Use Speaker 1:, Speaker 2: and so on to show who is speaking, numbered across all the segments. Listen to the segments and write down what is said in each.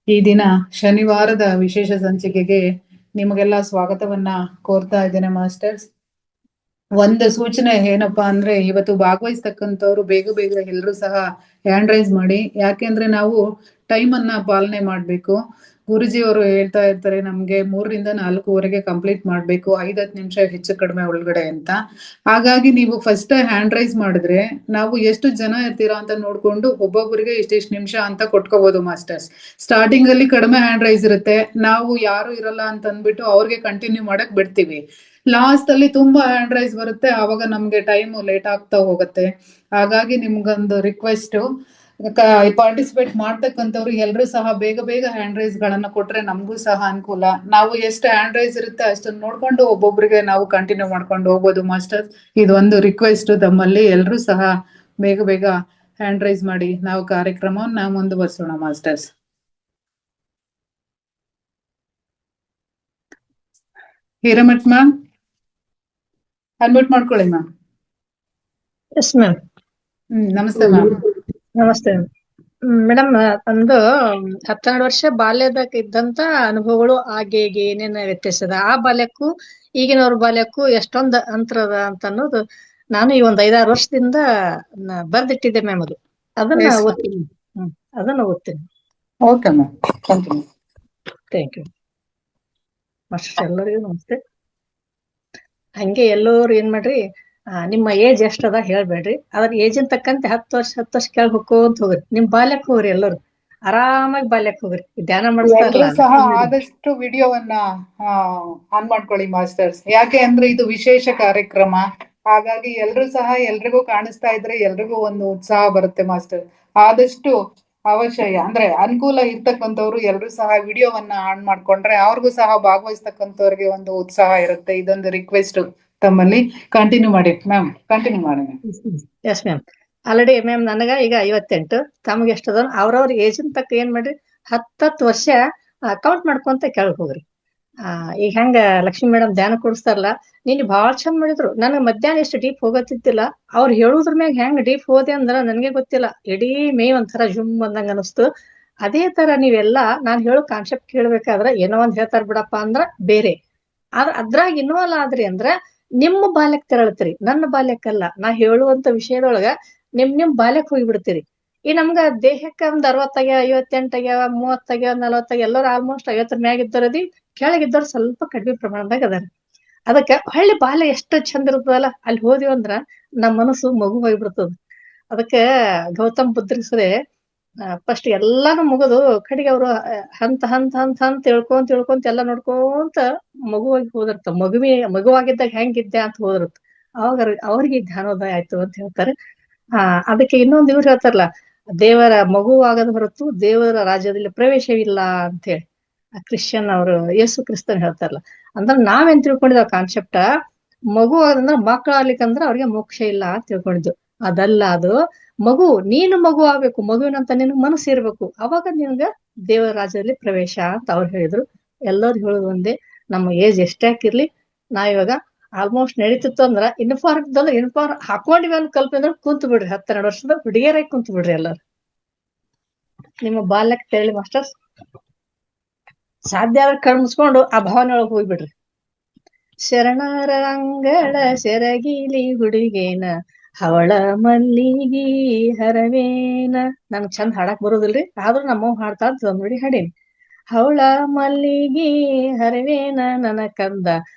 Speaker 1: ಈ ದಿನ ಶನಿವಾರದ ವಿಶೇಷ ಸಂಚಿಕೆಗೆ ನಿಮಗೆಲ್ಲ ಸ್ವಾಗತವನ್ನ ಕೋರ್ತಾ ಇದ್ದೇನೆ ಮಾಸ್ಟರ್ಸ್. ಒಂದು ಸೂಚನೆ ಏನಪ್ಪಾ ಅಂದ್ರೆ, ಇವತ್ತು ಭಾಗವಹಿಸ್ತಕ್ಕಂಥವ್ರು ಬೇಗ ಬೇಗ ಎಲ್ಲರೂ ಸಹ ಹ್ಯಾಂಡ್ ರೈಸ್ ಮಾಡಿ. ಯಾಕೆಂದ್ರೆ ನಾವು ಟೈಮ್ ಅನ್ನ ಪಾಲನೆ ಮಾಡ್ಬೇಕು. ಗುರುಜಿ ಅವರು ಹೇಳ್ತಾ ಇರ್ತಾರೆ ನಮ್ಗೆ 3ರಿಂದ 4ವರೆಗೆ ಕಂಪ್ಲೀಟ್ ಮಾಡ್ಬೇಕು, 5-10 ನಿಮಿಷ ಹೆಚ್ಚು ಕಡಿಮೆ ಒಳಗಡೆ ಅಂತ. ಹಾಗಾಗಿ ನೀವು ಫಸ್ಟ್ ಹ್ಯಾಂಡ್ ರೈಸ್ ಮಾಡಿದ್ರೆ ನಾವು ಎಷ್ಟು ಜನ ಇರ್ತೀರಾ ಅಂತ ನೋಡ್ಕೊಂಡು ಒಬ್ಬೊಬ್ಬರಿಗೆ ಇಷ್ಟೆಷ್ಟು ನಿಮಿಷ ಅಂತ ಕೊಟ್ಕೋಬಹುದು ಮಾಸ್ಟರ್ಸ್. ಸ್ಟಾರ್ಟಿಂಗ್ ಅಲ್ಲಿ ಕಡಿಮೆ ಹ್ಯಾಂಡ್ ರೈಸ್ ಇರುತ್ತೆ, ನಾವು ಯಾರು ಇರಲ್ಲ ಅಂತ ಅಂದ್ಬಿಟ್ಟು ಅವ್ರಿಗೆ ಕಂಟಿನ್ಯೂ ಮಾಡಕ್ ಬಿಡ್ತೀವಿ. ಲಾಸ್ಟ್ ಅಲ್ಲಿ ತುಂಬಾ ಹ್ಯಾಂಡ್ ರೈಸ್ ಬರುತ್ತೆ, ಆವಾಗ ನಮ್ಗೆ ಟೈಮ್ ಲೇಟ್ ಆಗ್ತಾ ಹೋಗುತ್ತೆ. ಹಾಗಾಗಿ ನಿಮ್ಗೊಂದು ರಿಕ್ವೆಸ್ಟ್, ಪಾರ್ಟಿಸಿಪೇಟ್ ಮಾಡ್ತಕ್ಕಂಥವ್ರು ಎಲ್ರು ಸಹ ಬೇಗ ಬೇಗ ಹ್ಯಾಂಡ್ ರೈಸ್ ಗಳನ್ನ ಕೊಟ್ರೆ ನಮಗೂ ಸಹ ಅನುಕೂಲ. ನಾವು ಎಷ್ಟು ಹ್ಯಾಂಡ್ ರೈಸ್ ಇರುತ್ತೆ ಅಷ್ಟನ್ನ ನೋಡ್ಕೊಂಡು ಒಬ್ಬೊಬ್ರಿಗೆ ನಾವು ಕಂಟಿನ್ಯೂ ಮಾಡ್ಕೊಂಡು ಹೋಗ್ಬೋದು ಮಾಸ್ಟರ್. ಇದೊಂದು ರಿಕ್ವೆಸ್ಟ್ ತಮ್ಮಲ್ಲಿ, ಎಲ್ರು ಸಹ ಬೇಗ ಬೇಗ ಹ್ಯಾಂಡ್ ರೈಸ್ ಮಾಡಿ ನಾವು ಕಾರ್ಯಕ್ರಮವನ್ನ ಮುಂದುವರಿಸೋಣ ಮಾಸ್ಟರ್ಸ್. ಹಿರೇಮಠ್ ಮ್ಯಾಮ್ ಅನ್ಮ್ಯೂಟ್ ಮಾಡ್ಕೊಳ್ಳಿ ಮ್ಯಾಮ್.
Speaker 2: Yes ma'am.
Speaker 1: ನಮಸ್ತೆ ಮ್ಯಾಮ್.
Speaker 2: ನಮಸ್ತೆ ಮೇಡಮ್. ಒಂದು 12 ವರ್ಷ ಬಾಲ್ಯದಾಗ ಇದ್ದಂತ ಅನುಭವಗಳು ಹಾಗೆ ಹೀಗೆ ಏನೇನ ವ್ಯತ್ಯಾಸ ಅದ, ಆ ಬಾಲ್ಯಕ್ಕೂ ಈಗಿನವ್ರ ಬಾಲ್ಯಕ್ಕೂ ಎಷ್ಟೊಂದು ಅಂತರ ಅದ ಅಂತ ಅನ್ನೋದು ನಾನು ಈ ಒಂದ್ 5-6 ವರ್ಷದಿಂದ ಬರ್ದಿಟ್ಟಿದ್ದೆ ಮ್ಯಾಮ್. ಅದನ್ನ ಓದ್ತೀನಿ. ಅದನ್ನ ಓದ್ತೀನಿ.
Speaker 1: Okay ma'am, continue.
Speaker 2: Thank you masters. ಎಲ್ಲರಿಗೂ ನಮಸ್ತೆ. ಹಂಗೆ ಎಲ್ಲರೂ ಏನ್ ಮಾಡ್ರಿ, ನಿಮ್ಮ ಏಜ್ ಎಷ್ಟದ ಹೇಳ್ಬೇಡ್ರಿ, ಅದ್ರ ಏಜಿನ ತಕ್ಕಂತೆ 10 ವರ್ಷ ಕೆಳಗ್ ಹೋಗ್ಕೊಂತ ಹೋಗ್ರಿ. ನಿಮ್ ಬಾಲ್ಯಕ್ ಹೋಗ್ರಿ, ಎಲ್ಲರೂ ಆರಾಮಾಗಿ ಬಾಲ್ಯಕ್ ಹೋಗ್ರಿ. ಧ್ಯಾನ ಮಾಡಿಸ್ತಾರಲ್ಲ
Speaker 1: ಸಹ ಆದಷ್ಟು ವಿಡಿಯೋವನ್ನ ಆನ್ ಮಾಡ್ಕೊಳ್ಳಿ ಮಾಸ್ಟರ್ಸ್. ಯಾಕೆ ಅಂದ್ರೆ ಇದು ವಿಶೇಷ ಕಾರ್ಯಕ್ರಮ, ಹಾಗಾಗಿ ಎಲ್ರು ಸಹ ಎಲ್ರಿಗೂ ಕಾಣಿಸ್ತಾ ಇದ್ರೆ ಎಲ್ರಿಗೂ ಒಂದು ಉತ್ಸಾಹ ಬರುತ್ತೆ ಮಾಸ್ಟರ್. ಆದಷ್ಟು ಅವಶ್ಯ ಅಂದ್ರೆ ಅನುಕೂಲ ಇರ್ತಕ್ಕಂಥವ್ರು ಎಲ್ರು ಸಹ ವಿಡಿಯೋವನ್ನ ಆನ್ ಮಾಡ್ಕೊಂಡ್ರೆ ಅವ್ರಿಗೂ ಸಹ ಭಾಗವಹಿಸ್ತಕ್ಕಂಥವ್ರಿಗೆ ಒಂದು ಉತ್ಸಾಹ ಇರುತ್ತೆ. ಇದೊಂದು ರಿಕ್ವೆಸ್ಟ್ ತಮ್ಮಲ್ಲಿ. ಕಂಟಿನ್ಯೂ ಮಾಡಿ ಮ್ಯಾಮ್, ಕಂಟಿನ್ಯೂ ಮಾಡಿ.
Speaker 2: Yes ma'am. ಆಲ್ರೆಡಿ ಮ್ಯಾಮ್ ನನಗ ಈಗ 58, ತಮ್ಗೆ ಎಷ್ಟದ ಅವ್ರವ್ರ ಏಜಿನ ತಕ್ಕ ಏನ್ ಮಾಡ್ರಿ, 10 ವರ್ಷ ಕೌಂಟ್ ಮಾಡ್ಕೊಂತ ಕೆಳಗ್ ಹೋಗ್ರಿ. ಈಗ ಹೆಂಗ ಲಕ್ಷ್ಮೀ ಮೇಡಮ್ ಧ್ಯಾನ ಕೊಡಿಸ್ತಾರಲ್ಲ, ನೀನ್ ಬಾಳ್ ಚಂದ ಮಾಡಿದ್ರು. ನನಗ್ ಮಧ್ಯಾಹ್ನ ಎಷ್ಟು ಡೀಪ್ ಹೋಗತ್ತಿದ್ದಿಲ್ಲ, ಅವ್ರು ಹೇಳುದ್ರ ಮ್ಯಾಗ ಹೆಂಗ್ ಡೀಪ್ ಹೋದೆ ಅಂದ್ರ ನನ್ಗೆ ಗೊತ್ತಿಲ್ಲ. ಇಡೀ ಮೇ ಒಂಥರ ಜುಮ್ ಅಂದಂಗ ಅನಿಸ್ತು. ಅದೇ ತರ ನೀವೆಲ್ಲಾ ನಾನ್ ಹೇಳೋ ಕಾನ್ಸೆಪ್ಟ್ ಕೇಳ್ಬೇಕಾದ್ರ ಏನೋ ಒಂದ್ ಹೇಳ್ತಾರ ಬಿಡಪ್ಪ ಅಂದ್ರ ಬೇರೆ, ಆದ್ರ ಅದ್ರಾಗ ಇನ್ವಾಲ್ವ್ ಆದ್ರಿ ಅಂದ್ರ ನಿಮ್ಮ ಬಾಲ್ಯಕ್ ತೆರಳತ್ರಿ, ನನ್ನ ಬಾಲ್ಯಕ್ಕಲ್ಲ. ನಾ ಹೇಳುವಂತ ವಿಷಯದೊಳಗ ನಿಮ್ ಬಾಲ್ಯಕ್ ಹೋಗ್ಬಿಡ್ತೀರಿ. ಈ ನಮ್ಗ ದೇಹಕ್ಕ ಒಂದ್ 60 58 30 40 ಎಲ್ಲರೂ ಆಲ್ಮೋಸ್ಟ್ 50 ಮ್ಯಾಗ ಇದ್ದರದಿ, ಕೆಳಗಿದ್ದವ್ರು ಸ್ವಲ್ಪ ಕಡಿಮೆ ಪ್ರಮಾಣದಾಗ ಅದಾರ. ಅದಕ್ಕೆ ಹಳ್ಳಿ ಬಾಲ್ಯ ಎಷ್ಟು ಚಂದ ಇರ್ತದಲ್ಲ, ಅಲ್ಲಿ ಹೋದಿವಿ ಅಂದ್ರ ನಮ್ಮ ಮನಸ್ಸು ಮಗು ಹೋಗ್ಬಿಡ್ತದ. ಅದಕ್ಕೆ ಗೌತಮ್ ಬುದ್ಧರಿಸದೆ ಫಸ್ಟ್ ಎಲ್ಲಾನು ಮುಗಿದು ಕಡೆಗೆ ಅವರು ಹಂತ ಹಂತ ಹಂತ ಹಂತ ತಿಳ್ಕೊಂತ ಎಲ್ಲ ನೋಡ್ಕೊಂತ ಮಗುವಾಗಿ ಹೋದಿರ್ತ. ಮಗುವಾಗಿದ್ದಾಗ ಹೆಂಗಿದ್ದೆ ಅಂತ ಹೋದಿರ್ತ. ಅವಾಗ ಅವ್ರಿಗೆ ಜ್ಞಾನೋದಯ ಆಯ್ತು ಅಂತ ಹೇಳ್ತಾರೆ. ಅದಕ್ಕೆ ಇನ್ನೊಂದು ಇವ್ರು ಹೇಳ್ತಾರಲ್ಲ, ದೇವರ ಮಗು ಆಗದ ಹೊರತು ದೇವರ ರಾಜ್ಯದಲ್ಲಿ ಪ್ರವೇಶವಿಲ್ಲ ಅಂತ ಹೇಳಿ ಕ್ರಿಶ್ಚಿಯನ್ ಅವರು ಯೇಸು ಕ್ರಿಸ್ತನ್ ಹೇಳ್ತಾರಲ್ಲ. ಅಂದ್ರೆ ನಾವೇನ್ ತಿಳ್ಕೊಂಡಿದ್ದೇವೆ ಕಾನ್ಸೆಪ್ಟ, ಮಗು ಆಗದಂದ್ರ ಮಕ್ಕಳು ಆಗ್ಲಿಕ್ಕಂದ್ರ ಅವ್ರಿಗೆ ಮೋಕ್ಷ ಇಲ್ಲ ಅಂತ ತಿಳ್ಕೊಂಡಿದ್ವಿ. ಅದಲ್ಲ, ಅದು ನೀನು ಮಗು ಆಗ್ಬೇಕು, ಮಗುವಿನಂತ ನಿನ್ ಮನಸ್ಸು ಇರ್ಬೇಕು, ಅವಾಗ ನಿನ್ಗ ದೇವರ ರಾಜ್ಯದಲ್ಲಿ ಪ್ರವೇಶ ಅಂತ ಅವ್ರು ಹೇಳಿದ್ರು. ಎಲ್ಲರೂ ಹೇಳುದು ಒಂದೇ, ನಮ್ಮ ಏಜ್ ಎಷ್ಟೇ ಹಾಕಿರ್ಲಿ ನಾವಿವಾಗ ಆಲ್ಮೋಸ್ಟ್ ನಡೀತಿತ್ತು ಅಂದ್ರ ಯೂನಿಫಾರ್ಮ್ ಹಾಕೊಂಡಿವಿ ಅಂತ ಕಲ್ಪನೆ ಕುಂತು ಬಿಡ್ರಿ. 12 ವರ್ಷದ ಹುಡುಗಿಯರಾಗಿ ಕುಂತು ಬಿಡ್ರಿ ಎಲ್ಲಾರು. ನಿಮ್ಮ ಬಾಲ್ಯಕ್ಕೆ ತೆರಳಿ ಮಾಸ್ಟರ್ಸ್. ಸಾಧ್ಯ ಆದ್ರೆ ಕಣ್ಮುಸ್ಕೊಂಡು ಆ ಭಾವನೆ ಒಳಗೆ ಹೋಗ್ಬಿಡ್ರಿ. ಶರಣರ ಅಂಗಳ ಸೆರಗಿಲಿ ಹುಡುಗೇನ, ಹವಳ ಮಲ್ಲಿಗಿ ಹರವೇನ. ನನ್ಗ್ ಚಂದ ಹಾಡಕ್ ಬರೋದಿಲ್ರಿ, ಆದ್ರೂ ನಮ್ಮವ್ ಹಾಡ್ತಾ ಅಂತ ನೋಡಿ ಹಾಡೇನಿ. ಹವಳ ಮಲ್ಲಿಗಿ ಹರವೇನ ನನ್ನ ಕಂದ,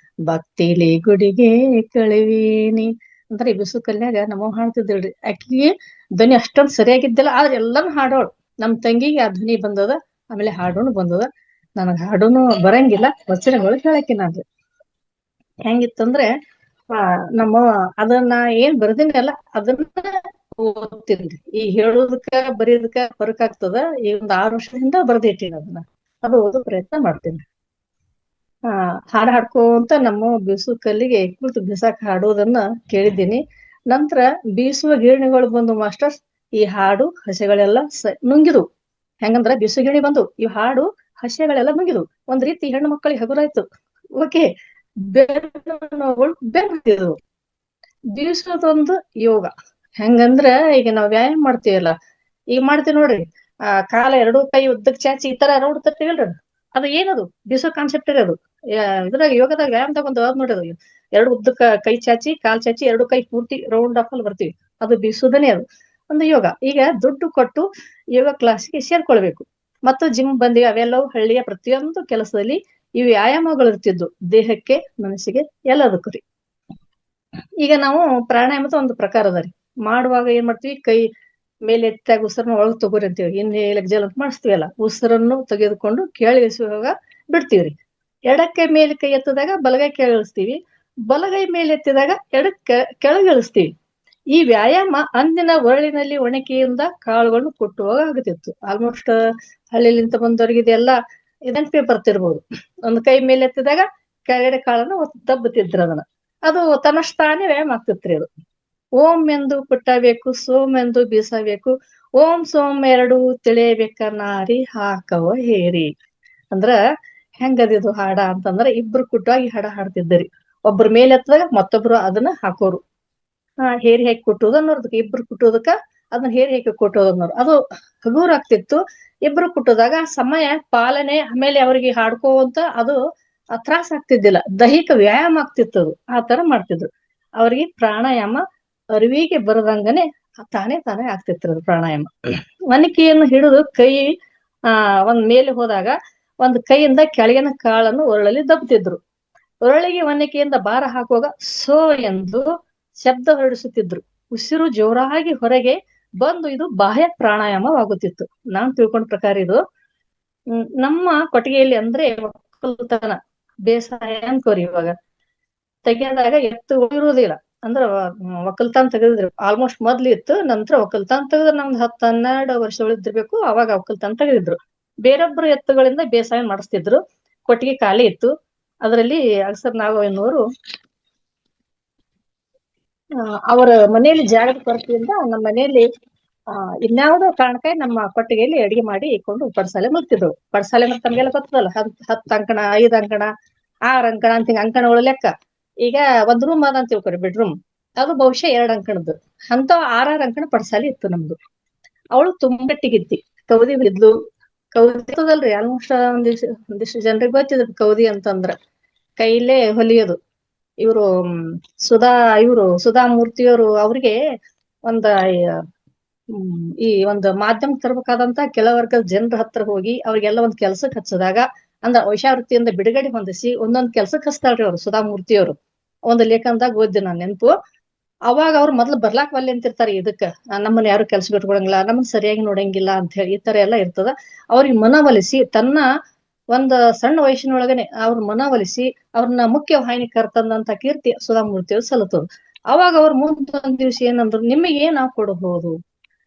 Speaker 2: ಭಕ್ತಿಲಿ ಗುಡಿಗೆ ಕಳುವೇನಿ ಅಂದ್ರೆ ಈ ಬಿಸು ಕಲ್ಯಾಗ ನಮ್ಮವ್ ಹಾಡ್ತಿದ್ದಿಲ್ರಿ. ಆಕಿಗೆ ಧ್ವನಿ ಅಷ್ಟೊಂದು ಸರಿಯಾಗಿದ್ದಿಲ್ಲ, ಆದ್ರೆ ಎಲ್ಲಾನು ಹಾಡೋಳು. ನಮ್ ತಂಗಿಗೆ ಆ ಧ್ವನಿ ಬಂದದ, ಆಮೇಲೆ ಹಾಡೋನು ಬಂದದ. ನನಗ್ ಹಾಡೋನು ಬರಂಗಿಲ್ಲ, ವಚನಗಳು ಹೇಳಕ್ಕೆ ನಾನು ಹೆಂಗಿತ್ತಂದ್ರೆ ನಮ್ಮ ಅದನ್ನ ಏನ್ ಬರ್ದಿನಲ್ಲ ಅದನ್ನ ಓದ್ತೀನಿ. ಈ ಹೇಳೋದಕ್ಕ ಬರೆಯೋದಕ್ಕ ಫರಕ್ ಆಗ್ತದ. ಈ ಒಂದ್ 6 ವರ್ಷದಿಂದ ಬರ್ದಿಟ್ಟಿನಿ ಅದನ್ನ, ಅದು ಓದೋ ಪ್ರಯತ್ನ ಮಾಡ್ತೀನಿ. ಹಾಡು ಹಾಡ್ಕೊಂತ ನಮ್ಮ ಬೀಸು ಕಲ್ಲಿಗೆ ಕುಳಿತು ಬಿಸಾಕ್ ಹಾಡೋದನ್ನ ಕೇಳಿದ್ದೀನಿ. ನಂತರ ಬೀಸುವ ಗಿರಣಿಗಳು ಬಂದು ಮಾಸ್ಟರ್ಸ್, ಈ ಹಾಡು ಹಸೆಗಳೆಲ್ಲ ನುಂಗಿದು. ಹೆಂಗಂದ್ರ ಬೀಸು ಗಿರಣಿ ಬಂದು ಈ ಹಾಡು ಹಸೆಗಳೆಲ್ಲ ನುಂಗಿದು. ಒಂದ್ ರೀತಿ ಹೆಣ್ಣು ಮಕ್ಕಳಿಗೆ ಹಗುರಾಯ್ತು. ಓಕೆ, ಬೆನ್ನು ಬೆಂದಿದ್ವು. ಬೀಸೋದೊಂದು ಯೋಗ. ಹೆಂಗಂದ್ರ ಈಗ ನಾವ್ ವ್ಯಾಯಾಮ ಮಾಡ್ತೀವಲ್ಲ, ಈಗ ಮಾಡ್ತೀವಿ ನೋಡ್ರಿ, ಕಾಲ ಎರಡೂ ಕೈ ಉದ್ದಕ್ ಚಾಚಿ ಈ ತರ ರೌಂಡ್ ತರ್ತೀವಲ್ರಿ ಅದು ಏನದು ಬಿಸೋ ಕಾನ್ಸೆಪ್ಟ್ ರೀ ಅದು. ಇದ್ರಾಗ ಯೋಗದಾಗ ವ್ಯಾಯಾಮದಾಗ ಒಂದು ಅದ್ ನೋಡ್ರಿ ಅದು ಎರಡು ಉದ್ದಕ್ಕ ಕೈ ಚಾಚಿ ಕಾಲ್ ಚಾಚಿ ಎರಡು ಕೈ ಪೂರ್ತಿ ರೌಂಡ್ ಆಫ್ ಅಲ್ಲಿ ಬರ್ತೀವಿ, ಅದು ಬೀಸೋದನೇ ಅದು ಒಂದು ಯೋಗ. ಈಗ ದುಡ್ಡು ಕೊಟ್ಟು ಯೋಗ ಕ್ಲಾಸ್ಗೆ ಸೇರ್ಕೊಳ್ಬೇಕು. ಮತ್ತು ಜಿಮ್ ಬಂದಿವೆ, ಅವೆಲ್ಲವೂ ಹಳ್ಳಿಯ ಪ್ರತಿಯೊಂದು ಕೆಲಸದಲ್ಲಿ ಈ ವ್ಯಾಯಾಮಗಳು ಇರ್ತಿದ್ವು, ದೇಹಕ್ಕೆ ಮನಸ್ಸಿಗೆ ಎಲ್ಲದಕ್ಕೂ ರೀ. ಈಗ ನಾವು ಪ್ರಾಣಾಯಾಮದ ಒಂದು ಪ್ರಕಾರ ಅದ ರೀ. ಮಾಡುವಾಗ ಏನ್ ಮಾಡ್ತೀವಿ, ಕೈ ಮೇಲೆ ಎತ್ತಾಗ ಉಸಿರನ್ನ ಒಳಗ್ ತಗೋರಿ ಅಂತೀವಿ, ಇನ್ಹೇಲ್ ಎಕ್ಸೇಲ್ ಅಂತ ಮಾಡಿಸ್ತೀವಲ್ಲ, ಉಸಿರನ್ನು ತೆಗೆದುಕೊಂಡು ಕೆಳಗಿಳಿಸುವಾಗ ಬಿಡ್ತೀವ್ರಿ. ಎಡಕ್ಕೆ ಮೇಲೆ ಕೈ ಎತ್ತದಾಗ ಬಲಗೈ ಕೆಳಗಿಳಿಸ್ತೀವಿ, ಬಲಗೈ ಮೇಲೆ ಎತ್ತಿದಾಗ ಎಡಕ್ಕೆ ಕೆಳಗಿಳಿಸ್ತೀವಿ. ಈ ವ್ಯಾಯಾಮ ಅಂದಿನ ಒರಳಿನಲ್ಲಿ ಒಣಕೆಯಿಂದ ಕಾಳುಗಳನ್ನು ಕೊಟ್ಟುವಾಗ ಆಗುತ್ತಿತ್ತು. ಆಲ್ಮೋಸ್ಟ್ ಹಳ್ಳಿಲಿಂತ ಬಂದವರಿಗೆ ಇದೆಲ್ಲ ನೆನಪೇ ಬರ್ತಿರ್ಬೋದು. ಒಂದು ಕೈ ಮೇಲೆ ಎತ್ತಿದಾಗ ಕೆಳಗಡೆ ಕಾಳನ್ನು ದಬ್ಬುತ್ತಿದ್ರು ಅದನ್ನ, ಅದು ತನ್ನಷ್ಟಾನೇ ವ್ಯಾಯಾಮ ಆಗ್ತಿತ್ರಿ ಅದು. ಓಂ ಎಂದು ಕುಟ್ಟಬೇಕು, ಸೋಮ್ ಎಂದು ಬೀಸಬೇಕು, ಓಂ ಸೋಮ್ ಎರಡು ತಿಳಿಯಬೇಕ ನಾರಿ ಹಾಕವ ಹೇರಿ. ಅಂದ್ರ ಹೆಂಗದಿದು ಹಾಡ ಅಂತಂದ್ರ ಇಬ್ರು ಕುಟ್ಟುವಾಗಿ ಹಾಡ ಹಾಡ್ತಿದ್ದರಿ. ಒಬ್ರ ಮೇಲೆ ಎತ್ತದಾಗ ಮತ್ತೊಬ್ರು ಅದನ್ನ ಹಾಕೋರು. ಹೇರಿ ಹಾಕಿ ಕುಟ್ಟುವುದು ಅನ್ನೋದಕ್ಕೆ, ಇಬ್ರು ಕುಟ್ಟೋದಕ್ಕ ಅದನ್ನ ಹೇರಿ ಹಾಕಿ ಕುಟ್ಟೋದು ಅನ್ನೋರು. ಅದು ಹಗೂರ್ ಆಗ್ತಿತ್ತು. ಇಬ್ರು ಕುಟ್ಟೋದಾಗ ಸಮಯ ಪಾಲನೆ, ಆಮೇಲೆ ಅವ್ರಿಗೆ ಹಾಡ್ಕೋಂತ ಅದು ತ್ರಾಸ ಆಗ್ತಿದ್ದಿಲ್ಲ, ದೈಹಿಕ ವ್ಯಾಯಾಮ ಆಗ್ತಿತ್ತು ಅದು. ಆ ತರ ಮಾಡ್ತಿದ್ರು. ಅವ್ರಿಗೆ ಪ್ರಾಣಾಯಾಮ ಅರಿವಿಗೆ ಬರದಂಗನೆ ತಾನೇ ಆಗ್ತಿತ್ತು ಅದು ಪ್ರಾಣಾಯಾಮ. ಒನಕೆಯನ್ನು ಹಿಡಿದು ಕೈ ಒಂದ್ ಮೇಲೆ ಹೋದಾಗ ಒಂದ್ ಕೈಯಿಂದ ಕೆಳಗಿನ ಕಾಳನ್ನು ಒರಳಲ್ಲಿ ದಬ್ತಿದ್ರು. ಒರಳಿಗೆ ಒನಕೆಯಿಂದ ಭಾರ ಹಾಕುವಾಗ ಸೋ ಎಂದು ಶಬ್ದ ಹೊರಡಿಸುತ್ತಿದ್ರು. ಉಸಿರು ಜೋರಾಗಿ ಹೊರಗೆ ಬಂದು ಇದು ಬಾಹ್ಯ ಪ್ರಾಣಾಯಾಮವಾಗುತ್ತಿತ್ತು. ನಾನ್ ತಿಳ್ಕೊಂಡ ಪ್ರಕಾರ ಇದು ನಮ್ಮ ಕೊಟ್ಟಿಗೆಯಲ್ಲಿ ಅಂದ್ರೆ ಒಕ್ಕಲುತನ ಬೇಸಾಯ ಅನ್ಕೋರಿ. ಇವಾಗ ತೆಗೆದಾಗ ಎತ್ತು ಇರುವುದಿಲ್ಲ, ಅಂದ್ರ ಒಕ್ಕಲ್ತನ ತೆಗೆದಿದ್ರು. ಆಲ್ಮೋಸ್ಟ್ ಮೊದ್ಲು ಇತ್ತು, ನಂತರ ಒಕ್ಕಲ್ತನ ತೆಗೆದ್ರೆ ನಮ್ದು 10-12 ವರ್ಷಗಳು ಇದ್ದಿರ್ಬೇಕು, ಅವಾಗ ಒಕ್ಕಲ್ತನ ತೆಗೆದಿದ್ರು. ಬೇರೊಬ್ರು ಎತ್ತುಗಳಿಂದ ಬೇಸಾಯ ಮಾಡಿಸ್ತಿದ್ರು. ಕೊಟ್ಟಿಗೆ ಖಾಲಿ ಇತ್ತು, ಅದರಲ್ಲಿ ಅಕ್ಸರ್ ನಾಗಯ್ಯನವರು ಅವರ ಮನೆಯಲ್ಲಿ ಜಾಗದ ಕೊರತೆಯಿಂದ ನಮ್ಮ ಮನೆಯಲ್ಲಿ ಇನ್ಯಾವುದೋ ಕಾರಣಕ್ಕಾಗಿ ನಮ್ಮ ಕೊಟ್ಟಿಗೆಯಲ್ಲಿ ಅಡಿಗೆ ಮಾಡಿ ಇಟ್ಕೊಂಡು ಪಡ್ಸಾಲೆ ಮುಗ್ತಿದ್ರು. ಪಡ್ಸಾಲೆ ಮತ್ತೆ ತಮ್ಗೆಲ್ಲ ಗೊತ್ತದಲ್ಲ, 10 ಅಂಕಣ, 5 ಅಂಕಣ, 6 ಅಂಕಣ ಅಂತ ಹಿಂಗ ಅಂಕಣಗಳು ಲೆಕ್ಕ. ಈಗ ಒಂದ್ ರೂಮ್ ಅದ ಅಂತ ತಿಳ್ಕೊರಿ, ಬೆಡ್ರೂಮ್, ಅದು ಬಹುಶಃ 2 ಅಂಕಣದ್ದು ಅಂತ 6 ಅಂಕಣ ಪಡ್ಸಾಲೆ ಇತ್ತು ನಮ್ದು. ಅವಳು ತುಂಬಟ್ಟಿಗಿದ್ದಿ, ಕೌದಿ ಇದ್ಲು. ಕೌದಿ ಇರ್ತದಲ್ರಿ, ಆಲ್ಮೋಸ್ಟ್ ಒಂದಿಷ್ಟು ಜನರಿಗೆ ಗೊತ್ತಿದ್ರು ಕೌದಿ ಅಂತಂದ್ರ ಕೈಲೇ ಹೊಲಿಯೋದು. ಇವರು ಸುಧಾ ಮೂರ್ತಿಯವರು ಅವ್ರಿಗೆ ಒಂದ ಈ ಒಂದು ಮಾಧ್ಯಮ ತರಬೇಕಾದಂತ ಕೆಳವರ್ಗದ ಜನರ ಹತ್ರ ಹೋಗಿ ಅವ್ರಿಗೆಲ್ಲ ಒಂದ್ ಕೆಲ್ಸಕ್ಕೆ ಹಚ್ಚದಾಗ, ಅಂದ್ರ ವೈಶಾವೃತ್ತಿಯಿಂದ ಬಿಡುಗಡೆ ಹೊಂದಿಸಿ ಒಂದೊಂದ್ ಕೆಲ್ಸಕ್ಕೆ ಹಚ್ತಾಳ್ರಿ ಅವ್ರು. ಸುಧಾ ಮೂರ್ತಿಯವರು ಒಂದು ಲೇಖನದಾಗ ಓದ್ದೆ ನಾನ್ ನೆನಪು. ಅವಾಗ ಅವ್ರು ಮೊದ್ಲು ಬರ್ಲಾಕ್ ಒಲ್ಲೆ ಅಂತಿರ್ತಾರೆ, ಇದಕ್ಕ ನಮ್ಮನ್ನ ಯಾರು ಕೆಲ್ಸ ಬಿಟ್ಕೊಡಂಗಿಲ್ಲ, ನಮ್ಮನ್ನ ಸರಿಯಾಗಿ ನೋಡಂಗಿಲ್ಲ ಅಂತ ಹೇಳಿ ಈ ತರ ಎಲ್ಲ ಇರ್ತದ. ಅವ್ರಿಗೆ ಮನವೊಲಿಸಿ, ತನ್ನ ಒಂದ್ ಸಣ್ಣ ವಯಸ್ಸಿನೊಳಗನೆ ಅವ್ರ ಮನವೊಲಿಸಿ ಅವ್ರನ್ನ ಮುಖ್ಯ ವಾಹಿನಿ ಕರ್ತಂದಂತ ಕೀರ್ತಿ ಸುಧಾಮೂರ್ತಿಯವ್ರು ಸಲ್ಲತವ್ರು. ಅವಾಗ ಅವ್ರ ಮುಂದೊಂದ್ ದಿವ್ಸ ಏನಂದ್ರು, ನಿಮಗೆ ನಾವ್ ಕೊಡಬಹುದು,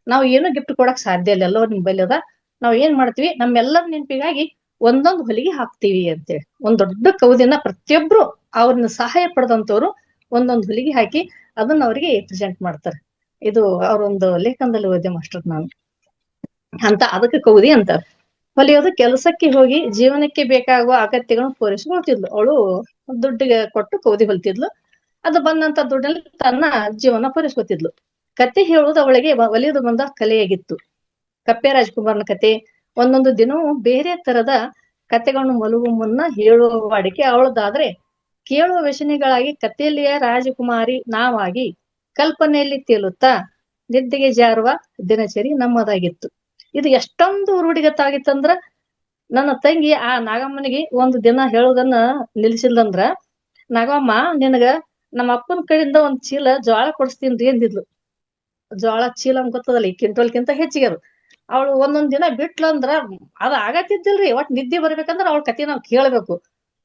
Speaker 2: ನಾವ್ ಏನು ಗಿಫ್ಟ್ ಕೊಡಕ್ ಸಾಧ್ಯ ಇಲ್ಲ, ಎಲ್ಲರೂ ನಿಮ್ ಬಲ್ಲಿ ಅದ, ನಾವ್ ಏನ್ ಮಾಡ್ತೀವಿ, ನಮ್ಮೆಲ್ಲರ ನೆನಪಿಗಾಗಿ ಒಂದೊಂದು ಹೊಲಿಗೆ ಹಾಕ್ತಿವಿ ಅಂತೇಳಿ ಒಂದ್ ದೊಡ್ಡ ಕೌದಿನ ಪ್ರತಿಯೊಬ್ರು ಅವ್ರನ್ನ ಸಹಾಯ ಪಡೆದಂತವ್ರು ಒಂದೊಂದು ಹೊಲಿಗೆ ಹಾಕಿ ಅದನ್ನ ಅವ್ರಿಗೆ ಪ್ರೆಸೆಂಟ್ ಮಾಡ್ತಾರೆ. ಇದು ಅವ್ರೊಂದು ಲೇಖನದಲ್ಲಿ ಓದ್ಯ ಮಾಸ್ಟರ್ ನಾನು ಅಂತ. ಅದಕ್ಕೆ ಕೌದಿ ಅಂತಾರೆ. ಹೊಲಿಯೋದು ಕೆಲಸಕ್ಕೆ ಹೋಗಿ ಜೀವನಕ್ಕೆ ಬೇಕಾಗುವ ಅಗತ್ಯಗಳನ್ನು ಪೂರೈಸಿಕೊಳ್ತಿದ್ಲು. ಅವಳು ದುಡ್ಡಿಗೆ ಕೊಟ್ಟು ಕೌದಿ ಹೊಲ್ತಿದ್ಲು. ಅದು ಬಂದಂತ ದುಡ್ಡಲ್ಲಿ ತನ್ನ ಜೀವನ ಪೂರೈಸ್ಕೊತಿದ್ಲು. ಕತೆ ಹೇಳುವುದು ಅವಳಿಗೆ ಒಲಿಯೋದು ಬಂದ ಕಲೆಯಾಗಿತ್ತು. ಕಪ್ಪೆ ರಾಜ್ಕುಮಾರ್ನ ಕತೆ, ಒಂದೊಂದು ದಿನವೂ ಬೇರೆ ತರದ ಕತೆಗಳನ್ನು ಮಲಗುವ ಮುನ್ನ ಹೇಳುವ ವಾಡಿಕೆ ಅವಳದಾದ್ರೆ, ಕೇಳುವ ವ್ಯಸನಿಗಳಾಗಿ ಕಥೆಯಲ್ಲಿಯ ರಾಜಕುಮಾರಿ ನಾವಾಗಿ ಕಲ್ಪನೆಯಲ್ಲಿ ತೇಲುತ್ತಾ ನಿದ್ದೆಗೆ ಜಾರುವ ದಿನಚರಿ ನಮ್ಮದಾಗಿತ್ತು. ಇದು ಎಷ್ಟೊಂದು ರೂಢಿಗತ್ತಾಗಿತ್ತಂದ್ರ, ನನ್ನ ತಂಗಿ ಆ ನಾಗಮ್ಮನಿಗೆ ಒಂದು ದಿನ ಹೇಳೋದನ್ನ ನಿಲ್ಸಿಲ್ಲಂದ್ರ, ನಾಗಮ್ಮ ನಿನಗ ನಮ್ಮ ಅಪ್ಪನ ಕಡೆಯಿಂದ ಒಂದ್ ಚೀಲ ಜೋಳ ಕೊಡಿಸ್ತೀನಿ ಅಂದಿದ್ಲು. ಜೋಳ ಚೀಲ ಅಂತ ಗೊತ್ತದಲ್ಲ, ಈ ಕ್ವಿಂಟಲ್ಕಿಂತ ಹೆಚ್ಚಿಗೆ ಅದು. ಅವಳು ಒಂದೊಂದ್ ದಿನ ಬಿಟ್ಲು ಅಂದ್ರ ಅದ್ ಆಗತ್ತಿದ್ದಿಲ್ರಿ. ಒಟ್ ನಿದ್ದೆ ಬರ್ಬೇಕಂದ್ರ ಅವಳ ಕತೆ ನಾವ್ ಕೇಳ್ಬೇಕು.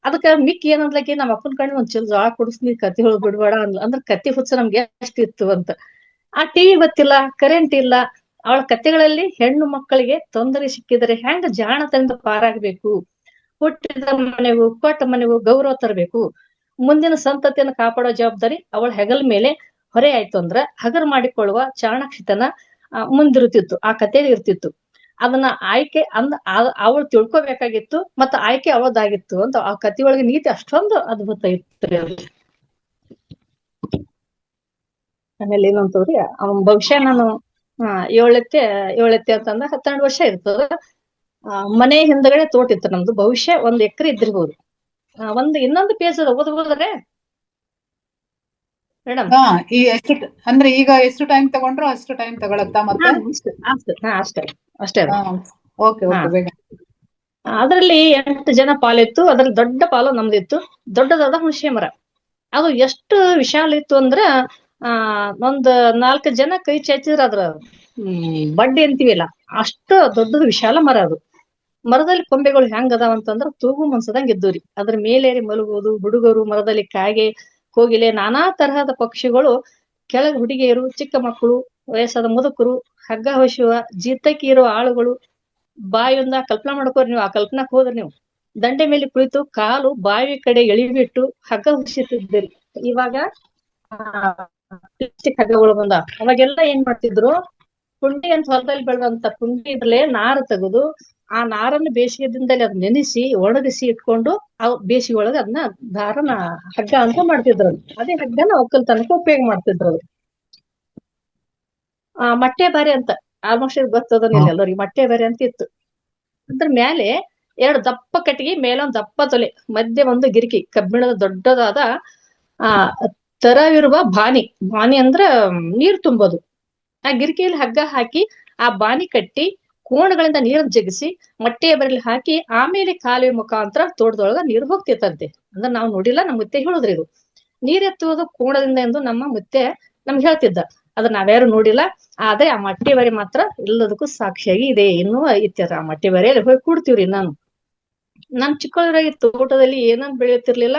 Speaker 2: ಅದಕ್ಕ ಮಿಕ್ಕಿ ಏನಂದ್ಲಕಿ, ನಮ್ಮ ಅಪ್ಪನ ಕಡೆ ಒಂದ್ ಚೀಲ ಜೋಳ ಕೊಡಿಸ್ನಿ, ಕತೆ ಹೇಳೋದ್ ಬಿಡ್ಬೇಡ ಅಂದ್ಲ. ಅಂದ್ರ ಕತೆ ಹುಚ್ಚ ನಮ್ಗೆ ಎಷ್ಟಿತ್ತು ಅಂತ. ಆ ಟಿವಿ ಗೊತ್ತಿಲ್ಲ, ಕರೆಂಟ್ ಇಲ್ಲ. ಅವಳ ಕತೆಗಳಲ್ಲಿ ಹೆಣ್ಣು ಮಕ್ಕಳಿಗೆ ತೊಂದರೆ ಸಿಕ್ಕಿದರೆ ಹೆಂಗ ಜಾಣತನದಿಂದ ಪಾರಾಗಬೇಕು, ಹುಟ್ಟಿದ ಮನೆಗೂ ಕೊಟ್ಟ ಮನೆಗೂ ಗೌರವ ತರಬೇಕು, ಮುಂದಿನ ಸಂತತಿಯನ್ನು ಕಾಪಾಡೋ ಜವಾಬ್ದಾರಿ ಅವಳ ಹೆಗಲ ಮೇಲೆ ಹೊರೆ ಆಯ್ತು ಅಂದ್ರ ಹಗರ್ ಮಾಡಿಕೊಳ್ಳುವ ಚಾಣಾಕ್ಷತನ ಮುಂದಿರುತ್ತಿತ್ತು, ಆ ಕಥೆಯಲ್ಲಿ ಇರ್ತಿತ್ತು. ಅದನ್ನ ಆಯ್ಕೆ ಅವಳು ತಿಳ್ಕೊಬೇಕಾಗಿತ್ತು, ಮತ್ತ ಆಯ್ಕೆ ಅವಳದಾಗಿತ್ತು ಅಂತ ಆ ಕಥೆ ಒಳಗೆ ನೀತಿ ಅಷ್ಟೊಂದು ಅದ್ಭುತ ಇತ್ತು. ಆಮೇಲೆ ಏನಂತವ್ರಿ, ಬಹುಶಃ ನಾನು ಏಳೆತ್ತೆ ಏಳೆತ್ತೆ ಅಂತಂದ್ರೆ 12 ವರ್ಷ ಇರ್ತದ. ಮನೆ ಹಿಂದಗಡೆ ತೋಟ ಇತ್ತು ನಮ್ದು, ಬಹುಶಃ 1 ಎಕರೆ ಇದ್ದಿರ್ಬೋದು. ಇನ್ನೊಂದು ಪೇಜ್ ಅದ, ಓದ್ಬೋದ್ರೆ ಮೇಡಮ್?
Speaker 1: ಹಾ, ಈ ಅಂದ್ರೆ ಈಗ ಎಷ್ಟು ಟೈಮ್ ತಗೊಂಡ್ರು ಅಷ್ಟು ಟೈಮ್ ತಗೊಳತ್ತಾ ಮತ್ತೆ?
Speaker 2: ಅಷ್ಟೇ ಅಷ್ಟೇ ಅದ.
Speaker 1: ಓಕೆ ಓಕೆ, ಬೇಗ.
Speaker 2: ಅದರಲ್ಲಿ 8 ಜನ ಪಾಲಿತ್ತು. ಅದ್ರಲ್ಲಿ ದೊಡ್ಡ ಪಾಲು ನಮ್ದಿತ್ತು. ದೊಡ್ಡ ಹುಣಸೆ ಮರ. ಅದು ಎಷ್ಟು ವಿಶಾಲ ಇತ್ತು ಅಂದ್ರ ಒಂದ್ 4 ಜನ ಕೈ ಚಾಚಿದ್ರ ಅದ್ರ ಬಡ್ಡಿ ಅಂತೀವಿಲ್ಲ, ಅಷ್ಟು ದೊಡ್ಡದು ವಿಶಾಲ ಮರ ಅದು. ಮರದಲ್ಲಿ ಕೊಂಬೆಗಳು ಹೆಂಗ್ ಅದಾವ ಅಂತಂದ್ರ ತೂಗು ಮನ್ಸದಂಗ ಇದ್ದವ್ರಿ. ಅದ್ರ ಮೇಲೇರಿ ಮಲಗುವುದು, ಹುಡುಗರು, ಮರದಲ್ಲಿ ಕಾಗೆ, ಕೋಗಿಲೆ, ನಾನಾ ತರಹದ ಪಕ್ಷಿಗಳು, ಕೆಳಗೆ ಹುಡುಗಿಯರು, ಚಿಕ್ಕ ಮಕ್ಕಳು, ವಯಸ್ಸಾದ ಮುದುಕರು, ಹಗ್ಗ ಹೊಶುವ, ಜೀತಕ್ಕೆ ಇರುವ ಆಳುಗಳು. ಬಾಯಿಯೊಂದ ಕಲ್ಪನಾ ಮಾಡ್ಕೋರಿ ನೀವು. ಆ ಕಲ್ಪನಾಕ್ ಹೋದ್ರಿ ನೀವು, ದಂಡೆ ಮೇಲೆ ಕುಳಿತು ಕಾಲು ಬಾವಿ ಕಡೆ ಎಳಿಬಿಟ್ಟು ಹಗ್ಗ ಹುಡುಸುತ್ತಿದ್ದೀರಿ. ಇವಾಗ ಹಗ್ಗಗಳು ಬಂದ. ಅವಾಗೆಲ್ಲ ಏನ್ ಮಾಡ್ತಿದ್ರು, ಪುಂಡಿ ಅಂತ ಹೊಲದಲ್ಲಿ ಬೆಳೆದಂತ ಪುಂಡಿ ಇದ್ರಲ್ಲೇ ನಾರು ತೆಗೆದು ಆ ನಾರನ್ನು ಬೇಸಿಗೆ ದಿನದಲ್ಲಿ ಅದ್ ನೆನೆಸಿ ಒಣಗಿಸಿ ಇಟ್ಕೊಂಡು ಬೇಸಿಗೆ ಒಳಗ ಅದನ್ನ ದಾರನ ಹಗ್ಗ ಅಂತ ಮಾಡ್ತಿದ್ರು. ಅದೇ ಹಗ್ಗನ ಒಕ್ಕಲ್ತನಕ ಉಪಯೋಗ ಮಾಡ್ತಿದ್ರು. ಮಟ್ಟೆ ಬಾರಿ ಅಂತ ಆಲ್ಮೋಸ್ಟ್ ಗೊತ್ತದನಿಲ್ಲ ಎಲ್ಲರಿಗೆ. ಮಟ್ಟೆ ಬಾರಿ ಅಂತ ಇತ್ತು. ಅದ್ರ ಮೇಲೆ 2 ದಪ್ಪ ಕಟ್ಟಿಗೆ, ಮೇಲೊಂದ್ ದಪ್ಪ ತೊಲೆ, ಮಧ್ಯೆ ಒಂದು ಗಿರಿಕಿ, ಕಬ್ಬಿಣದ ದೊಡ್ಡದಾದ ತರವಿರುವ ಬಾನಿ ಅಂದ್ರ ನೀರು ತುಂಬೋದು. ಆ ಗಿರಿಕಿಯಲ್ಲಿ ಹಗ್ಗ ಹಾಕಿ ಆ ಬಾನಿ ಕಟ್ಟಿ ಕೋಣಗಳಿಂದ ನೀರನ್ನು ಜಗಿಸಿ ಮಟ್ಟೆಯ ಬರಲಿ ಹಾಕಿ ಆಮೇಲೆ ಕಾಲುವೆ ಮುಖಾಂತರ ತೋಟದೊಳಗ ನೀರು ಹೋಗ್ತಿತ್ತಂತೆ. ಅಂದ್ರೆ ನಾವು ನೋಡಿಲ್ಲ, ನಮ್ಮ ಮುತ್ತೆ ಹೇಳಿದ್ರಿ ಇದು. ನೀರ್ ಎತ್ತುವುದು ಕೋಣದಿಂದ ಎಂದು ನಮ್ಮ ಮುತ್ತೆ ನಮ್ಗೆ ಹೇಳ್ತಿದ್ದ. ಅದನ್ನ ನಾವ್ಯಾರು ನೋಡಿಲ್ಲ. ಆದ್ರೆ ಆ ಮಟ್ಟೆ ಬರೆ ಮಾತ್ರ ಎಲ್ಲದಕ್ಕೂ ಸಾಕ್ಷಿಯಾಗಿ ಇದೆ. ಇನ್ನೂ ಐತ್ಯದ ಆ ಮಟ್ಟೆ ಬರೆಯಲ್ಲಿ ಹೋಗಿ ಕೂಡ್ತೀವ್ರಿ. ನಾನ್ ಚಿಕ್ಕವರಾಗಿ ತೋಟದಲ್ಲಿ ಏನನ್ ಬೆಳೆಯುತ್ತಿರ್ಲಿಲ್ಲ.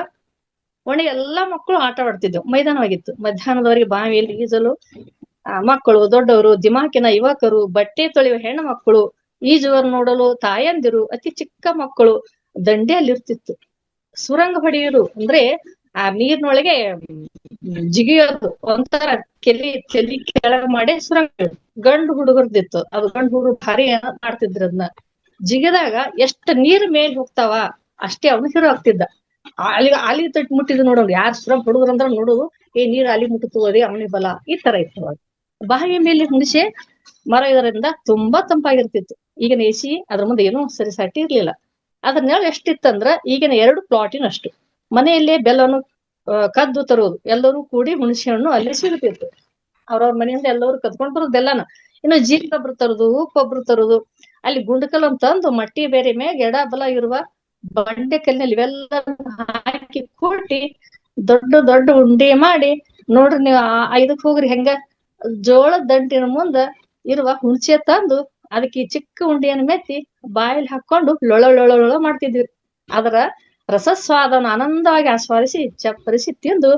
Speaker 2: ಒಣೆ ಎಲ್ಲಾ ಮಕ್ಕಳು ಆಟ ಆಡ್ತಿದ್ದೆವು. ಮೈದಾನವಾಗಿತ್ತು. ಮಧ್ಯಾಹ್ನದವರೆಗೆ ಬಾವಿಯಲ್ಲಿ ಈಜಲು ಮಕ್ಕಳು, ದೊಡ್ಡವರು, ದಿಮಾಕಿನ ಯುವಕರು, ಬಟ್ಟೆ ತೊಳೆಯುವ ಹೆಣ್ಣು ಮಕ್ಕಳು, ಈಜುವರು ನೋಡಲು ತಾಯಂದಿರು, ಅತಿ ಚಿಕ್ಕ ಮಕ್ಕಳು ದಂಡೆಯಲ್ಲಿರ್ತಿತ್ತು. ಸುರಂಗ ಹೊಡೆಯುವುದು ಅಂದ್ರೆ ಆ ನೀರಿನೊಳಗೆ ಜಿಗಿಯೋದು, ಒಂಥರ ತಲಿ ಕೆಳಗ ಮಾಡಿ ಸುರಂಗ. ಗಂಡು ಹುಡುಗರ್ದಿತ್ತು ಅದು. ಗಂಡು ಹುಡುಗರು ಭಾರಿ ಮಾಡ್ತಿದ್ರು ಅದನ್ನ. ಜಿಗಿದಾಗ ಎಷ್ಟು ನೀರ್ ಮೇಲ್ ಹೋಗ್ತಾವ ಅಷ್ಟೇ ಅವನು ಹೀರೋ ಆಗ್ತಿದ್ದ. ಆಲಿ ತಟ್ಟು ಮುಟ್ಟಿದ್ ನೋಡೋದು, ಯಾರು ಸುರಂಗ ಹುಡುಗರಂದ್ರ ನೋಡೋದು, ನೀರ್ ಆಲಿ ಮುಟ್ಟುತ್ತೋದೆ ಅವನಿ ಬಲ. ಈ ತರ ಇತ್ತು. ಬಾವಿಯ ಮೇಲೆ ಹುಣಸೆ ಮರ ಇದರಿಂದ ತುಂಬಾ ತಂಪಾಗಿರ್ತಿತ್ತು. ಈಗಿನ ಎಸಿ ಅದ್ರ ಮುಂದೆ ಏನೂ ಸರಿಸಾಟಿ ಇರ್ಲಿಲ್ಲ. ಅದ್ರ ನೆರಳು ಎಷ್ಟಿತ್ತಂದ್ರ ಈಗಿನ 2 ಪ್ಲಾಟಿನಷ್ಟು. ಮನೆಯಲ್ಲೇ ಬೆಲ್ಲವನ್ನು ಕದ್ದು ತರುವುದು. ಎಲ್ಲರೂ ಕೂಡಿ ಹುಣಸೆ ಹಣ್ಣು ಅಲ್ಲೇ ಸಿಗುತ್ತಿತ್ತು. ಅವ್ರವ್ರ ಮನೆಯಿಂದ ಎಲ್ಲರೂ ಕದ್ಕೊಂಡ್ ಬರೋದು ಬೆಲ್ಲನ. ಇನ್ನು ಜೀರಿಗೊಬ್ರು ತರುದು, ಉಪ್ಪೊಬ್ರು ತರುದು. ಅಲ್ಲಿ ಗುಂಡಕಲ್ ಅಂತಂದು ಮಟ್ಟಿ ಬೇರೆ ಮ್ಯಾಗ ಎಡ ಬಲ ಇರುವ ಬಂಡೆ ಕಲ್ಲಿನಲ್ಲಿ ಇವೆಲ್ಲ ಹಾಕಿ ಕೂಡಿ ದೊಡ್ಡ ಉಂಡೆ ಮಾಡಿ, ನೋಡ್ರಿ ನೀವು ಇದಕ್ ಹೋಗ್ರಿ ಹೆಂಗ ಜೋಳದ ದಂಟಿನ ಮುಂದ ಇರುವ ಹುಣಸೆ ತಂದು ಅದಕ್ಕೆ ಚಿಕ್ಕ ಉಂಡೆಯನ್ನು ಮೆತ್ತಿ ಬಾಯಲ್ಲಿ ಹಾಕೊಂಡು ಲೊಳ ಮಾಡ್ತಿದ್ವಿ. ಅದರ ರಸಸ್ವಾದನ ಆನಂದವಾಗಿ ಆಸ್ವಾದಿಸಿ ಚಪ್ಪರಿಸಿ ತಿಂದು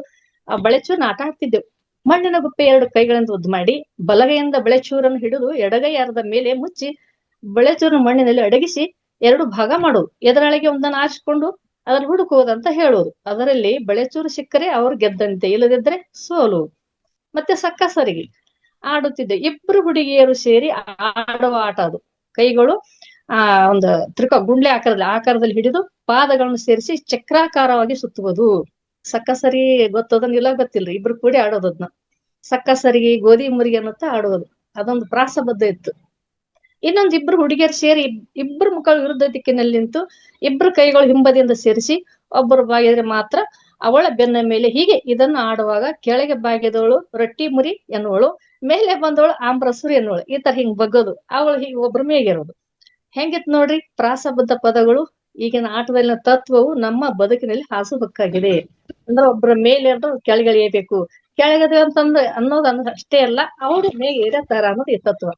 Speaker 2: ಆ ಬಳೆಚೂರನ್ನ ಆಟ ಆಡ್ತಿದ್ದೆವು. ಮಣ್ಣಿನ ಗುಪ್ಪೆ 2 ಕೈಗಳಿಂದ ಉದ್ದು ಮಾಡಿ ಬಲಗೈಯಿಂದ ಬೆಳೆಚೂರನ್ನು ಹಿಡಿದು ಎಡಗೈ ಅರ್ಧ ಮೇಲೆ ಮುಚ್ಚಿ ಬೆಳೆಚೂರನ್ನು ಮಣ್ಣಿನಲ್ಲಿ ಅಡಗಿಸಿ 2 ಭಾಗ ಮಾಡುವುದು. ಎದರೊಳಗೆ ಒಂದನ್ನು ಆರಿಸಿಕೊಂಡು ಅದನ್ನು ಹುಡುಕುವುದಂತ ಹೇಳುವುದು. ಅದರಲ್ಲಿ ಬೆಳೆಚೂರು ಸಿಕ್ಕರೆ ಅವ್ರು ಗೆದ್ದಂತೆ, ಇಲ್ಲದಿದ್ರೆ ಸೋಲು. ಮತ್ತೆ ಸರಿಗೆ ಆಡುತ್ತಿದ್ದೆ. 2 ಹುಡುಗಿಯರು ಸೇರಿ ಆಡುವ ಆಟ ಅದು. ಕೈಗಳು ಒಂದು ಗುಂಡ್ಲೆ ಆಕಾರದಲ್ಲಿ ಹಿಡಿದು ಪಾದಗಳನ್ನು ಸೇರಿಸಿ ಚಕ್ರಾಕಾರವಾಗಿ ಸುತ್ತುವುದು. ಸರಿ ಗೊತ್ತದನ್ನಿಲ್ಲ, ಗೊತ್ತಿಲ್ರಿ. 2 ಕೂಡಿ ಆಡೋದನ್ನ ಸರಿಗೆ, ಗೋಧಿ ಮುರಿಗೆ ಅನ್ನುತ್ತಾ ಆಡುವುದು. ಅದೊಂದು ಪ್ರಾಸಬದ್ಧ ಇತ್ತು. ಇನ್ನೊಂದು 2 ಹುಡುಗಿಯರು ಸೇರಿ 2 ಮುಖಗಳು ವಿರುದ್ಧ ದಿಕ್ಕಿನಲ್ಲಿ ನಿಂತು 2 ಕೈಗಳು ಹಿಂಬದಿಯಿಂದ ಸೇರಿಸಿ ಒಬ್ಬರು ಬಾಗಿದ್ರೆ ಮಾತ್ರ ಅವಳ ಬೆನ್ನ ಮೇಲೆ. ಹೀಗೆ ಇದನ್ನು ಆಡುವಾಗ ಕೆಳಗೆ ಬಾಗಿದವಳು ರೊಟ್ಟಿ ಮುರಿ ಎನ್ನುವಳು, ಮೇಲೆ ಬಂದವಳು ಆಂಬ್ರಸುರಿ ಎನ್ನುವಳು. ಈ ತರ ಹಿಂಗ್ ಬಗ್ಗೋದು, ಅವಳು ಹೀಗೆ ಒಬ್ರ ಮೇಗಿರೋದು. ಹೆಂಗಿತ್ ನೋಡ್ರಿ ಪ್ರಾಸಬದ್ಧ ಪದಗಳು. ಈಗಿನ ಆಟದಲ್ಲಿನ ತತ್ವವು ನಮ್ಮ ಬದುಕಿನಲ್ಲಿ ಹಾಸುಹೊಕ್ಕಾಗಿದೆ. ಅಂದ್ರೆ ಒಬ್ಬರ ಮೇಲೆ ಕೆಳಗೆಳೆಯಬೇಕು, ಕೆಳಗದೆ ಅನ್ನೋದು ಅಷ್ಟೇ ಅಲ್ಲ, ಅವರು ಮೇಲೆ ಇರತ್ತಾರ ಅನ್ನೋದು ಈ ತತ್ವ.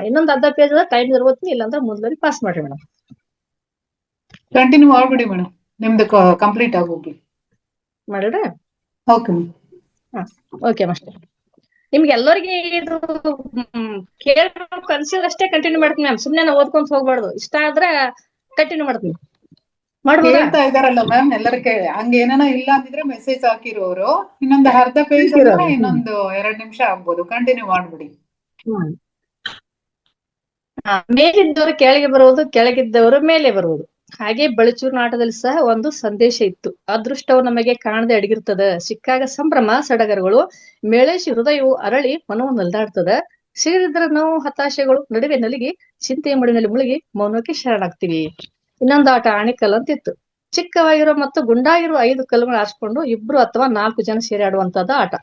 Speaker 2: ಇನ್ನೊಂದು ಅರ್ಧ ಪೇಜ್ ಟೈಮ್ ಇರ್ಬೋದು, ಇಲ್ಲಾಂದ್ರೆ ಮುಂದೆ ಪಾಸ್ ಮಾಡ್ರಿ ಮೇಡಮ್.
Speaker 1: ಕಂಟಿನ್ಯೂ ಮಾಡ್ಬಿಡಿ ಮೇಡಮ್, ನಿಮ್ದು ಕಂಪ್ಲೀಟ್ ಆಗೋಗ್ಲಿ.
Speaker 2: ಮಾಡಿದ್ರೆ
Speaker 1: ಓಕೆ
Speaker 2: ಓಕೆ ಮಾಸ್ಟರ್. ನಿಮ್ಗೆ ಎಲ್ಲರಿಗೆ ಇದು ಕೇಳಬೇಕು ಅನ್ಸಿದ್ರಷ್ಟೇ ಕಂಟಿನ್ಯೂ ಮಾಡ್ತೀನಿ ಮ್ಯಾಮ್. ಸುಮ್ನೆ ನಾವು ಓದ್ಕೊಂತ ಹೋಗ್ಬಾರ್ದು. ಇಷ್ಟ ಆದ್ರೆ ಕಂಟಿನ್ಯೂ ಮಾಡ್ತೀನಿ.
Speaker 1: ಹೇಳ್ತಾ ಇದಾರಲ್ಲ ಮ್ಯಾಮ್ ಎಲ್ಲರಿಗೆ, ಹಂಗ ಏನಾನ ಇಲ್ಲ ಅಂದಿದ್ರೆ ಮೆಸೇಜ್ ಹಾಕಿರೋರು. ಇನ್ನೊಂದು ಅರ್ಧ ಪೇಜ್ ಅಂದ್ರೆ ಇನ್ನೊಂದು 2 ನಿಮಿಷ ಆಗ್ಬೋದು. ಕಂಟಿನ್ಯೂ ಮಾಡ್ಬಿಡಿ.
Speaker 2: ಮೇಲಿದ್ದವರು ಕೆಳಗೆ ಬರುವುದು, ಕೆಳಗಿದ್ದವರು ಮೇಲೆ ಬರುವುದು. ಹಾಗೆ ಬೆಳಚೂರು ನಾಟದಲ್ಲಿ ಸಹ ಒಂದು ಸಂದೇಶ ಇತ್ತು. ಅದೃಷ್ಟವು ನಮಗೆ ಕಾಣದೆ ಅಡಗಿರ್ತದ, ಸಿಕ್ಕಾಗ ಸಂಭ್ರಮ ಸಡಗರಗಳು, ಮೇಳೇಶಿ ಹೃದಯವು ಅರಳಿ ಮನವು ನಲ್ದಾಡ್ತದ, ಸಿಗದಿದ್ರ ನೋವು ಹತಾಶೆಗಳು ನಡುವೆ ನಲಿಗಿ ಚಿಂತೆಯ ಮಡಿನಲ್ಲಿ ಮುಳುಗಿ ಮೌನಕ್ಕೆ ಶರಣಾಗ್ತೀವಿ. ಇನ್ನೊಂದು ಆಟ ಆಣಿಕಲ್ ಅಂತ ಇತ್ತು. ಚಿಕ್ಕವಾಗಿರೋ ಮತ್ತು ಗುಂಡಾಗಿರುವ 5 ಕಲ್ಲುಗಳು ಆರಿಸ್ಕೊಂಡು 2 ಅಥವಾ 4 ಜನ ಸೇರಿ ಆಡುವಂತದ್ದು ಆಟ.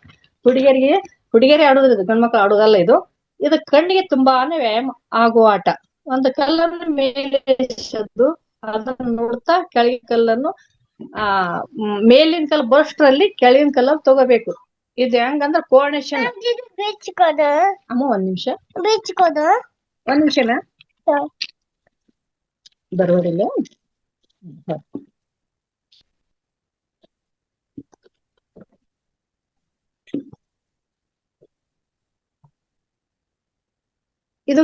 Speaker 2: ಹುಡುಗಿಯರಿಗೆ ಹುಡುಗಿಯರೇ ಆಡುವುದು, ಇದು ಗಂಡ್ಮಕ್ಳು ಆಡುವುದಲ್ಲ ಇದು. ಇದು ಕಣ್ಣಿಗೆ ತುಂಬಾನೇ ವ್ಯಾಯಾಮ ಆಗುವ ಆಟ. ಒಂದು ಕಲ್ಲನ್ನು ಮೇಲೆ ಎಸೆದು ಅದನ್ನು ನೋಡ್ತಾ ಕೆಳಗಿನ ಕಲ್ಲನ್ನು ಮೇಲಿನ ಕಲ್ಲು ಬರೋಷ್ಟ್ರಲ್ಲಿ ಕೆಳಗಿನ ಕಲ್ಲನ್ನು ತಗೋಬೇಕು. ಇದು ಹೆಂಗಂದ್ರ ಕೋಆರ್ಡಿನೇಷನ್. ಅಮ್ಮ ಒಂದ್ ನಿಮಿಷ ಬರೋದಿಲ್ಲ. ಇದು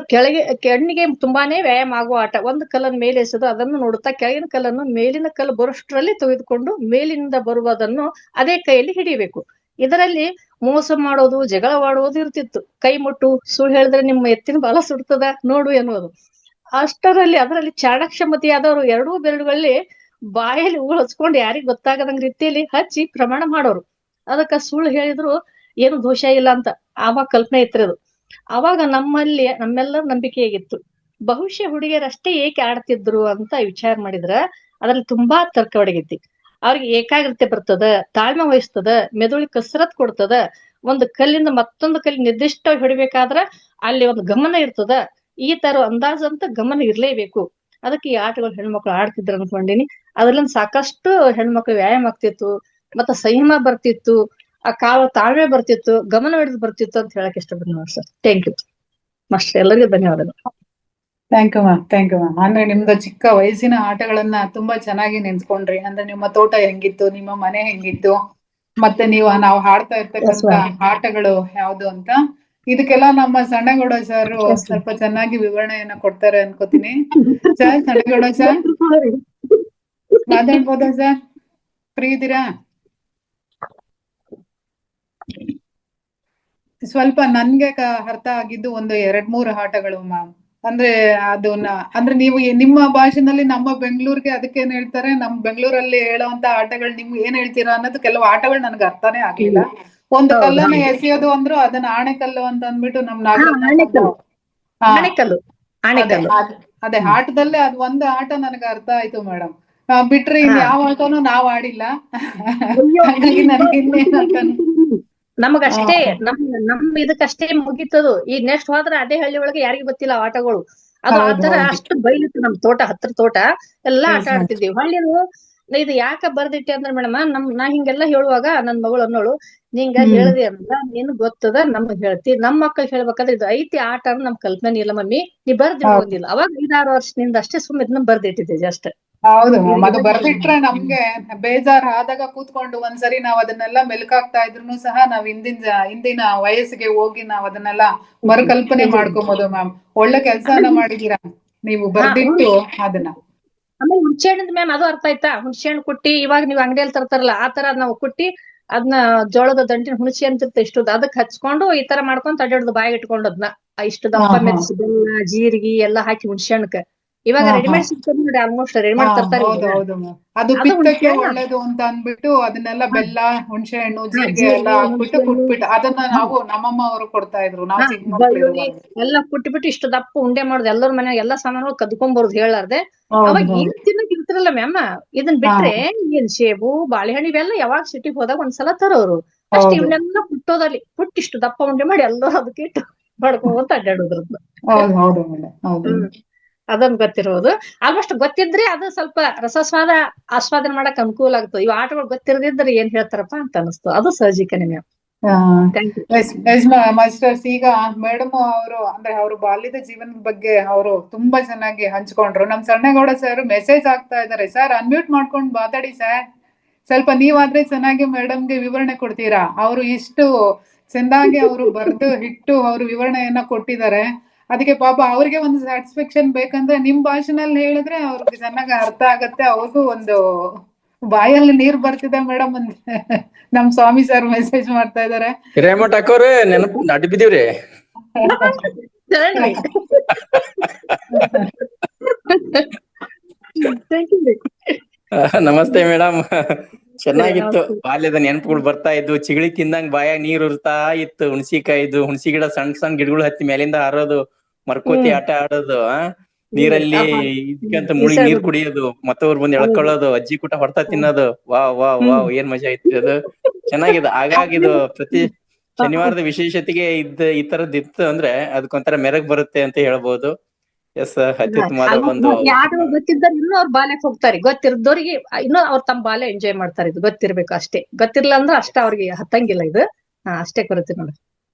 Speaker 2: ಕಣ್ಣಿಗೆ ತುಂಬಾನೇ ವ್ಯಾಯಾಮ ಆಗುವ ಆಟ. ಒಂದು ಕಲ್ಲನ್ನು ಮೇಲೆ ಎಸೆದು ಅದನ್ನು ನೋಡುತ್ತಾ ಕೆಳಗಿನ ಕಲ್ಲನ್ನು ಮೇಲಿನ ಕಲ್ಲು ಬರೋಷ್ಟ್ರಲ್ಲಿ ತೆಗೆದುಕೊಂಡು ಮೇಲಿನಿಂದ ಬರುವುದನ್ನು ಅದೇ ಕೈಯಲ್ಲಿ ಹಿಡಿಯಬೇಕು. ಇದರಲ್ಲಿ ಮೋಸ ಮಾಡೋದು, ಜಗಳವಾಡುವುದು ಇರ್ತಿತ್ತು. ಕೈ ಮುಟ್ಟು, ಸುಳ್ಳು ಹೇಳಿದ್ರೆ ನಿಮ್ಮ ಎತ್ತಿನ ಬಾಲ ಸುಡ್ತದ ನೋಡು ಎನ್ನುವುದು. ಅದರಲ್ಲಿ ಚಾಣಕ್ಷಮತಿಯಾದವರು 2 ಬೆರಳುಗಳಲ್ಲಿ ಬಾಯಲ್ಲಿ ಹೂಳು ಹಚ್ಕೊಂಡು ಯಾರಿಗ್ ಗೊತ್ತಾಗದಂಗ ರೀತಿಯಲ್ಲಿ ಹಚ್ಚಿ ಪ್ರಮಾಣ ಮಾಡೋರು. ಅದಕ್ಕ ಸುಳ್ಳು ಹೇಳಿದ್ರು ಏನು ದೋಷ ಇಲ್ಲ ಅಂತ ಆವಾಗ ಕಲ್ಪನೆ ಇತ್ತಿರೋದು. ಅವಾಗ ನಮ್ಮೆಲ್ಲರ ನಂಬಿಕೆ ಹೇಗಿತ್ತು, ಬಹುಶಃ ಹುಡುಗಿಯರಷ್ಟೇ ಏಕೆ ಆಡ್ತಿದ್ರು ಅಂತ ವಿಚಾರ ಮಾಡಿದ್ರ ಅದ್ರಲ್ಲಿ ತುಂಬಾ ತರ್ಕ ಒಡಗೈತಿ. ಅವ್ರಿಗೆ ಏಕಾಗ್ರತೆ ಬರ್ತದ, ತಾಳ್ಮೆ ವಹಿಸ್ತದ, ಮೆದುಳಿಗೆ ಕಸರತ್ ಕೊಡ್ತದ. ಒಂದು ಕಲ್ಲಿಂದ ಮತ್ತೊಂದು ಕಲ್ಲಿ ನಿರ್ದಿಷ್ಟವಾಗಿ ಹೊಡಿಬೇಕಾದ್ರ ಅಲ್ಲಿ ಒಂದು ಗಮನ ಇರ್ತದ. ಈ ತರ ಅಂದಾಜಂತ ಗಮನ ಇರ್ಲೇಬೇಕು. ಅದಕ್ಕೆ ಈ ಆಟಗಳು ಹೆಣ್ಮಕ್ಳು ಆಡ್ತಿದ್ರು ಅನ್ಕೊಂಡಿನಿ. ಅದ್ರಲ್ಲಿಂದ ಸಾಕಷ್ಟು ಹೆಣ್ಮಕ್ಳು ವ್ಯಾಯಾಮ ಆಗ್ತಿತ್ತು, ಮತ್ತೆ ಸಂಯಮ ಬರ್ತಿತ್ತು, ಆ ತಾಳ್ಮೆ ಬರ್ತಿತ್ತು, ಗಮನ ಹಿಡಿದು ಬರ್ತಿತ್ತು ಅಂತ ಹೇಳಕ್ ಇಷ್ಟಪಡ್ತೀನಿ ನೋಡಿ ಸರ್. ಥ್ಯಾಂಕ್ ಯು ಮಾಸ್ಟರ್, ಎಲ್ಲರಿಗೂ ಧನ್ಯವಾದಗಳು.
Speaker 1: Thank you ma'am. ಅಂದ್ರೆ ನಿಮ್ದು ಚಿಕ್ಕ ವಯಸ್ಸಿನ ಆಟಗಳನ್ನ ತುಂಬಾ ಚೆನ್ನಾಗಿ ನೆನ್ಸ್ಕೊಂಡ್ರಿ. ಅಂದ್ರೆ ನಿಮ್ಮ ತೋಟ ಹೆಂಗಿತ್ತು, ನಿಮ್ಮ ಮನೆ ಹೆಂಗಿತ್ತು, ಮತ್ತೆ ನಾವು ಹಾಡ್ತಾ ಇರ್ತಕ್ಕಂತ ಆಟಗಳು ಯಾವ್ದು ಅಂತ ಇದಕ್ಕೆಲ್ಲ ನಮ್ಮ ಸಣ್ಣಗೌಡ ಸರ್ ಸ್ವಲ್ಪ ಚೆನ್ನಾಗಿ ವಿವರಣೆಯನ್ನ ಕೊಡ್ತಾರೆ ಅನ್ಕೋತೀನಿ. ಸರ್, ಸಣ್ಣಗೌಡ ಸರ್ ಮಾತಾಡ್ಬೋದಾ ಸರ್? ಫ್ರೀ ಇದ್ದೀರಾ? ಸ್ವಲ್ಪ ನನ್ಗೆ ಅರ್ಥ ಆಗಿದ್ದು ಒಂದು 2-3 ಆಟಗಳು ಮ್ಯಾಮ್. ಅಂದ್ರೆ ಅಂದ್ರೆ ನೀವು ನಿಮ್ಮ ಭಾಷೆನಲ್ಲಿ ನಮ್ಮ ಬೆಂಗಳೂರಿಗೆ ಅದಕ್ಕೇನ್ ಹೇಳ್ತಾರೆ, ನಮ್ ಬೆಂಗಳೂರಲ್ಲಿ ಹೇಳೋಂತ ಆಟಗಳು ನಿಮ್ಗೆ ಏನ್ ಹೇಳ್ತೀರಾ ಅನ್ನೋದು ಕೆಲವು ಆಟಗಳು ನನ್ಗೆ ಅರ್ಥನೇ ಆಗ್ಲಿಲ್ಲ. ಒಂದು ಕಲ್ಲನ್ನ ಎಸೆಯೋದು ಅಂದ್ರು ಅದನ್ನ ಆಣೆಕಲ್ಲು ಅಂತ ಅಂದ್ಬಿಟ್ಟು ನಮ್ ಅದೇ ಆಟದಲ್ಲೇ ಅದ್ ಒಂದು ಆಟ ನನಗೆ ಅರ್ಥ ಆಯ್ತು ಮೇಡಮ್. ಬಿಟ್ರೆ ಇನ್ ಯಾವ ಆಟನೂ ನಾವ್ ಆಡಿಲ್ಲ. ಹಾಗಾಗಿ ನನ್ಗೆ ಇನ್ನೇನಂತ
Speaker 2: ನಮಗಷ್ಟೇ ನಮ್ ಇದಕ್ಕಷ್ಟೇ ಮುಗಿತದು. ಈಗ ನೆಕ್ಸ್ಟ್ ಹೋದ್ರೆ ಅದೇ ಹಳ್ಳಿ ಒಳಗೆ ಯಾರಿಗೂ ಗೊತ್ತಿಲ್ಲ ಆಟಗಳು. ಅದು ಆತರ ಅಷ್ಟು ಬೈಲಿತ್ತು. ನಮ್ ತೋಟ ಹತ್ರ ತೋಟ ಎಲ್ಲಾ ಆಟ ಆಡ್ತಿದ್ವಿ. ಹಳ್ಳಿದು ಇದು ಯಾಕ ಬರ್ದಿಟ್ಟೆ ಅಂದ್ರೆ ಮೇಡಮ್, ನಾ ಹಿಂಗೆಲ್ಲ ಹೇಳುವಾಗ ನನ್ ಮಗಳು ಅನ್ನೋಳು, ನಿಂಗ ಹೇಳ್ದಿ ಅಂತ ನೀನು ಗೊತ್ತದ ನಮ್ಗ್ ಹೇಳ್ತಿ, ನಮ್ ಮಕ್ಕಳಿಗೆ ಹೇಳ್ಬೇಕಾದ್ರೆ ಇದು ಐತಿ ಆಟ ಅಂದ್ರೆ ನಮ್ ಕಲ್ಪನೆ ಇಲ್ಲ ಮಮ್ಮಿ, ನೀ ಬರ್ದಿಟ್ಕೊಂಡಿಲ್ಲ. ಅವಾಗ 5-6 ವರ್ಷದಿಂದ ಅಷ್ಟೇ ಸುಮ್ಮನೆ ಬರ್ದಿಟ್ಟಿದ್ದೆ ಜಸ್ಟ್.
Speaker 1: ಹೌದು ಮ್ಯಾಮ್, ಅದು ಬರ್ದಿಟ್ರೆ ನಮ್ಗೆ ಬೇಜಾರ್ ಆದಾಗ ಕೂತ್ಕೊಂಡು ಒಂದ್ಸರಿ ನಾವ್ ಅದನ್ನೆಲ್ಲ ಮೆಲುಕಾಗ್ತಾ ಇದ್ರು ಸಹ ನಾವ್ ಹಿಂದಿನ ವಯಸ್ಸಿಗೆ ಹೋಗಿ ನಾವ್ ಅದನ್ನೆಲ್ಲ ಮರುಕಲ್ಪನೆ ಮಾಡ್ಕೊಬೋದು ಮ್ಯಾಮ್. ಒಳ್ಳೆ ಕೆಲ್ಸಾನ ಮಾಡಿದೀರಾ ನೀವು ಬರ್ದಿಟ್ಟು ಅದನ್ನ.
Speaker 2: ಆಮೇಲೆ ಹುಣಸೆ ಹಣ್ಣಿಂದ ಮ್ಯಾಮ್ ಅದು ಅರ್ಥ ಆಯ್ತಾ? ಹುಣಸೆ ಹಣ್ಣು ಕುಟ್ಟಿ, ಇವಾಗ ನೀವ್ ಅಂಗಡಿಯಲ್ಲಿ ತರ್ತಾರಲ್ಲ ಆ ತರ ನಾವು ಕುಟ್ಟಿ ಅದನ್ನ ಜೋಳದ ದಂಟಿನ ಹುಣಸೆ ಅಂತ ಇಷ್ಟು ಅದಕ್ಕೆ ಹಚ್ಕೊಂಡು ಈ ತರ ಮಾಡ್ಕೊಂತ ಅಡ್ಡಾಡುದು ಬಾಯಿಗೆ ಇಟ್ಕೊಂಡು ಅದನ್ನ ಇಷ್ಟು ದಪ್ಪ ಮೆಣಸಿ, ಬೆಲ್ಲ, ಜೀರಿಗೆ ಎಲ್ಲಾ ಹಾಕಿ ಹುಣಸೆ ಹಣ್ಣಕ್ಕೆ. ಇವಾಗ ರೆಡಿಮೇಡ್ ಸಿಗ್ತದೆ ನೋಡಿ, ಆಲ್ಮೋಸ್ಟ್ ರೆಡಿಮೇಡ್ ತರ್ತಾರೆ.
Speaker 1: ಅದು ಪಿತ್ತಕ್ಕೆ ಒಳ್ಳೇದು ಅಂತ ಅನ್ಬಿಟ್ಟು ಅದನ್ನೆಲ್ಲ ಬೆಲ್ಲ, ಹುಣಸೆ ಹಣ್ಣು, ಜೀರಿಗೆ ಎಲ್ಲ ಹಾಕ್ಬಿಟ್ಟು ಕುಟ್ಬಿಟ್ಟು ಅದನ್ನ ನಾವು ನಮ್ಮಮ್ಮ ಅವರು ಕೊಡ್ತಾ ಇದ್ರು ನಾವು ಚಿಕ್ಕ ಮಕ್ಕಳು
Speaker 2: ಎಲ್ಲ ಕುಟ್ಬಿಟ್ಟು ಇಷ್ಟು ದಪ್ಪ ಉಂಡೆ ಮಾಡುದು. ಎಲ್ಲರ ಮನ್ಯಾಗ ಎಲ್ಲಾ ಸಾಮಾನುಗಳು ಕದ್ಕೊಂಡ್ ಬರುದು ಹೇಳಾರ್ದೆ. ಅವಾಗ ಏನ್ ತಿನ್ನಕ್ ಇರ್ತಿರಲ್ಲ ಮ್ಯಾಮ್, ಇದನ್ ಬಿಟ್ರೆ ಏನ್ ಸೇಬು, ಬಾಳೆಹಣ್ಣು ಇವೆಲ್ಲ ಯಾವಾಗ ಸಿಟಿಗೆ ಹೋದಾಗ ಒಂದ್ಸಲ ತರೋರು ಅಷ್ಟೇ. ಇವನ್ನೆಲ್ಲ ಕುಟ್ಟೋದಲ್ಲಿ ಇಷ್ಟು ದಪ್ಪ ಉಂಡೆ ಮಾಡಿ ಎಲ್ಲರೂ ಅದಕ್ಕೆ ಇಟ್ಟು ಬಡ್ಕೊಂತ ಅಡ್ಡಾಡೋದ್ರದ್ದು. ಅದೊಂದು ಗೊತ್ತಿರೋದು. ಆಲ್ಮೋಸ್ಟ್ ಗೊತ್ತಿದ್ರೆ ಅದು ಸ್ವಲ್ಪ ರಸಸ್ವಾದ ಆಸ್ವಾದನೆ ಮಾಡಕ್ ಅನುಕೂಲ ಆಗ್ತದೆ. ಇವ್ ಆಟಗಳು ಗೊತ್ತಿರದಿದ್ರೆ ಏನ್ ಹೇಳ್ತಾರಪ್ಪ ಅಂತ ಅನಿಸ್ತು. ಅದು ಸಹಜಿಕನೇ ಮ್ಯಾಮ್.
Speaker 1: ಮಾಸ್ಟರ್ಸ್, ಈಗ ಮೇಡಮ್ ಅವರು ಅಂದ್ರೆ ಅವರು ಬಾಲ್ಯದ ಜೀವನದ ಬಗ್ಗೆ ಅವರು ತುಂಬಾ ಚೆನ್ನಾಗಿ ಹಂಚ್ಕೊಂಡ್ರು. ನಮ್ ಸಣ್ಣಗೌಡ ಸರ್ ಮೆಸೇಜ್ ಆಗ್ತಾ ಇದಾರೆ. ಸರ್, ಅನ್ಮ್ಯೂಟ್ ಮಾಡ್ಕೊಂಡು ಮಾತಾಡಿ ಸರ್. ಸ್ವಲ್ಪ ನೀವಾದ್ರೆ ಚೆನ್ನಾಗಿ ಮೇಡಮ್ಗೆ ವಿವರಣೆ ಕೊಡ್ತೀರಾ. ಅವರು ಇಷ್ಟು ಚೆನ್ನಾಗಿ ಅವರು ಬರ್ದು ಇಟ್ಟು ಅವರು ವಿವರಣೆಯನ್ನ ಕೊಟ್ಟಿದ್ದಾರೆ. ಅದಕ್ಕೆ ಪಾಪ ಅವ್ರಿಗೆ ಒಂದು ಸ್ಯಾಟಿಸ್ಫ್ಯಾಕ್ಷನ್ ಬೇಕಂದ್ರೆ ನಿಮ್ ಭಾಷೆನಲ್ಲಿ ಹೇಳಿದ್ರೆ ಅವ್ರಿಗೆ ಚೆನ್ನಾಗಿ ಅರ್ಥ ಆಗತ್ತೆ. ಅವ್ರಿಗೂ ಒಂದು ಬಾಯಲ್ಲಿ ನೀರ್ ಬರ್ತಿದೆ ಮೇಡಮ್ ಅಂತ ನಮ್ ಸ್ವಾಮಿ ಸರ್ ಮೆಸೇಜ್ ಮಾಡ್ತಾ ಇದಾರೆ.
Speaker 3: ಹಿರೇಮಠ ಅಕ್ಕವ್ರೆ ನೆನಪು ಅಡ್ಡಿ ಬಿದ್ದೀವ್ರಿ. ನಮಸ್ತೆ ಮೇಡಮ್. ಚೆನ್ನಾಗಿತ್ತು. ಬಾಲ್ಯದ ನೆನಪುಗಳು ಬರ್ತಾ ಇದ್ವು. ಚಿಗಳಿ ತಿಂದಂಗ್ ಬಾಯಾಗ ನೀರ್ ಉರ್ತಾ ಇತ್ತು. ಹುಣಸಿಕಾಯಿದು ಹುಣಸಿ ಗಿಡ ಸಣ್ಣ ಸಣ್ಣ ಗಿಡಗಳು ಹತ್ತಿ ಮೇಲಿಂದ ಹಾರೋದು, ಮರ್ಕೋತಿ ಆಟ ಆಡೋದು, ನೀರಲ್ಲಿ ಇದ್ಕಂತ ಮುಳುಗಿ ನೀರ್ ಕುಡಿಯೋದು, ಮತ್ತೊಬ್ರು ಬಂದ್ ಎಳ್ಕೊಳ್ಳೋದು, ಅಜ್ಜಿ ಕೂಟ ಹೊಡ್ತಾ ತಿನ್ನೋದು. ವಾವ್ ಏನ್ ಮಜಾ ಇತ್ತು ಅದು. ಚೆನ್ನಾಗಿದೆ. ಹಾಗಾಗಿದು ಪ್ರತಿ ಶನಿವಾರದ ವಿಶೇಷತೆಗೆ ಈ ತರದ್ ಇತ್ತು ಅಂದ್ರೆ ಅದಕ್ಕೊಂಥರ ಮೆರಗ್ ಬರುತ್ತೆ ಅಂತ ಹೇಳ್ಬೋದು. ಎಸ್, ಅತ್ಯುತ್ತಮವಾದ ಒಂದು
Speaker 2: ಯಾರು ಗೊತ್ತಿದ್ದವ್ರು ಇನ್ನೂ ಅವ್ರ ಬಾಲ್ಯಕ್ಕೆ ಹೋಗ್ತಾರೆ. ಗೊತ್ತಿರದವ್ರಿಗೆ ಇನ್ನೂ ಅವ್ರ ತಮ್ಮ ಬಾಲ್ಯ ಎಂಜಾಯ್ ಮಾಡ್ತಾರೆ. ಇದು ಗೊತ್ತಿರ್ಬೇಕು ಅಷ್ಟೇ. ಗೊತ್ತಿರ್ಲಿಲ್ಲ ಅಂದ್ರೆ ಅಷ್ಟ ಅವ್ರಿಗೆ ಹತ್ತಂಗಿಲ್ಲ ಇದು. ಅಷ್ಟೇ ಬರುತ್ತೆ ನೋಡಿ.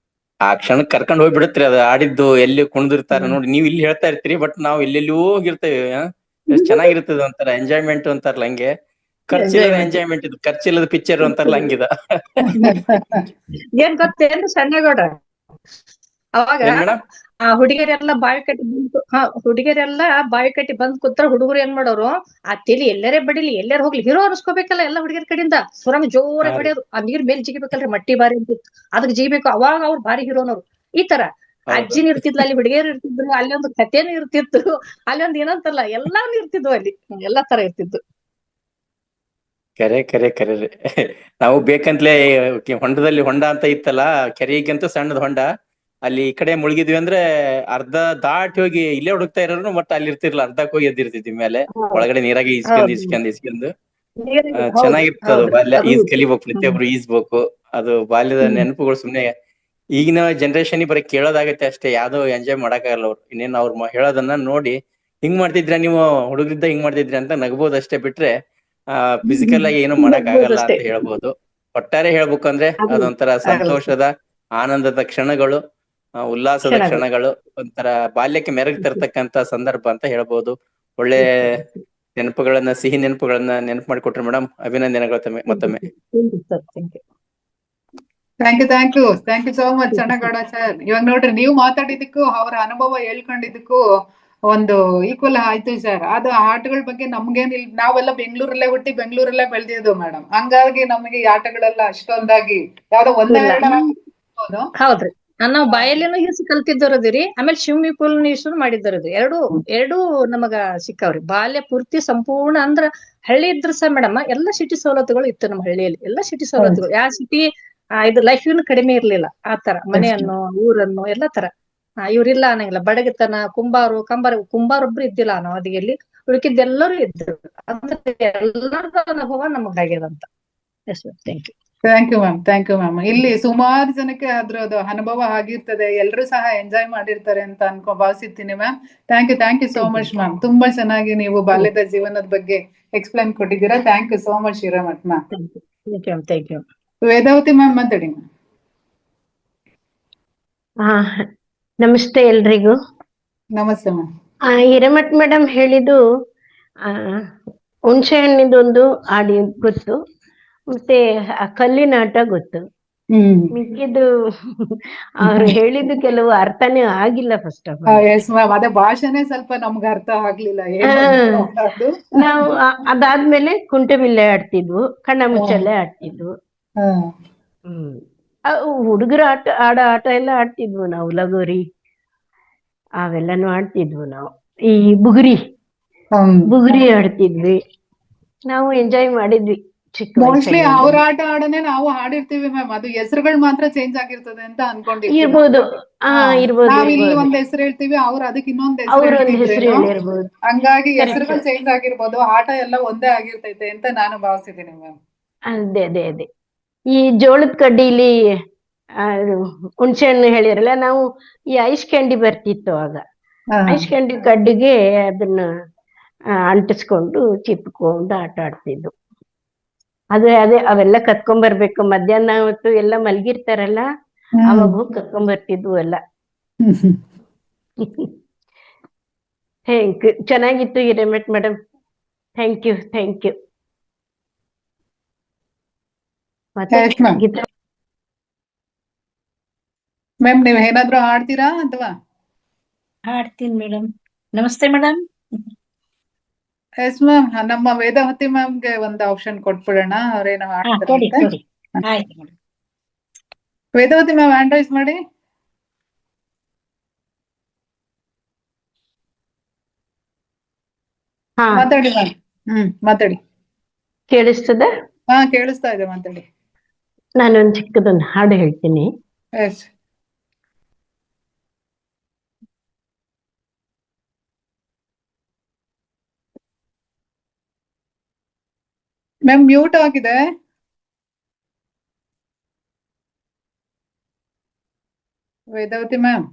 Speaker 3: ಆ ಕ್ಷಣಕ್ ಕರ್ಕೊಂಡ್ ಹೋಗ್ಬಿಡತ್ರಿ ಅದು. ಆಡಿದ್ದು ಎಲ್ಲಿ ಕುಣಿದಿರ್ತಾರ ನೋಡಿ. ನೀವ್ ಇಲ್ಲಿ ಹೇಳ್ತಾ ಇರ್ತೀರಿ, ಬಟ್ ನಾವ್ ಎಲ್ಲೆಲ್ಲೋ ಹೋಗಿರ್ತೇವೆ. ಎಷ್ಟ್ ಚೆನ್ನಾಗಿರ್ತದ ಒಂಥರ ಎಂಜಾಯ್ಮೆಂಟ್ ಅಂತಾರಲ್ಲ ಹಂಗೆ. ಖರ್ಚಿಲ್ಲದ ಎಂಜಾಯ್ಮೆಂಟ್ ಇದು, ಖರ್ಚಿಲ್ಲದ ಪಿಕ್ಚರ್ ಅಂತಾರಲ್ಲ ಹಂಗಿದ.
Speaker 2: ಏನ್ ಗೊತ್ತೇನ್ರಿ ಸಣ್ಣಗೌಡ್ರ, ಅವಾಗ
Speaker 3: ಏನ್ ಮೇಡಮ್?
Speaker 2: ಆ ಹುಡುಗಿಯರೆಲ್ಲ ಬಾವಿ ಕಟ್ಟಿ ಬಂದ್ ಕೂತ್ರ ಹುಡುಗರು ಏನ್ ಮಾಡೋರು, ಆ ತಲಿ ಎಲ್ಲರೇ ಬಡಿಲಿ ಎಲ್ಲಾರ ಹೋಗ್ಲಿ ಹೀರೋ ಅನಿಸ್ಕೋಬೇಕಲ್ಲ ಎಲ್ಲ ಹುಡುಗಿಯರ ಕಡೆಯಿಂದ. ಸುರಂಗ್ ಜೋರಾಗಿ ಹೊಡೆಯೋದು, ಆ ನೀರ್ ಮೇಲ್ ಜಿಗಿಬೇಕಲ್ರಿ, ಮಟ್ಟಿ ಬಾರಿ ಅಂತ ಅದಕ್ ಜಿಗಿಬೇಕು. ಅವಾಗ ಅವ್ರು ಭಾರಿ ಹೀರೋನವ್ರು. ಈ ತರ ಅಜ್ಜಿನ ಇರ್ತಿದ್ಲ, ಅಲ್ಲಿ ಹುಡುಗಿಯರು ಇರ್ತಿದ್ರು, ಅಲ್ಲಿ ಒಂದು ಕಥೆನೂ ಇರ್ತಿತ್ತು, ಅಲ್ಲಿ ಒಂದ್ ಏನಂತಲ್ಲ ಎಲ್ಲಾನು ಇರ್ತಿದ್ವು, ಅಲ್ಲಿ ಎಲ್ಲಾ ತರ ಇರ್ತಿದ್ದು.
Speaker 3: ಕರೆ ಕರೆ ಕರೆ ರೀ. ನಾವು ಬೇಕಂತ್ಲೇ ಹೊಂಡದಲ್ಲಿ ಹೊಂಡ ಅಂತ ಇತ್ತಲ್ಲ, ಕೆರೆಗಿಂತ ಸಣ್ಣದ ಹೊಂಡ, ಅಲ್ಲಿ ಈ ಕಡೆ ಮುಳುಗಿದ್ವಿ ಅಂದ್ರೆ ಅರ್ಧ ದಾಟಿ ಹೋಗಿ ಇಲ್ಲೇ ಹುಡುಕ್ತಾ ಇರೋರು, ಮತ್ತ ಅಲ್ಲಿ ಇರ್ತಿರ್ಲಿಲ್ಲ, ಅರ್ಧಕ್ ಹೋಗಿ ಎದ್ದಿರ್ತಿದ್ವಿ ಮೇಲೆ ಒಳಗಡೆ ನೀರಾಗಿ ಇಸ್ಕೊಂಡ್ ಚೆನ್ನಾಗಿರ್ತದ ಬಾಲ್ಯ. ಈಜ್ ಕಲಿಬೇಕು, ಪ್ರತಿಯೊಬ್ರು ಈಜ್ಬೇಕು. ಅದು ಬಾಲ್ಯದ ನೆನಪುಗಳು. ಸುಮ್ನೆ ಈಗಿನ ಜನರೇಷನ್ ಬರೀ ಕೇಳೋದಾಗತ್ತೆ ಅಷ್ಟೇ, ಯಾವ್ದೋ ಎಂಜಾಯ್ ಮಾಡಕ್ಕಾಗಲ್ಲ ಅವ್ರು. ಇನ್ನೇನ್ ಅವ್ರು ಹೇಳೋದನ್ನ ನೋಡಿ ಹಿಂಗ್ ಮಾಡ್ತಿದ್ರ ನೀವು ಹುಡುಗರಿದ್ದ, ಹಿಂಗ್ ಮಾಡ್ತಿದ್ರಿ ಅಂತ ನಗಬಹುದು ಅಷ್ಟೇ, ಬಿಟ್ರೆ ಫಿಸಿಕಲ್ ಆಗಿ ಏನು ಮಾಡಕ್ ಆಗಲ್ಲ ಅಂತ ಹೇಳ್ಬೋದು. ಒಟ್ಟಾರೆ ಹೇಳ್ಬೇಕಂದ್ರೆ ಅದೊಂಥರ ಸಂತೋಷದ, ಆನಂದದ ಕ್ಷಣಗಳು, ಉಲ್ಲಾಸದ ಕ್ಷಣಗಳು, ಒಂಥರ ಬಾಲ್ಯಕ್ಕೆ ಮೆರಗು ತರ್ತಕ್ಕಂತ ಸಂದರ್ಭ ಅಂತ ಹೇಳ್ಬೋದು. ಒಳ್ಳೆ ನೆನಪುಗಳನ್ನ, ಸಿಹಿ ನೆನಪುಗಳನ್ನ ನೆನಪು ಮಾಡಿಕೊಟ್ರಿ ಮೇಡಮ್. ಅಭಿನಂದನೆಗಳು ಮತ್ತೊಮ್ಮೆ.
Speaker 1: Thank you so much Sannagowda sir. ಇವಾಗ ನೋಡ್ರಿ, ನೀವು ಮಾತಾಡಿದಕ್ಕೂ ಅವ್ರ ಅನುಭವ ಹೇಳ್ಕೊಂಡಿದ್ದಕ್ಕೂ ಒಂದು ಈಕ್ವಲ್ ಆಯ್ತು ಸರ್. ಅದು ಆಟಗಳ ಬಗ್ಗೆ ನಮ್ಗೇನಿಲ್ಲ, ನಾವೆಲ್ಲ ಬೆಂಗಳೂರಲ್ಲೇ ಹುಟ್ಟಿ ಬೆಂಗಳೂರಲ್ಲೇ ಬೆಳೆದಿದ್ದು ಮೇಡಮ್. ಹಂಗಾಗಿ ನಮಗೆ ಈ ಆಟಗಳೆಲ್ಲ ಅಷ್ಟೊಂದಾಗಿ ಯಾವ್ದೋ
Speaker 2: ಹೌದ್ರಿ. ನಾವು ಬಾಯಲ್ಲಿನೂ ಈಸು ಕಲ್ತಿದ್ದರದಿರಿ, ಆಮೇಲೆ ಸ್ವಿಮ್ಮಿಂಗ್ ಪೂಲ್ ಈಸು ಮಾಡಿದ್ದರದು. ಎರಡು ನಮಗ ಸಿಕ್ಕಾವ್ರಿ. ಬಾಲ್ಯ ಪೂರ್ತಿ ಸಂಪೂರ್ಣ ಅಂದ್ರ ಹಳ್ಳಿ ಇದ್ರ ಸಹ ಮೇಡಮ್ ಎಲ್ಲಾ ಸಿಟಿ ಸವಲತ್ತುಗಳು ಇತ್ತು ನಮ್ಮ ಹಳ್ಳಿಯಲ್ಲಿ. ಎಲ್ಲಾ ಸಿಟಿ ಸವಲತ್ತುಗಳು, ಯಾವ ಸಿಟಿ ಇದು ಲೈಫ್ ಕಡಿಮೆ ಇರ್ಲಿಲ್ಲ. ಆ ತರ ಮನೆಯನ್ನು, ಊರನ್ನು ಎಲ್ಲಾ ತರ. ಇವ್ರಿಲ್ಲ ಅನ್ನಂಗಿಲ್ಲ. ಬಡಗತನ, ಕುಂಬಾರೊಬ್ರು ಇದ್ದಿಲ್ಲ ಆ ನವದಿಯಲ್ಲಿ, ಉಳ್ಕಿದ್ದೆಲ್ಲರೂ ಇದ್ರು. ಅಂದ್ರೆ ಎಲ್ಲರದ ಅನುಭವ ನಮಗಾಗ್ಯದಂತ. Yes sir, thank you
Speaker 1: ma'am. ಇಲ್ಲಿ ಸುಮಾರು ಜನಕ್ಕೆ ಅದ್ರದ್ದು ಅನುಭವ ಆಗಿರ್ತದೆ, ಎಲ್ರು ಸಹ ಎಂಜಾಯ್ ಮಾಡಿರ್ತಾರೆ ಅಂತ ಭಾವಿಸಿರ್ತೀನಿ ma'am. Thank you so much ma'am. ತುಂಬಾ ಚೆನ್ನಾಗಿ ನೀವು ಬಾಲ್ಯದ ಜೀವನದ ಬಗ್ಗೆ ಎಕ್ಸ್ಪ್ಲೈನ್ ಕೊಟ್ಟಿದ್ದೀರಾ. Thank you so much Hiremath ma'am.
Speaker 2: Thank you.
Speaker 1: Vedavathi ma'am ಮಾತಾಡಿ.
Speaker 4: ನಮಸ್ತೆ ಎಲ್ರಿಗೂ.
Speaker 1: ನಮಸ್ತೆ ಮ್ಯಾಮ್.
Speaker 4: ಹಿರೇಮಠ್ ಮೇಡಮ್ ಹೇಳಿದ್ದು ಹುಣಸೆ ಹಣ್ಣಿದೊಂದು ಆಡಿ ಗೊತ್ತು, ಮತ್ತೆ ಕಲ್ಲಿನ ಆಟ ಗೊತ್ತು. ಮಿಕ್ಕಿದ್ದು ಅವ್ರು ಹೇಳಿದ್ದು ಕೆಲವು ಅರ್ಥನೇ ಆಗಿಲ್ಲ. First of all
Speaker 1: yes ma'am, ಅದೇ ಭಾಷೆನೇ ಸ್ವಲ್ಪ ನಮ್ಗೆ ಅರ್ಥ ಆಗ್ಲಿಲ್ಲ.
Speaker 4: ನಾವು ಅದಾದ್ಮೇಲೆ ಕುಂಟೆಬಿಲ್ಲೆ ಆಡ್ತಿದ್ವು, ಕಣ್ಣ ಮುಚ್ಚಲ್ಲೇ ಆಡ್ತಿದ್ವು. ಹುಡುಗರು ಆಡೋ ಆಟ ಎಲ್ಲ ಆಡ್ತಿದ್ವು ನಾವು. ಲಗೋರಿ ಅವೆಲ್ಲಾನು ಆಡ್ತಿದ್ವು ನಾವು. ಈ ಬುಗುರಿ ಆಡ್ತಿದ್ವಿ ನಾವು. ಎಂಜಾಯ್ ಮಾಡಿದ್ವಿ ಚಿಕ್ಕ
Speaker 1: ಮೋಸ್ಟ್ಲಿ ಅವ್ರ ಆಟ ಆಡನೆ ನಾವು ಆಡಿರ್ತೀವಿ ಮ್ಯಾಮ್. ಅದು ಹೆಸರುಗಳು ಮಾತ್ರ ಚೇಂಜ್ ಆಗಿರ್ತದೆ ಅಂತ ಅನ್ಕೊಂಡಿರ್ತೀವಿ.
Speaker 4: ಇರ್ಬೋದು.
Speaker 1: ನಾವ್ ಇಲ್ಲಿ ಒಂದ್ ಹೆಸರು ಹೇಳ್ತೀವಿ, ಅವ್ರು ಅದಕ್ಕೆ ಇನ್ನೊಂದ್ ಹೆಸರು ಹೇಳಿರ್ಬೋದು. ಹಂಗಾಗಿ ಹೆಸರುಗಳು ಚೇಂಜ್ ಆಗಿರ್ಬೋದು, ಆಟ ಎಲ್ಲ ಒಂದೇ ಆಗಿರ್ತೈತೆ ಅಂತ ನಾನು ಭಾವಿಸಿದ್ದೀನಿ ಮ್ಯಾಮ್.
Speaker 4: ಅದೇ ಈ ಜೋಳದ ಕಡ್ಡಿಲಿ ಹುಣಸೆ ಹಣ್ಣು ಹೇಳಿರಲ್ಲ, ನಾವು ಈ ಐಸ್ ಕ್ಯಾಂಡಿ ಬರ್ತಿತ್ತು ಆಗ. ಐಸ್ ಕ್ಯಾಂಡಿ ಕಡ್ಡಿಗೆ ಅದನ್ನ ಅಂಟಿಸ್ಕೊಂಡು ಚಿಪ್ಕೊಂಡು ಆಟ ಆಡ್ತಿದ್ದು. ಅದೇ ಅವೆಲ್ಲ ಕತ್ಕೊಂಡ್ಬರ್ಬೇಕು. ಮಧ್ಯಾಹ್ನ ಹೊತ್ತು ಎಲ್ಲ ಮಲ್ಗಿರ್ತಾರಲ್ಲ, ಅವಾಗ ಹೋಗಿ ಕತ್ಕೊಂಡ್ಬರ್ತಿದ್ವು ಎಲ್ಲ. ಚೆನ್ನಾಗಿತ್ತು Hiremath madam. Thank you.
Speaker 1: Ma'am, ನೀವ್ ಏನಾದ್ರು ಹಾಡ್ತೀರಾ ಅಥವಾ?
Speaker 5: ಹಾಡ್ತೀನಿ ಮೇಡಮ್. ನಮಸ್ತೆ ಮೇಡಮ್.
Speaker 1: ಎಸ್ ಮ್ಯಾಮ್, ನಮ್ಮ ವೇದಾವತಿ ಮ್ಯಾಮ್ಗೆ ಒಂದು ಆಪ್ಷನ್ ಕೊಟ್ಬಿಡೋಣ, ಅವ್ರೇನೋ ಹಾಡ್ತಾರೆ. ವೇದಾವತಿ ಮ್ಯಾಮ್ ಹ್ಯಾಂಡ್ ರೈಸ್ ಮಾಡಿ. ಮಾತಾಡಿ ಮ್ಯಾಮ್. ಮಾತಾಡಿ.
Speaker 4: ಕೇಳಿಸ್ತದ?
Speaker 1: ಹಾ, ಕೇಳಿಸ್ತಾ ಇದೆ, ಮಾತಾಡಿ.
Speaker 4: ನಾನೊಂದು ಚಿಕ್ಕದೊಂದು ಹಾಡು ಹೇಳ್ತೀನಿ.
Speaker 1: ಎಸ್. ಮ್ಯಾಮ್ ಮ್ಯೂಟ್ ಆಗಿದೆ. ವೇದಾವತಿ ಮ್ಯಾಮ್.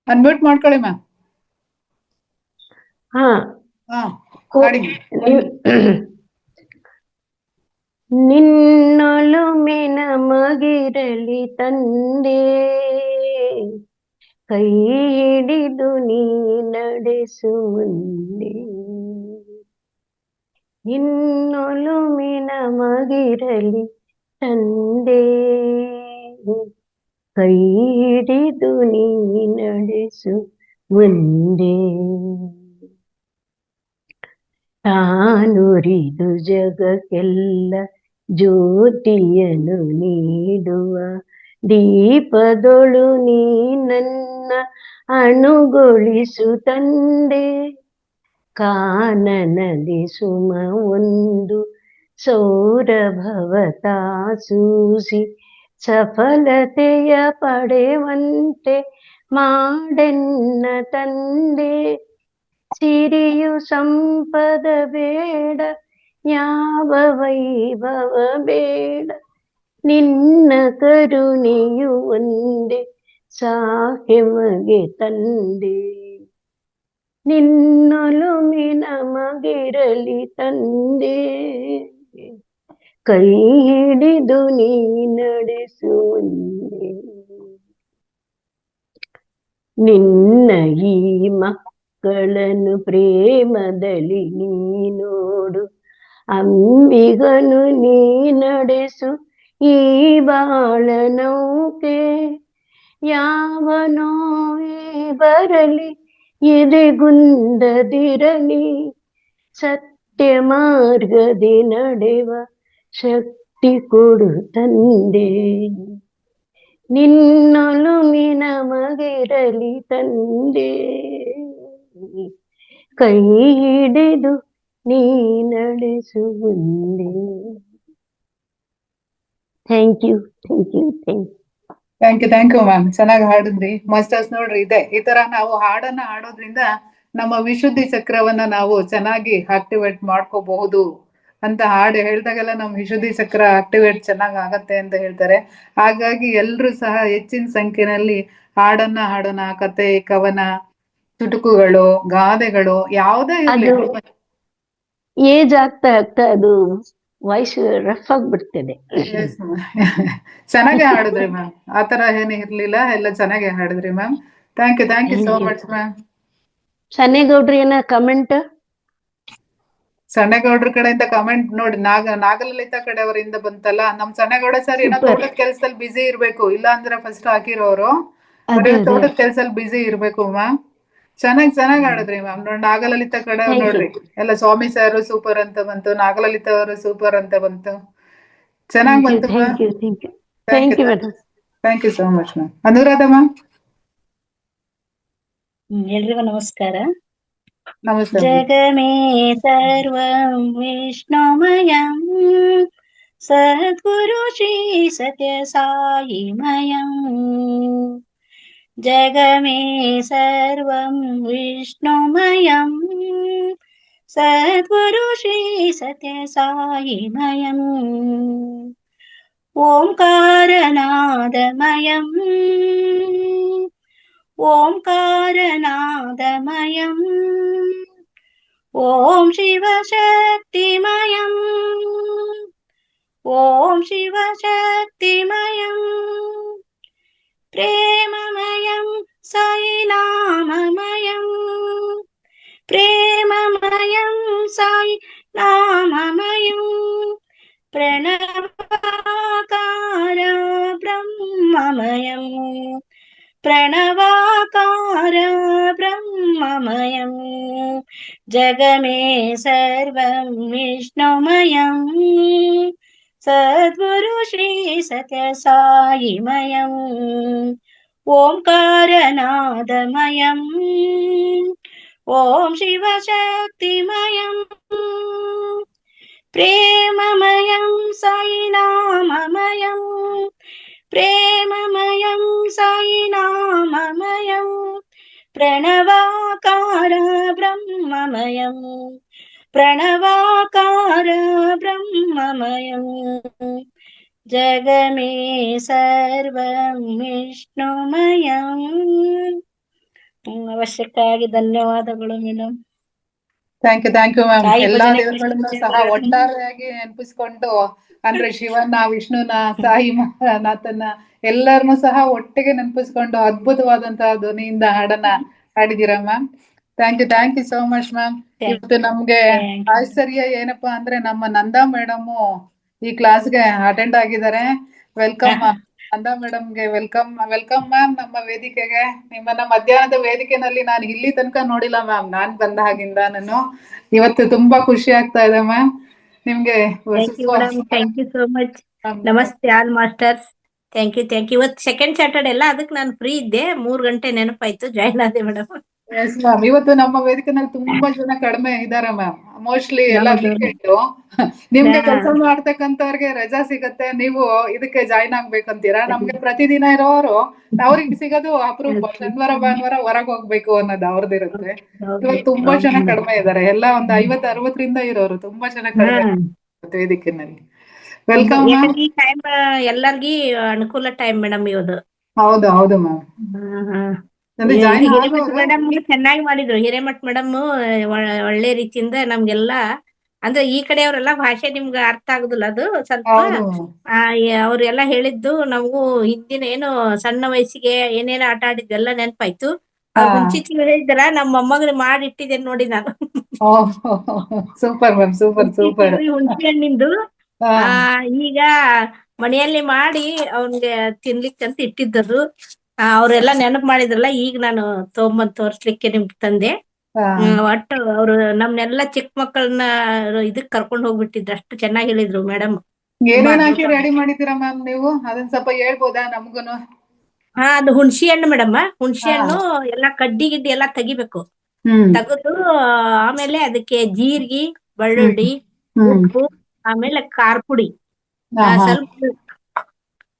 Speaker 1: ಅನ್ಮ್ಯೂಟ್ ಮಾಡ್ಕೊಳ್ಳಿ ಮ್ಯಾಮ್.
Speaker 4: ಹಾ,
Speaker 1: ಹಾ, ಹಾಡಿ.
Speaker 4: ನಿನ್ನೊಲುಮೆನ ಮಗಿರಲಿ ತಂದೆ, ಕೈ ಹಿಡಿದು ನೀ ನಡೆಸು ಮುಂದೆ. ನಿನ್ನೊಲುಮೆನ ಮಗಿರಲಿ ತಂದೆ, ಕೈ ಹಿಡಿದು ನೀ ನಡೆಸು ಮುಂದೆ. ತಾನುರಿದು ಜಗಕ್ಕೆಲ್ಲ ಜ್ಯೋತಿಯನ್ನು ನೀಡುವ ದೀಪದೊಳು ನೀ ನನ್ನ ಅಣುಗೊಳಿಸು ತಂದೆ. ಕಾನನದಿ ಸುಮ ಒಂದು ಸೌರಭವತ ಸೂಸಿ ಸಫಲತೆಯ ಪಡೆವಂತೆ ಮಾಡೆನ್ನ ತಂದೆ. ಸಿರಿಯು ಸಂಪದ ಬೇಡ, ಯಾವ ವೈಭವ ಬೇಡ, ನಿನ್ನ ಕರುಣೆಯು ಒಂದೇ ಸಾಕೆಮಗೆ ತಂದೆ. ನಿನ್ನೊಲುಮೆನ ಮಗಿರಲಿ ತಂದೆ, ಕೈ ಹಿಡಿದು ನೀ ನಡೆಸು ಮುಂದೆ. ನಿನ್ನ ಈ ಮಕ್ಕಳನ್ನು ಪ್ರೇಮದಲ್ಲಿ ನೀ ನೋಡು, ಅಂಬಿಗನು ನೀ ನಡೆಸು ಈ ಬಾಳ ನೌಕೆ. ಯಾವ ನೋವೇ ಬರಲಿ ಎದೆಗುಂದದಿರಲಿ, ಸತ್ಯ ಮಾರ್ಗದಿ ನಡೆವ ಶಕ್ತಿ ಕೊಡು ತಂದೆ. ನಿನ್ನೊಲುಮೆನ ಮಗಿರಲಿ ತಂದೆ, ಕೈ ಹಿಡಿದು ನೀ ನಡೆಸು ಮುಂದೆ. Thank you, thank you, thank you.
Speaker 1: Thank you ma'am. ಚೆನ್ನಾಗಿ ಹಾಡಿದ್ರಿ ಮಾಸ್ಟರ್ಸ್. ನೋಡ್ರಿ, ಈ ತರ ನಾವು ಹಾಡನ್ನ ಹಾಡೋದ್ರಿಂದ ನಮ್ಮ ವಿಶುದ್ಧಿ ಚಕ್ರವನ್ನ ನಾವು ಚೆನ್ನಾಗಿ ಆಕ್ಟಿವೇಟ್ ಮಾಡ್ಕೋಬಹುದು ಅಂತ ಹಾಡು ಹೇಳಿದಾಗೆಲ್ಲ ನಮ್ಮ ವಿಶುದ್ಧಿ ಚಕ್ರ ಆಕ್ಟಿವೇಟ್ ಚೆನ್ನಾಗ್ ಆಗತ್ತೆ ಅಂತ ಹೇಳ್ತಾರೆ. ಹಾಗಾಗಿ ಎಲ್ರು ಸಹ ಹೆಚ್ಚಿನ ಸಂಖ್ಯೆಯಲ್ಲಿ ಹಾಡನ್ನ ಹಾಡೋಣ. ಕತೆ, ಕವನ, ಚುಟುಕುಗಳು, ಗಾದೆಗಳು ಯಾವುದೇ ಇರ್ಲಿ.
Speaker 4: ಏಜ್ ಆಗ್ತಾ ಆಗ್ತಾ ಅದು ವಾಯ್ಸ್ ರಫ್ ಆಗ್ಬಿಡ್ತದೆ.
Speaker 1: ಚೆನ್ನಾಗಿ ಹಾಡಿದ್ರಿ ಮ್ಯಾಮ್. ಆತರ ಏನು ಇರ್ಲಿಲ್ಲ, ಎಲ್ಲ ಚೆನ್ನಾಗಿ ಹಾಡಿದ್ರಿ ma'am. Thank you so much ma'am.
Speaker 4: ಸನ್ನೇಗೌಡ್ರಿ ಏನ ಕಮೆಂಟ್?
Speaker 1: ಸಣ್ಣಗೌಡ್ರ ಕಡೆಯಿಂದ ಕಮೆಂಟ್ ನೋಡಿ, ನಾಗಲಲಿತಾ ಕಡೆಯವರಿಂದ ಬಂತಲ್ಲ. ನಮ್ ಸಣ್ಣಗೌಡ ಸರ್ ಏನೋ ತೋಟದ ಕೆಲ್ಸದಲ್ಲಿ ಬಿಸಿ ಇರ್ಬೇಕು, ಇಲ್ಲ ಅಂದ್ರೆ ಫಸ್ಟ್ ಹಾಕಿರೋರು. ತೋಟದ ಕೆಲ್ಸದಲ್ಲಿ ಬಿಸಿ ಇರ್ಬೇಕು ಮ್ಯಾಮ್. ಚೆನ್ನಾಗಿ ಹಾಡಿದ್ರಿ ಮ್ಯಾಮ್. ನಾಗಲಲಿತಾ ಕಡೆ ನೋಡ್ರಿ, ಎಲ್ಲ ಸ್ವಾಮಿ ಸರ್ ಸೂಪರ್ ಅಂತ ಬಂತು, ನಾಗಲಲಿತಾ ಅವರು ಸೂಪರ್ ಅಂತ ಬಂತು. ಚೆನ್ನಾಗ್ ಬಂತು ma'am. Thank you so much ma'am. Anuradha ma'am.
Speaker 5: ಎಲ್ರಿಗೂ ನಮಸ್ಕಾರ.
Speaker 1: ನಮಸ್ತೆ.
Speaker 5: ಜಗಮೇ ಸರ್ವಂ ವಿಷ್ಣುಮಯಂ ಸದ್ಗುರು ಶ್ರೀ ಸತ್ಯ ಸಾಯಿಮಯಂ. ಜಗಮೇ ಸರ್ವಂ ವಿಷ್ಣುಮಯಂ ಸದ್ಗುರು ಶ್ರೀ ಸತ್ಯ ಸಾಯಿಮಯಂ. ಓಂಕಾರನಾದಮಯಂ ಓಂಕಾರನಾದಮಯಂ ಓಂ ಶಿವಶಕ್ತಿಮಯಂ ಓಂ ಶಿವಶಕ್ತಿಮಯಂ ಪ್ರೇಮಮಯಂ ಸಾಯಿನಾಮಮಯಂ ಪ್ರೇಮಮಯಂ ಸಾಯಿನಾಮಮಯಂ ಪ್ರಣವಾಕಾರ ಬ್ರಹ್ಮಮಯಂ ಪ್ರಣವಾಕಾರ ಬ್ರಹ್ಮಮಯಂ. ಜಗಮೇ ಸರ್ವಂ ವಿಷ್ಣುಮಯಂ ಸದ್ಗುರು ಶ್ರೀ ಸತ್ಯ ಸಾಯಿಮಯಂ. ಓಂಕಾರನಾದಮಯಂ ॐ शिवशक्तिमयं प्रेममयं सायिनाममयं प्रेममयं सायिनाममयं प्रणवाकार ब्रह्ममयं प्रणवाकार ब्रह्ममयं जगमे सर्वं विष्णुमयं. ಅವಶ್ಯಕ್ಕಾಗಿ ಧನ್ಯವಾದಗಳು madam.
Speaker 1: Thank you ma'am.
Speaker 5: Sai
Speaker 1: ಎಲ್ಲಾ
Speaker 5: ಭಜನೆ
Speaker 1: ದೇವರುಗಳನ್ನು ಸಹ
Speaker 5: ಕಲಿಸಿದ್ರೆ
Speaker 1: ಒಟ್ಟಾರೆಯಾಗಿ ನೆನಪಿಸ್ಕೊಂಡು, ಅಂದ್ರೆ ಶಿವನ, ವಿಷ್ಣುನ, ಸಾಯಿನಾಥನ ಎಲ್ಲರನ್ನು ಸಹ ಒಟ್ಟಿಗೆ ನೆನಪಿಸ್ಕೊಂಡು ಅದ್ಭುತವಾದಂತಹ ಧ್ವನಿಯಿಂದ ಹಾಡನ್ನ ಹಾಡಿದೀರಾ ma'am. Thank you so much ma'am. ಇವತ್ತು ನಮ್ಗೆ ಆಶ್ಚರ್ಯ ಏನಪ್ಪಾ ಅಂದ್ರೆ ನಮ್ಮ ನಂದಾ ಮೇಡಮ್ ಈ ಕ್ಲಾಸ್ಗೆ ಅಟೆಂಡ್ ಆಗಿದ್ದಾರೆ. ವೆಲ್ಕಮ್ ನಂದಾ ಮೇಡಮ್ಗೆ. ವೆಲ್ಕಮ್ ಮ್ಯಾಮ್ ನಮ್ಮ ವೇದಿಕೆಗೆ. ನಿಮ್ಮನ್ನ ಮಧ್ಯಾಹ್ನದ ವೇದಿಕೆನಲ್ಲಿ ನಾನು ಇಲ್ಲಿ ತನಕ ನೋಡಿಲ್ಲ ಮ್ಯಾಮ್, ನಾನ್ ಬಂದ ಹಾಗಿಂದ. ನಾನು ಇವತ್ತು ತುಂಬಾ ಖುಷಿ ಆಗ್ತಾ ಇದೆ ಮ್ಯಾಮ್. ನಿಮ್ಗೆ
Speaker 5: ಥ್ಯಾಂಕ್ ಯು ಸೋ ಮಚ್. ನಮಸ್ತೆ ಆಲ್ ಮಾಸ್ಟರ್ಸ್. Thank you. ಇವತ್ತು ಸೆಕೆಂಡ್ ಸ್ಯಾಟರ್ಡೆ ಅಲ್ಲ, ಅದಕ್ಕೆ ನಾನು ಫ್ರೀ ಇದ್ದೆ. 3 ಗಂಟೆ ನೆನಪಾಯ್ತು, ಜಾಯ್ನ್ ಆದೆ ಮೇಡಮ್.
Speaker 1: Yes ma'am. ಇವತ್ತು ನಮ್ಮ ವೇದಿಕೆನಲ್ಲಿ ತುಂಬಾ ಜನ ಕಡಿಮೆ ಇದಾರೆ ಮ್ಯಾಮ್. ಮೋಸ್ಟ್ಲಿ ಎಲ್ಲ ವೀಕೆಂಡ್. ನಿಮ್ಗೆ ಕೆಲಸ ಮಾಡ್ತಕ್ಕಂಥವ್ರಿಗೆ ರಜಾ ಸಿಗತ್ತೆ, ನೀವು ಇದಕ್ಕೆ ಜಾಯ್ನ್ ಆಗ್ಬೇಕಂತೀರಾ. ನಮ್ಗೆ ಪ್ರತಿದಿನ ಇರೋರು ಅವ್ರಿಗೆ ಸಿಗೋದು ಅಪರೂಪ. ಶನಿವಾರ ಭಾನುವಾರ ಹೊರಗ್ ಹೋಗ್ಬೇಕು ಅನ್ನೋದು ಅವ್ರದ್ದಿರುತ್ತೆ. ಇವತ್ತು ತುಂಬಾ ಜನ ಕಡಿಮೆ ಇದಾರೆ. ಎಲ್ಲ ಒಂದು 50-60ರಿಂದ ಇರೋರು ತುಂಬಾ ಜನ ಕಡಿಮೆ ವೇದಿಕೆನಲ್ಲಿ. Welcome ma'am.
Speaker 5: ಈ ಟೈಮ್ ಎಲ್ಲರಿಗೂ ಅನುಕೂಲ ಟೈಮ್ ಮೇಡಮ್ ಇವತ್ತು.
Speaker 1: ಹೌದು ಮ್ಯಾಮ್.
Speaker 5: ಮೇಡಮ್ ಚೆನ್ನಾಗಿ ಮಾಡಿದ್ರು. ಹಿರೇಮಠ್ ಮೇಡಮ್ ಒಳ್ಳೆ ರೀತಿಯಿಂದ ನಮ್ಗೆಲ್ಲ, ಅಂದ್ರೆ ಈ ಕಡೆಯವರೆಲ್ಲ ಭಾಷೆ ನಿಮ್ಗೆ ಅರ್ಥ ಆಗುದಿಲ್ಲ, ಅದು ಸ್ವಲ್ಪ ಅವ್ರೆಲ್ಲ ಹೇಳಿದ್ದು ನಮಗೂ ಹಿಂದಿನ ಏನು ಸಣ್ಣ ವಯಸ್ಸಿಗೆ ಏನೇನು ಆಟ ಆಡಿದ್ವೆಲ್ಲ ನೆನಪಾಯ್ತು. ಮುಂಚಿತ ಹೇಳಿದ್ರ ನಮ್ಮ ಮೊಮ್ಮಗನ ಮಾಡಿ ಇಟ್ಟಿದ್ದೇನೆ ನೋಡಿ ನಾನು.
Speaker 1: Super ma'am, super.
Speaker 5: ಹುಣಸೆ ಹಣ್ಣಿಂದು ಈಗ ಮನೆಯಲ್ಲಿ ಮಾಡಿ ಅವನ್ಗೆ ತಿನ್ಲಿಕ್ಕಂತ ಇಟ್ಟಿದ್ದದು. ಅವ್ರೆಲ್ಲ ನೆನಪು ಮಾಡಿದ್ರಲ್ಲ, ಈಗ ನಾನು ತಗೊಂಬಂದ್ ತೋರ್ಸ್ಲಿಕ್ಕೆ ನಿಮ್ಗೆ ತಂದೆ. ಒಟ್ಟು ಅವ್ರು ನಮ್ನೆಲ್ಲ ಚಿಕ್ಕ ಮಕ್ಕಳನ್ನ ಇದಕ್ ಕರ್ಕೊಂಡ್ ಹೋಗ್ಬಿಟ್ಟಿದ್ರು, ಅಷ್ಟು ಚೆನ್ನಾಗಿ ಹೇಳಿದ್ರು ಮೇಡಮ್.
Speaker 1: ಏನೇನ್ ಹಾಕಿ ರೆಡಿ ಮಾಡಿದ್ದೀರಾ ಮ್ಯಾಮ್ ನೀವು? ಅದನ್ನ ಸ್ವಲ್ಪ ಹೇಳ್ಬೋದಾ ನಮ್ಗುನು?
Speaker 5: ಅದು ಹುಣಸಿ ಹಣ್ಣು ಮೇಡಮ್. ಹುಣಸಿ ಹಣ್ಣು ಎಲ್ಲಾ ಕಡ್ಡಿ ಗಿಡ್ಡಿ ಎಲ್ಲಾ ತೆಗಿಬೇಕು. ತೆಗೆದು ಆಮೇಲೆ ಅದಕ್ಕೆ ಜೀರಿಗೆ, ಬೆಳ್ಳುಳ್ಳಿ, ಉಪ್ಪು, ಆಮೇಲೆ ಖಾರ ಪುಡಿ, ಸ್ವಲ್ಪ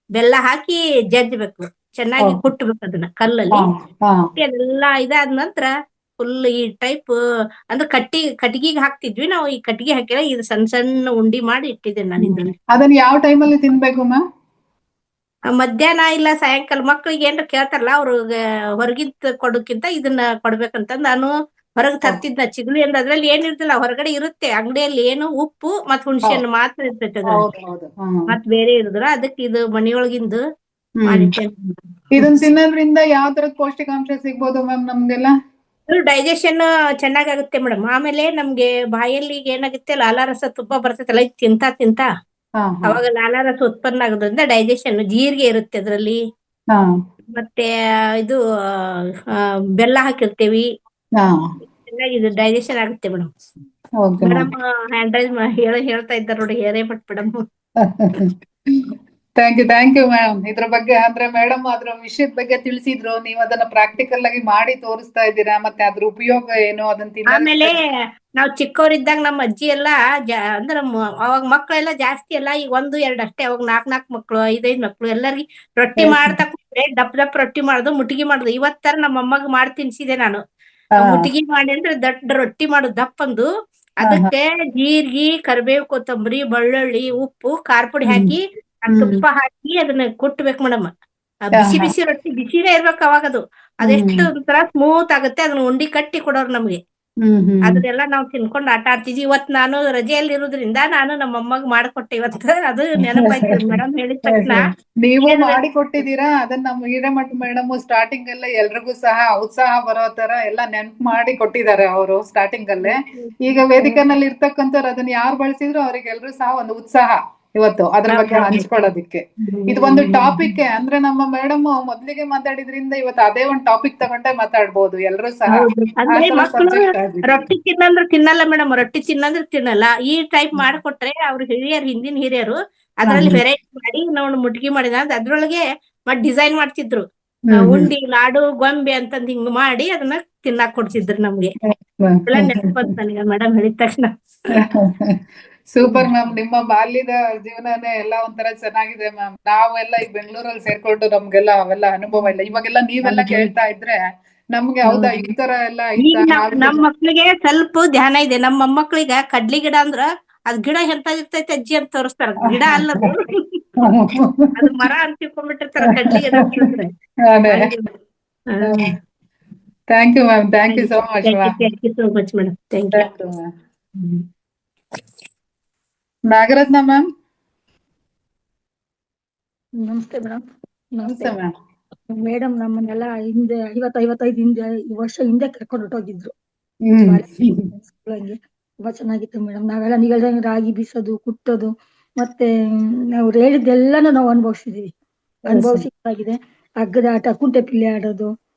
Speaker 5: ಬೆಲ್ಲ ಹಾಕಿ ಜಜ್ಬೇಕು. ಚೆನ್ನಾಗಿ ಕುಟ್ಬೇಕು ಅದನ್ನ ಕಲ್ಲಲ್ಲಿ. ಅದೆಲ್ಲ ಇದಾದ ನಂತರ ಫುಲ್ ಈ ಟೈಪ್ ಅಂದ್ರೆ ಕಟ್ಟಿಗೆಗೆ ಹಾಕ್ತಿದ್ವಿ ನಾವು. ಈ ಕಟ್ಟಿಗೆ ಹಾಕಿಲ್ಲ, ಇದು ಸಣ್ಣ ಸಣ್ಣ ಉಂಡಿ ಮಾಡಿ ಇಟ್ಟಿದ್ದೇನೆ ನಾನು ಇದನ್ನ.
Speaker 1: ಅದನ್ನ ಯಾವ ಟೈಮಲ್ಲಿ ತಿನ್ಬೇಕು ಮ್ಯಾಮ್?
Speaker 5: ಮಧ್ಯಾಹ್ನ ಇಲ್ಲ ಸಾಯಂಕಾಲ. ಮಕ್ಳಿಗೆ ಏನ್ರ ಕೇಳ್ತಾರಲ್ಲ, ಅವ್ರಿಗೆ ಹೊರಗಿಂದ ಕೊಡೋಕ್ಕಿಂತ ಇದನ್ನ ಕೊಡ್ಬೇಕಂತ ನಾನು ಹೊರಗ್ ತರ್ತಿದ್ನ. ಚಿಗಳಿ ಅಂದ್ರೆ ಅದ್ರಲ್ಲಿ ಏನಿರ್ತಿಲ್ಲ, ಹೊರಗಡೆ ಇರುತ್ತೆ ಅಂಗಡಿಯಲ್ಲಿ. ಏನು ಉಪ್ಪು ಮತ್ ಹುಣಸೆ ಹಣ್ಣು ಮಾತ್ರ ಇರ್ತೈತೆ ಅದ್ರಲ್ಲಿ, ಮತ್ ಬೇರೆ ಇರುದ್ರ. ಅದಕ್ಕೆ ಇದು ಮನಿಯೊಳಗಿಂದು ಮಾಡಿಟ್ಟೇನೆ.
Speaker 1: ಇದನ್ನ ತಿನ್ನೋದ್ರಿಂದ ಯಾವ ತರದ ಪೌಷ್ಟಿಕಾಂಶ ಸಿಗ್ಬೋದು ಮ್ಯಾಮ್ ನಮ್ಗೆಲ್ಲ?
Speaker 5: ಡೈಜೆಷನ್ ಚೆನ್ನಾಗಾಗುತ್ತೆ ಮೇಡಮ್. ಆಮೇಲೆ ನಮ್ಗೆ ಬಾಯಲ್ಲಿ ಏನಾಗುತ್ತೆ, ಲಾಲಾರಸ ತುಪ್ಪ ಬರ್ತೈತಲ್ಲ, ಇದು ತಿಂತಾ ಅವಾಗ ಲಾಲಾರಸ ಉತ್ಪನ್ನ ಆಗೋದ್ರಿಂದ ಡೈಜೆಷನ್. ಜೀರಿಗೆ ಇರುತ್ತೆ ಅದ್ರಲ್ಲಿ, ಮತ್ತೆ ಇದು ಬೆಲ್ಲ ಹಾಕಿರ್ತೇವಿ. ಚೆನ್ನಾಗಿ ಇದು ಡೈಜೆಷನ್ ಆಗುತ್ತೆ ಮೇಡಮ್. ಮೇಡಮ್ ಹ್ಯಾಂಡ್ ರೈಸ್ ಹೇಳ್ತಾ ಇದ್ದಾರೆ ನೋಡಿ, Hiremath madam.
Speaker 1: Thank you ma'am. ಇದ್ರ ಬಗ್ಗೆ ಅಂದ್ರೆ ಮೇಡಮ್ ಅದ್ರ ವಿಷಯದ ಬಗ್ಗೆ ತಿಳಿಸಿದ್ರು, ನೀವು ಅದನ್ನ ಪ್ರಾಕ್ಟಿಕಲ್ ಆಗಿ ಮಾಡಿ ತೋರಿಸ್ತಾ ಇದ್ದೀರಾ. ಮತ್ತೆ ಅದ್ರ ಉಪಯೋಗ ಏನು ಅದನ್ನ
Speaker 5: ಆಮೇಲೆ ನಾವ್ ಚಿಕ್ಕವರಿದ್ದಾಗ ನಮ್ಮ ಅಜ್ಜಿ ಎಲ್ಲಾ ಅಂದ್ರ ಅವಾಗ ಮಕ್ಕಳೆಲ್ಲ ಜಾಸ್ತಿ ಅಲ್ಲ, ಈಗ 1-2 ಅಷ್ಟೇ. ಅವಾಗ 4 ಮಕ್ಳು, 5 ಮಕ್ಳು ಎಲ್ಲರಿಗೂ ರೊಟ್ಟಿ ಮಾಡ್ತಾ ಕೂತ್ರೆ ದಪ್ಪ ರೊಟ್ಟಿ ಮಾಡುದು, ಮುಟ್ಟಿಗೆ ಮಾಡುದು. ಇವತ್ತರ ನಮ್ಮ ಅಮ್ಮಗ್ ಮಾಡಿ ತಿನ್ಸಿದೆ ನಾನು. ಮುಟ್ಟಿಗೆ ಮಾಡಿ ಅಂದ್ರೆ ದೊಡ್ಡ ರೊಟ್ಟಿ ಮಾಡುದು ದಪ್ಪಂದು. ಅದಕ್ಕೆ ಜೀರಿಗೆ, ಕರಿಬೇವು, ಕೊತ್ತಂಬರಿ, ಬೆಳ್ಳುಳ್ಳಿ, ಉಪ್ಪು, ಖಾರ ಪುಡಿ ಹಾಕಿ ತುಪ್ಪ ಹಾಕಿ ಅದನ್ನ ಕುಟ್ಬೇಕು ಮೇಡಮ್. ಬಿಸಿ ರೊಟ್ಟಿ ಬಿಸಿನೇ ಇರ್ಬೇಕು ಅವಾಗ. ಅದೆಷ್ಟು ಒಂಥರ ಸ್ಮೂತ್ ಆಗುತ್ತೆ. ಅದನ್ನ ಉಂಡಿ ಕಟ್ಟಿ ಕೊಡೋರು ನಮ್ಗೆ. ಅದನ್ನೆಲ್ಲ ನಾವು ತಿನ್ಕೊಂಡು ಆಟ ಆಡ್ತಿದ್ವಿ. ಇವತ್ ನಾನು ರಜೆಯಲ್ಲಿ ಇರೋದ್ರಿಂದ ನಾನು ನಮ್ಮ ಅಮ್ಮಗ್ ಮಾಡ್ಕೊಟ್ಟೆ ಇವತ್ತು. ಅದು ನೆನಪಾಯ್ತು ಮೇಡಮ್ ಹೇಳಿದ ತಕ್ಷಣ.
Speaker 1: ನೀವು ಮಾಡಿ ಕೊಟ್ಟಿದ್ದೀರಾ. ಅದನ್ನ ನಮ್ಮ ಹಿರೇಮಠ ಮೇಡಮ್ ಸ್ಟಾರ್ಟಿಂಗ್ ಎಲ್ಲ ಎಲ್ರಿಗೂ ಸಹ ಉತ್ಸಾಹ ಬರೋ ತರ ಎಲ್ಲ ನೆನ್ಪು ಮಾಡಿ ಕೊಟ್ಟಿದ್ದಾರೆ ಅವರು ಸ್ಟಾರ್ಟಿಂಗ್ ಅಲ್ಲೇ. ಈಗ ವೇದಿಕೆನಲ್ಲಿ ಇರ್ತಕ್ಕಂಥವ್ರು ಅದನ್ನ ಯಾರು ಬಳಸಿದ್ರು ಅವ್ರಿಗೆಲ್ರು ಸಹ ಒಂದು ಉತ್ಸಾಹ ಇವತ್ತು ಅದ್ರ ಬಗ್ಗೆ ಹಂಚ್ಕೊಳ್ಳೋದಿಕ್ಕೆ. ಇದು ಒಂದು ಟಾಪಿಕ್ ಅಂದ್ರೆ ನಮ್ಮ ಮೇಡಮ್ ಮೊದ್ಲಿಗೆ ಮಾತಾಡಿದ್ರಿಂದ ಇವತ್ತು ಅದೇ ಒಂದು ಟಾಪಿಕ್ ತಗೊಂಡೆ ಮಾತಾಡ್ಬೋದು ಎಲ್ರು ಸಹ.
Speaker 5: ರೊಟ್ಟಿ ತಿನ್ನಂದ್ರೆ ತಿನ್ನಲ್ಲ ಮೇಡಮ್, ರೊಟ್ಟಿ ತಿನ್ನಂದ್ರೆ ತಿನ್ನಲ್ಲ. ಈ ಟೈಪ್ ಮಾಡ್ಕೊಟ್ರೆ ಅವ್ರು ಹಿಂದಿನ ಹಿರಿಯರು ಅದ್ರಲ್ಲಿ ವೆರೈಟಿ ಮಾಡಿ ನಾವು ಮುಟ್ಗಿ ಮಾಡಿದ ಅದ್ರೊಳಗೆ ಡಿಸೈನ್ ಮಾಡ್ತಿದ್ರು. ಉಂಡಿ ಲಾಡು ಗೊಂಬೆ ಅಂತಂದ್ ಹಿಂಗ್ ಮಾಡಿ ಅದನ್ನ ತಿನ್ನಾಕ್ ಕೊಡ್ತಿದ್ರು ನಮ್ಗೆ. ಎಲ್ಲ ನೆನಪಂತ ನನಗೆ ಮೇಡಮ್ ಹೇಳಿದ ತಕ್ಷಣ.
Speaker 1: ಸೂಪರ್ ಮ್ಯಾಮ್, ನಿಮ್ಮ ಬಾಲ್ಯದ ಜೀವನನೇ ಎಲ್ಲ ಒಂಥರ ಚೆನ್ನಾಗಿದೆ ಮ್ಯಾಮ್. ನಾವೆಲ್ಲ ಈ ಬೆಂಗಳೂರಲ್ಲಿ ಸೇರ್ಕೊಂಡು ನಮ್ಗೆಲ್ಲ ಅವೆಲ್ಲ ಅನುಭವ ಇಲ್ಲ. ಇವಾಗೆಲ್ಲ ನೀವೆಲ್ಲ ಕೇಳ್ತಾ ಇದ್ರೆ ನಮ್ಗೆ ಹೌದಾ ಈ ತರ ಎಲ್ಲ
Speaker 5: ಈಗ
Speaker 1: ಇತ್ತ
Speaker 5: ನಮ್ ಮಕ್ಳಿಗೆ ಸ್ವಲ್ಪ ಧ್ಯಾನ ಇದೆ. ನಮ್ಮ ಮೊಮ್ಮಕ್ಳಿಗ ಕಡ್ಲಿ ಗಿಡ ಅಂದ್ರ ಅದ್ ಗಿಡ ಎಂತದಿರ್ತೈತೆ ಅಜ್ಜಿ ಅಂತ ತೋರಿಸ್ತಾರ. ಗಿಡ ಅಲ್ಲದು ಅದು ಮರ ಅಂತ ತಿಳ್ಕೊಂಡ್ಬಿಟ್ಟಿರ್ತಾರ ಕಡ್ಲಿ ಗಿಡ ಅಂತಂದ್ರೆ.
Speaker 1: Thank you ma'am, thank you so much ma'am.
Speaker 5: Thank you so much madam. Thank you.
Speaker 1: Nagaratna ma'am.
Speaker 2: ನಮಸ್ತೆ ಮೇಡಮ್.
Speaker 1: ನಮಸ್ತೆ ಮ್ಯಾಮ್.
Speaker 2: ಮೇಡಮ್ ನಮ್ಮನ್ನೆಲ್ಲ ಹಿಂದೆ 55 ವರ್ಷ ಹಿಂದೆ ಕರ್ಕೊಂಡು ಹೊಟ್ಟೋಗಿದ್ರು. ಹಂಗೆ ತುಂಬಾ ಚೆನ್ನಾಗಿತ್ತು ಮೇಡಮ್. ನಾವೆಲ್ಲ ನೀವು ಹೇಳ್ದಂಗೆ ರಾಗಿ ಬೀಸೋದು, ಕುಟ್ಟೋದು, ಮತ್ತೆ ಅವ್ರು ಹೇಳಿದ್ದೆಲ್ಲಾನು ನಾವು ಅನುಭವಿಸಿದೀವಿ. ಅನುಭವಿಸಿದಾಗಿದೆ. ಹಗ್ಗದ ಆಟ, ಕುಂಟೆ ಪಿಲ್ಲೆ ಆಡೋದು,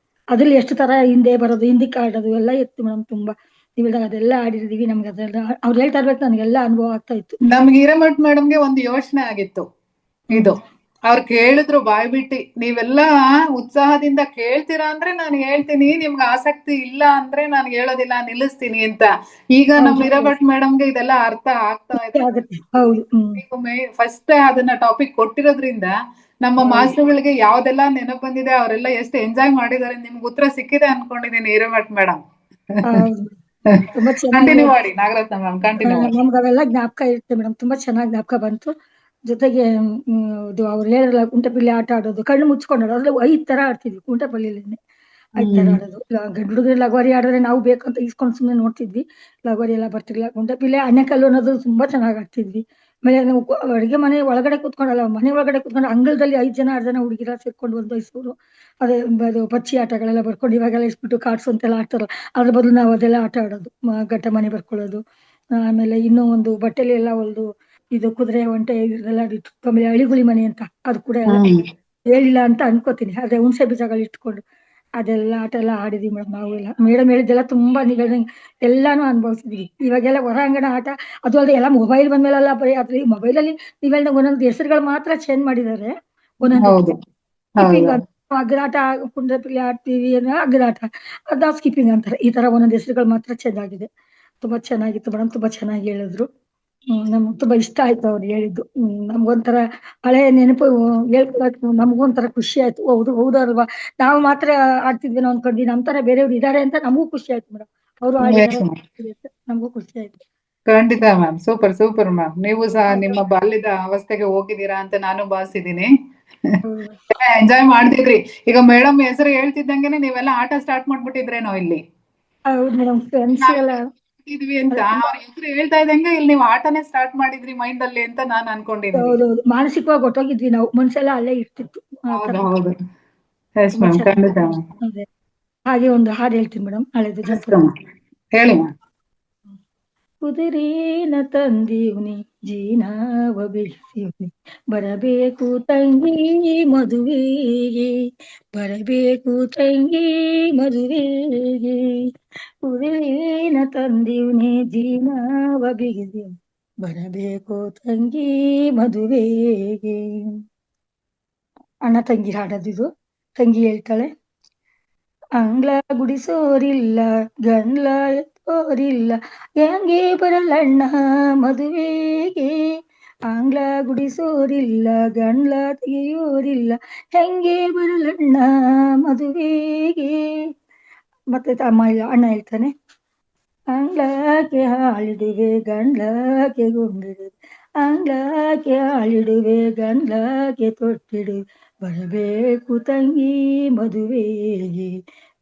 Speaker 2: ಅದ್ರಲ್ಲಿ ಎಷ್ಟು ತರ ಹಿಂದೆ ಬರೋದು, ಹಿಂದಕ್ಕೆ ಆಡೋದು ಎಲ್ಲ ಇತ್ತು ಮೇಡಮ್. ತುಂಬಾ ನೀವು ಹೇಳ್ದಾಗ ಅದೆಲ್ಲ ಆಡಿರ್ತೀವಿ. ನಮ್ಗೆ ಅದೆಲ್ಲ ಅವ್ರು ಹೇಳ್ತಾ ಇರ್ಬೇಕು, ನನಗೆಲ್ಲ ಅನುಭವ ಆಗ್ತಾ ಇತ್ತು.
Speaker 1: ನಮ್ಗೆ ಹಿರೇಮಠ್ ಮೇಡಮ್ಗೆ ಒಂದು ಯೋಚನೆ ಆಗಿತ್ತು. ಇದು ಅವ್ರು ಕೇಳಿದ್ರು ಬಾಯ್ ಬಿಟ್ಟಿ, ನೀವೆಲ್ಲ ಉತ್ಸಾಹದಿಂದ ಕೇಳ್ತೀರಾ ಅಂದ್ರೆ ನಾನು ಹೇಳ್ತೀನಿ, ನಿಮ್ಗೆ ಆಸಕ್ತಿ ಇಲ್ಲ ಅಂದ್ರೆ ನಾನು ಹೇಳೋದಿಲ್ಲ, ನಿಲ್ಲಿಸ್ತೀನಿ ಅಂತ. ಈಗ ನಮ್ ಹಿರೇಮಠ್ ಮೇಡಮ್ಗೆ ಇದೆಲ್ಲ ಅರ್ಥ ಆಗ್ತಾ ಇದೆ. ಫಸ್ಟ್ ಅದನ್ನ ಟಾಪಿಕ್ ಕೊಟ್ಟಿರೋದ್ರಿಂದ ನಮ್ಮ ಮಾಸ್ಟರ್ಗಳಿಗೆ ಯಾವ್ದೆಲ್ಲ ನೆನಪು ಬಂದಿದೆ, ಅವರೆಲ್ಲ ಎಷ್ಟು ಎಂಜಾಯ್ ಮಾಡಿದ್ದಾರೆ, ನಿಮ್ಗೆ ಉತ್ತರ ಸಿಕ್ಕಿದೆ ಅನ್ಕೊಂಡಿದೀನಿ ಹಿರೇಮಠ್ ಮೇಡಮ್. ಕಂಟಿನ್ಯೂ ಮಾಡಿ ನಾಗರತ್ನ ಮ್ಯಾಮ್, ಕಂಟಿನ್ಯೂ ಮಾಡಿ.
Speaker 2: ನಮ್ಗೆ ಅವೆಲ್ಲ ಜ್ಞಾಪಕ ಇರುತ್ತೆ ಮೇಡಮ್. ತುಂಬಾ ಚೆನ್ನಾಗಿ ಜ್ಞಾಪಕ ಬಂತು. ಜೊತೆಗೆ ಇದು ಅವ್ರು ಹೇಳಿರಲ್ಲ ಕುಂಟೆಪಿಲ್ಲೆ ಆಟ ಆಡೋದು, ಕಣ್ಣು ಮುಚ್ಕೊಂಡು ಆಡೋದು. ಅದ್ರಲ್ಲಿ 5 ತರ ಆಡ್ತಿದ್ವಿ ಕುಂಟೆಪಿಲ್ಲೆಲಿ. 5 ತರ ಆಡೋದು. ಗಂಡು ಹುಡುಗರು ಲಗೋರಿ ಆಡಿದ್ರೆ ನಾವು ಬೇಕಂತ ಇಸ್ಕೊಂಡು ಸುಮ್ಮನೆ ನೋಡ್ತಿದ್ವಿ. ಲಗೋರಿ ಎಲ್ಲ ಬರ್ತಿರ್ಲಿಲ್ಲ. ಕುಂಟೆಪಿಲ್ಲೆ, ಅಣೆಕಲ್ಲು ಅನ್ನೋದು ತುಂಬಾ ಚೆನ್ನಾಗಿ ಆಡ್ತಿದ್ವಿ. ಆಮೇಲೆ ನಾವು ಅಡುಗೆ ಮನೆ ಒಳಗಡೆ ಕೂತ್ಕೊಂಡಲ್ಲ, ಮನೆ ಒಳಗಡೆ ಕೂತ್ಕೊಂಡು ಅಂಗಳದಲ್ಲಿ 5 ಜನ 6 ಜನ ಹುಡುಗಿರ ಸೇರ್ಕೊಂಡು ಒಂದೈಸೂರು ಅದೇ ಅದು ಪಚ್ಚಿ ಆಟಗಳೆಲ್ಲ ಬರ್ಕೊಂಡು ಇವಾಗೆಲ್ಲ ಇಸ್ಬಿಟ್ಟು ಕಾರ್ಡ್ಸ್ ಅಂತೆಲ್ಲ ಆಡ್ತಾರಲ್ಲ, ಅದ್ರ ಬದಲು ನಾವು ಅದೆಲ್ಲ ಆಟ ಆಡೋದು. ಗಟ್ಟ ಮನೆ ಬರ್ಕೊಳ್ಳೋದು. ಆಮೇಲೆ ಇನ್ನೂ ಒಂದು ಬಟ್ಟೆಲಿ ಎಲ್ಲ ಒಂದು ಇದು ಕುದುರೆ ಒಂಟೆ ಇದೆಲ್ಲ ಇಟ್ಟು, ಆಮೇಲೆ ಅಳಿಗುಳಿ ಮನೆ ಅಂತ ಅದು ಕೂಡ ಹೇಳಿಲ್ಲ ಅಂತ ಅನ್ಕೋತೀನಿ. ಅದೇ ಹುಣಸೆ ಬೀಜಗಳು ಇಟ್ಕೊಂಡು ಅದೆಲ್ಲ ಆಟ ಎಲ್ಲ ಆಡಿದ್ವಿ ಮೇಡಮ್. ನಾವೆಲ್ಲ ಮೇಡಮ್ ಹೇಳಿದ್ದೆಲ್ಲ ತುಂಬಾ ಎಲ್ಲಾನು ಅನುಭವಿಸಿದ್ವಿ. ಇವಾಗೆಲ್ಲ ಹೊರಾಂಗಣ ಆಟ, ಅದು ಅಲ್ಲದೆ ಎಲ್ಲ ಮೊಬೈಲ್ ಬಂದ್ಮೇಲೆಲ್ಲ ಬರೀ ಅದ್ರಲ್ಲಿ ಮೊಬೈಲಲ್ಲಿ ನೀವೆಲ್ಲ ಒಂದೊಂದು ಹೆಸರುಗಳು ಮಾತ್ರ ಚೇಂಜ್ ಮಾಡಿದ್ದಾರೆ. ಒಂದೊಂದು ಸ್ಕಿಪ್ಪಿಂಗ್ ಅಂತ, ಅಗ್ರಾಟ, ಕುಂಟೆಪಿಲ್ಲೆ ಆಡ್ತೀವಿ ಅಗ್ರಾಟ, ಅದ ಸ್ಕಿಪ್ಪಿಂಗ್ ಅಂತಾರೆ. ಈ ತರ ಒಂದೊಂದು ಹೆಸರುಗಳು ಮಾತ್ರ ಚೇಂಜ್ ಆಗಿದೆ. ತುಂಬಾ ಚೆನ್ನಾಗಿತ್ತು ಮೇಡಮ್. ತುಂಬಾ ಚೆನ್ನಾಗಿ ಹೇಳಿದ್ರು. ನಮ್ಗೆ ತುಂಬಾ ಇಷ್ಟ ಆಯ್ತು ಅವ್ರು ಹೇಳಿದ್ದು. ನಮ್ಗೊಂಥರ ಹಳೆ ನೆನಪು ಹೇಳ್ಕೊಳಕ್ ನಮ್ಗೊಂಥರ ಖುಷಿ ಆಯ್ತು. ಹೌದು ಹೌದು ಅಲ್ವಾ, ನಾವು ಮಾತ್ರ ಆಡ್ತಿದ್ವಿ ನಾವು ಅನ್ಕೊಂಡ್ವಿ, ನಮ್ ತರ ಬೇರೆಯವ್ರು ಇದಾರೆ ಅಂತ ನಮಗೂ ಖುಷಿ ಆಯ್ತು ಮೇಡಮ್. ಅವರು ಆಡಿದ್ದಾರೆ, ನಮಗೂ ಖುಷಿ ಆಯ್ತು.
Speaker 1: ಖಂಡಿತ ಮ್ಯಾಮ್. Super super ma'am. ನೀವು ಸಹ ನಿಮ್ಮ ಬಾಲ್ಯದ ಅವಸ್ಥೆಗೆ ಹೋಗಿದ್ದೀರಾ ಅಂತ ನಾನು ಭಾವಿಸಿದೀನಿ. ಎಂಜಾಯ್ ಮಾಡ್ತಿದ್ರಿ. ಈಗ ಮೇಡಮ್ ಹೆಸರು ಹೇಳ್ತಿದ್ದಂಗೆನೆ ನೀವೆಲ್ಲ ಆಟ ಸ್ಟಾರ್ಟ್ ಮಾಡ್ಬಿಟ್ಟಿದ್ರೇನೋ ಇಲ್ಲಿ.
Speaker 2: ಹೌದು ಮೇಡಮ್. ಫ್ರೆಂಡ್ಸ್ ಎಲ್ಲ
Speaker 1: ಇದ್ವಿ ಅಂತ ಅವ್ರ ಹೆಸರು ಹೇಳ್ತಾ ಇದ್ದಂಗೆ ಇಲ್ಲಿ ನೀವು ಆಟನೇ ಸ್ಟಾರ್ಟ್ ಮಾಡಿದ್ರಿ ಮೈಂಡ್ ಅಲ್ಲಿ ಅಂತ ನಾನು ಅನ್ಕೊಂಡಿದ್ದೀನಿ.
Speaker 2: ಹೌದೌದು, ಮಾನಸಿಕವಾಗಿ ಹೊಟ್ಟೋಗಿದ್ವಿ ನಾವು. ಮನ್ಸೆಲ್ಲ ಅಲ್ಲೇ ಇರ್ತಿತ್ತು.
Speaker 1: ಹೌದು. ಎಸ್ ಮ್ಯಾಮ್, ಖಂಡಿತ ಮ್ಯಾಮ್.
Speaker 2: ಹಾಗೆ ಒಂದು ಹಾಡು ಹೇಳ್ತೀನಿ ಮೇಡಮ್, ಹಳೆದು ಜನಪದ.
Speaker 1: ಹೇಳಿ ಮ್ಯಾಮ್.
Speaker 2: ಕುದುರೇನ ತಂದೀವ್ನಿ, ಜೀನಾವ ಬೆಳೆಸಿವ್ನಿ, ಬರಬೇಕು ತಂಗಿ ಮದುವೆಗೆ, ಬರಬೇಕು ತಂಗಿ ಮದುವೆಗೆ. ಕುದುರೇನ ತಂದೀವ್ನಿ, ಜೀನಾವ ಬಿಗಿದೀವ್ನಿ, ಬರಬೇಕು ತಂಗಿ ಮದುವೆಗೆ. ಅಣ್ಣ ತಂಗಿ ಹಾಡೋದಿದು. ತಂಗಿ ಹೇಳ್ತಾಳೆ, ಅಂಗ್ಲ ಗುಡಿಸೋರಿಲ್ಲ, ಗಂಡ್ಲ ಎತ್ತೋರಿಲ್ಲ, ಹೆಂಗೆ ಬರಲಣ್ಣ ಮದುವೆಗೆ. ಆಂಗ್ಲ ಗುಡಿಸೋರಿಲ್ಲ, ಗಂಡ್ಲ ತೆಗೆಯೋರಿಲ್ಲ, ಹೆಂಗೆ ಬರಲಣ್ಣ ಮದುವೆಗೆ. ಮತ್ತೆ ಅಣ್ಣ ಹೇಳ್ತಾನೆ, ಆಂಗ್ಲಕ್ಕೆ ಹಾಳಿಡುವೆ, ಗಂಡ್ಲಕ್ಕೆ ಗುಂಡಿಡುವೆ, ಆಂಗ್ಲಕ್ಕೆ ಹಾಳಿಡುವೆ, ಗಂಡ್ಲಕ್ಕೆ ತೊಟ್ಟಿಡುವೆ, ಬರಬೇಕು ತಂಗಿ ಮದುವೆಗೆ,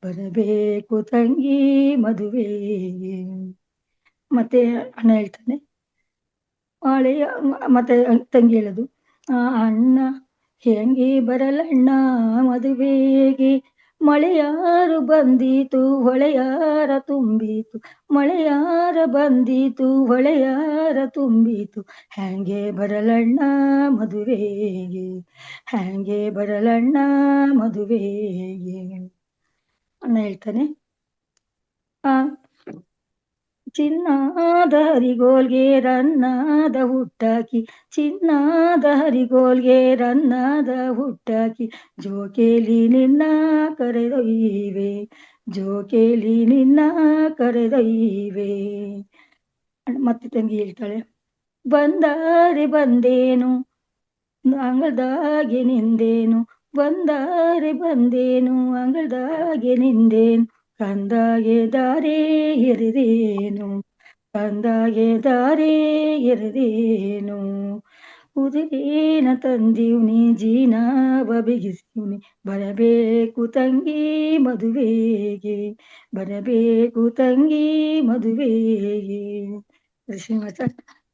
Speaker 2: ಬರಬೇಕು ತಂಗಿ ಮದುವೆಗೆ. ಮತ್ತೆ ಅಣ್ಣ ಹೇಳ್ತಾನೆ, ಹಳೆಯ ಮತ್ತೆ ತಂಗಿ ಹೇಳೋದು, ಅಣ್ಣ ಹೆಂಗೆ ಬರಲಣ್ಣ ಮದುವೆಗೆ, ಮಳೆಯಾರು ಬಂದೀತು ಹೊಳೆಯಾರ ತುಂಬೀತು, ಮಳೆಯಾರ ಬಂದೀತು ಹೊಳೆಯಾರ ತುಂಬೀತು, ಹ್ಯಾಂಗೆ ಬರಲಣ್ಣ ಮದುವೆಗೆ, ಹ್ಯಾಂಗೆ ಬರಲಣ್ಣ ಮದುವೆಗೆ. ಅಣ್ಣ ಹೇಳ್ತಾನೆ,
Speaker 6: ಚಿನ್ನಾದ ಹರಿಗೋಲ್ಗೆ ರನ್ನಾದ ಹುಟ್ಟಾಕಿ, ಚಿನ್ನಾದ ಹರಿಗೋಲ್ಗೆ ರನ್ನಾದ ಹುಟ್ಟಾಕಿ, ಜೋಕೇಲಿ ನಿನ್ನ ಕರೆದೊಯ್ವೆ, ಜೋಕೇಲಿ ನಿನ್ನ ಕರೆದೊಯ್ವೆ. ಮತ್ತೆ ತಂಗಿ ಹೇಳ್ತಾಳೆ, ಬಂದಾರೆ ಬಂದೇನು ಅಂಗಳದಾಗೆ ನಿಂದೇನು, ಬಂದಾರೆ ಬಂದೇನು ಅಂಗಳದಾಗೆ ನಿಂದೇನು, ಕಂದಾಗೆ ದಾರೆ ಎರೆದೇನು, ಕಂದಾಗೆ ದಾರೆ ಎರೆದೇನು. ಉದುರೇನ ತಂದೀವ್ನಿ ಜೀನಾವ ಬಿಗಿಸೀವ್ನಿ, ಬರಬೇಕು ತಂಗಿ ಮದುವೆಗೆ, ಬರಬೇಕು ತಂಗಿ ಮದುವೆಗೆ. ಶ್ರೀನಿವಾಸ,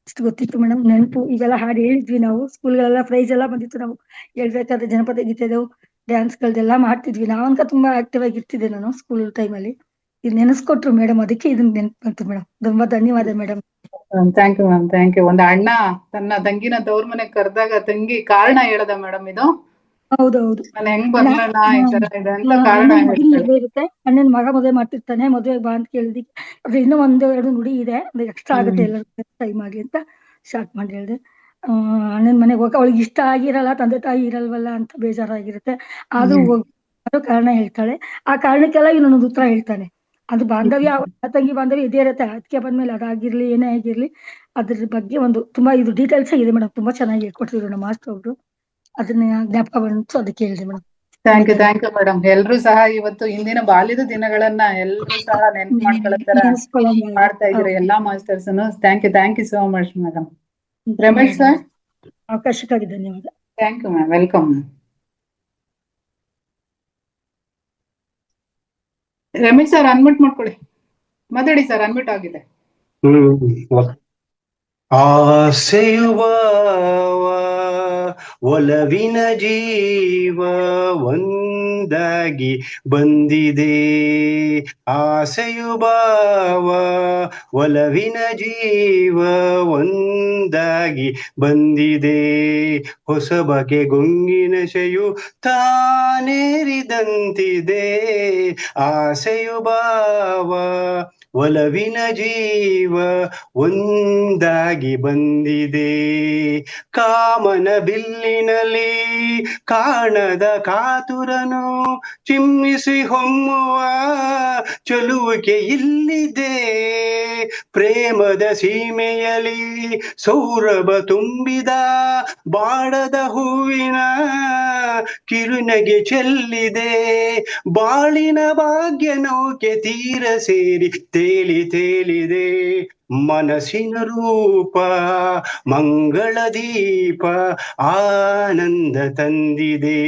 Speaker 6: ಇಷ್ಟು ಗೊತ್ತಿತ್ತು ಮೇಡಮ್, ನೆನಪು. ಈಗೆಲ್ಲ ಹಾಡು ಹೇಳಿದ್ವಿ ನಾವು, ಸ್ಕೂಲ್ಗಳೆಲ್ಲ ಪ್ರೈಸ್ ಎಲ್ಲ ಬಂದಿತ್ತು. ನಾವು ಹೇಳ್ಬೇಕಾದ್ರೆ ಜನಪದ ಗೀತೆದವು ಡ್ಯಾನ್ಸ್ಗಳ್ದೆಲ್ಲ ಮಾಡ್ತಿದ್ವಿ. ನಾವಂತ ತುಂಬಾ ಆಕ್ಟಿವ್ ಆಗಿರ್ತಿದ್ದೆ ನಾನು ಸ್ಕೂಲ್ ಟೈಮಲ್ಲಿ. ಇದು ನೆನೆಸ್ಕೊಟ್ರು ಮೇಡಮ್, ಅದಕ್ಕೆ ಇದನ್ನ ನೆನಪು ಬಂತು ಮೇಡಮ್. ತುಂಬಾ ಧನ್ಯವಾದ madam.
Speaker 1: Thank you ma'am, thank you. ಒಂದು ಅಣ್ಣ ತನ್ನ ತಂಗಿನ ತವ್ರ ಮನೆಗ್ ಕರೆದಾಗ ತಂಗಿ ಕಾರಣ ಹೇಳದ ಮೇಡಮ್, ಇದು
Speaker 6: ಹೌದೌದು.
Speaker 1: ನಾನು ಹೆಂಗ್ ಬರ್ಲಲ್ಲ ಈ ತರ ಇದೆ ಅಂತ ಕಾರಣ ಹೇಳ್ತಾರೆ.
Speaker 6: ಇರುತ್ತೆ, ಅಣ್ಣನ ಮಗ ಮದುವೆ ಮಾಡ್ತಿರ್ತಾನೆ, ಮದುವೆಗೆ ಬಾ ಅಂತ ಕೇಳಿದಿಕ್ಕೆ ಅದ್ರ ಇನ್ನೂ ಒಂದು ಎರಡು ನುಡಿ ಇದೆ, ಅದು ಎಕ್ಸ್ಟ್ರಾ ಆಗುತ್ತೆ ಎಲ್ಲರೂ ಟೈಮ್ ಆಗ್ಲಿ ಅಂತ ಸ್ಟಾರ್ಟ್ ಮಾಡಿ ಹೇಳಿದೆ. ಅಣ್ಣನ ಮನೆಗೆ ಹೋಗಿ ಅವಳಿಗೆ ಇಷ್ಟ ಆಗಿರಲ್ಲ, ತಂದೆ ತಾಯಿ ಇರಲ್ವಲ್ಲ ಅಂತ ಬೇಜಾರಾಗಿರುತ್ತೆ. ಆದ್ರೂ ಹೋಗಿ ಕಾರಣ ಹೇಳ್ತಾಳೆ. ಆ ಕಾರಣಕ್ಕೆಲ್ಲ ಇನ್ನೊಂದು ಉತ್ತರ ಹೇಳ್ತಾನೆ. ಅದು ಬಾಂಧವ್ಯ, ತಂಗಿ ಬಾಂಧವ್ಯ ಇದೇ ಇರುತ್ತೆ. ಅದಕ್ಕೆ ಬಂದ್ಮೇಲೆ ಅದಾಗಿರ್ಲಿ ಏನೇ ಆಗಿರ್ಲಿ ಅದ್ರ ಬಗ್ಗೆ ಒಂದು ತುಂಬಾ ಇದು ಡೀಟೇಲ್ಸ್ ಇದೆ ಮೇಡಮ್. ತುಂಬಾ ಚೆನ್ನಾಗಿ ಹೇಳ್ಕೊಡ್ತಿದ್ರು ನಮ್ಮ ಮಾಸ್ಟರ್ ಒಬ್ರು. ಅದನ್ನ ಜ್ಞಾಪಕ ಬಂತು, ಅದಕ್ಕೆ ಹೇಳಿದೆ ಮೇಡಮ್.
Speaker 1: Thank you madam. ಎಲ್ರು ಸಹ ಇವತ್ತು ಇಂದಿನ ಬಾಲ್ಯದ ದಿನಗಳನ್ನ ಎಲ್ರು ಸಹ ನೆನ್ಪು ಮಾಡ್ಕೊಳ್ಳೋ ತರ ಮಾಡ್ತಾ ಇದ್ದೀರಾ ಎಲ್ಲಾ masters. Thank you so much madam. Ramesh sir,
Speaker 6: ಅವಕಾಶಕ್ಕಾಗಿ ಧನ್ಯವಾದ.
Speaker 1: Thank you ma'am, welcome. Ramesh sir unmute ಮಾಡ್ಕೊಳ್ಳಿ, ಮಾತಾಡಿ ಸರ್, ಅನ್ಮ್ಯೂಟ್ ಆಗಿದೆ.
Speaker 7: ಆಸೆಯುವ ಒಲವಿನ ಜೀವ ಒಂದಾಗಿ ಬಂದಿದೆ, ಆಸೆಯುಬಾವ ಒಲವಿನ ಜೀವ ಒಂದಾಗಿ ಬಂದಿದೆ, ಹೊಸ ಬಗೆ ಗೊಂಗಿನಶೆಯು ತಾನೇರಿದಂತಿದೆ, ಆಸೆಯುಬಾವ ಒಲವಿನ ಜೀವ ಒಂದಾಗಿ ಬಂದಿದೆ, ಕಾಮನ ಬಿಲ್ಲಿನಲ್ಲಿ ಕಾಣದ ಕಾತುರನು ಚಿಮ್ಮಿಸಿ ಹೊಮ್ಮುವ ಚಲುವಿಕೆ ಇಲ್ಲಿದೆ, ಪ್ರೇಮದ ಸೀಮೆಯಲ್ಲಿ ಸೌರಭ ತುಂಬಿದ ಬಾಡದ ಹೂವಿನ ಕಿರುನಗೆ ಚೆಲ್ಲಿದೆ, ಬಾಳಿನ ಭಾಗ್ಯ ನೌಕೆ ತೀರ ಸೇರಿ ತೇಲಿ ತೇಲಿದೆ, ಮನಸ್ಸಿನ ರೂಪ ಮಂಗಳ ದೀಪ ಆನಂದ ತಂದಿದೆ,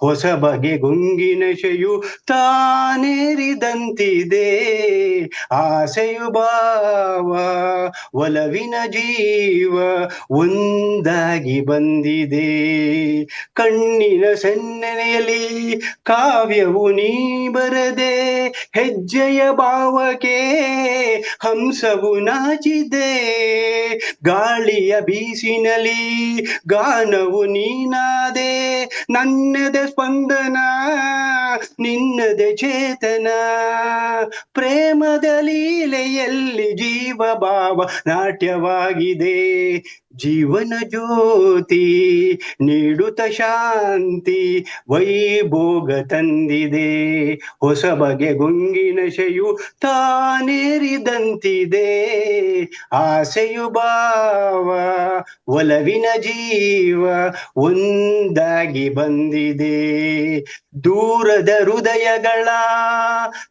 Speaker 7: ಹೊಸ ಬಗೆ ಗುಂಗಿನಶೆಯು ತಾನೇರಿದಂತಿದೆ, ಆಸೆಯು ಭಾವ ಒಲವಿನ ಜೀವ ಒಂದಾಗಿ ಬಂದಿದೆ, ಕಣ್ಣಿನ ಸನ್ನೆಲೆಯಲ್ಲಿ ಕಾವ್ಯವು ನೀ ಬರದೆ ಹೆಜ್ಜೆಯ ಭಾವಕ್ಕೆ ಹಂಸವು ನಾಚಿದೆ, ಗಾಳಿಯ ಬೀಸಿನಲ್ಲಿ ಗಾನವು ನೀನಾದೆ, ನನ್ನದೆ ಸ್ಪಂದನ ನಿನ್ನದೆ ಚೇತನ, ಪ್ರೇಮದ ಲೀಲೆಯಲ್ಲಿ ಜೀವ ಭಾವ ನಾಟ್ಯವಾಗಿದೆ, ಜೀವನ ಜ್ಯೋತಿ ನೀಡುತ್ತ ಶಾಂತಿ ವೈಭೋಗ ತಂದಿದೆ, ಹೊಸ ಬಗೆ ಗುಂಗಿನಶೆಯು ತಾನೇರಿದಂತಿದೆ, ಆಸೆಯು ಭಾವ ಒಲವಿನ ಜೀವ ಒಂದಾಗಿ ಬಂದಿದೆ, ದೂರದ ಹೃದಯಗಳ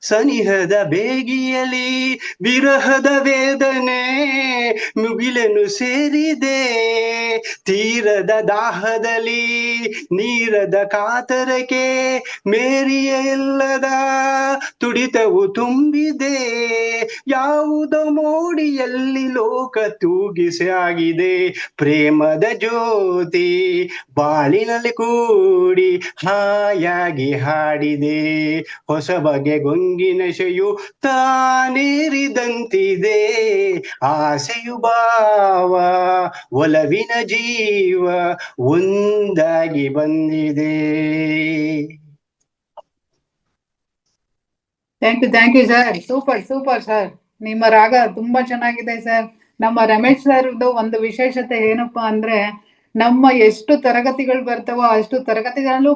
Speaker 7: ಸನಿಹದ ಬೇಗಿಯಲಿ ವಿರಹದ ವೇದನೆ ಮುಗಿಲನ್ನು ಸೇರಿದೆ, ತೀರದ ದಾಹದಲ್ಲಿ ನೀರದ ಕಾತರಕ್ಕೆ ಮೇರಿಯ ಇಲ್ಲದ ತುಡಿತವು ತುಂಬಿದೆ, ಯಾವುದೋ ಮೋಡಿಯಲ್ಲಿ ಲೋಕ ತೂಗಿಸಿ ಆಗಿದೆ, ಪ್ರೇಮದ ಜ್ಯೋತಿ ಬಾಳಿನಲ್ಲಿ ಕೂಡಿ ಹಾಯಾಗಿ ಹಾಡಿದೆ, ಹೊಸ ಬಗೆ ಗೊಂಗಿನಶೆಯು ತಾನೇರಿದಂತಿದೆ, ಆಸೆಯು ಭಾವ ಒಲವಿನ ಜೀವ ಒಂದಾಗಿ ಬಂದಿದೆ.
Speaker 1: Thank you sir, super sir. ನಿಮ್ಮ ರಾಗ ತುಂಬಾ ಚೆನ್ನಾಗಿದೆ ಸರ್. ನಮ್ಮ ರಮೇಶ್ ಸರ್ದು ಒಂದು ವಿಶೇಷತೆ ಏನಪ್ಪಾ ಅಂದ್ರೆ, ನಮ್ಮ ಎಷ್ಟು ತರಗತಿಗಳು ಬರ್ತಾವೋ ಅಷ್ಟು ತರಗತಿಗಳಲ್ಲೂ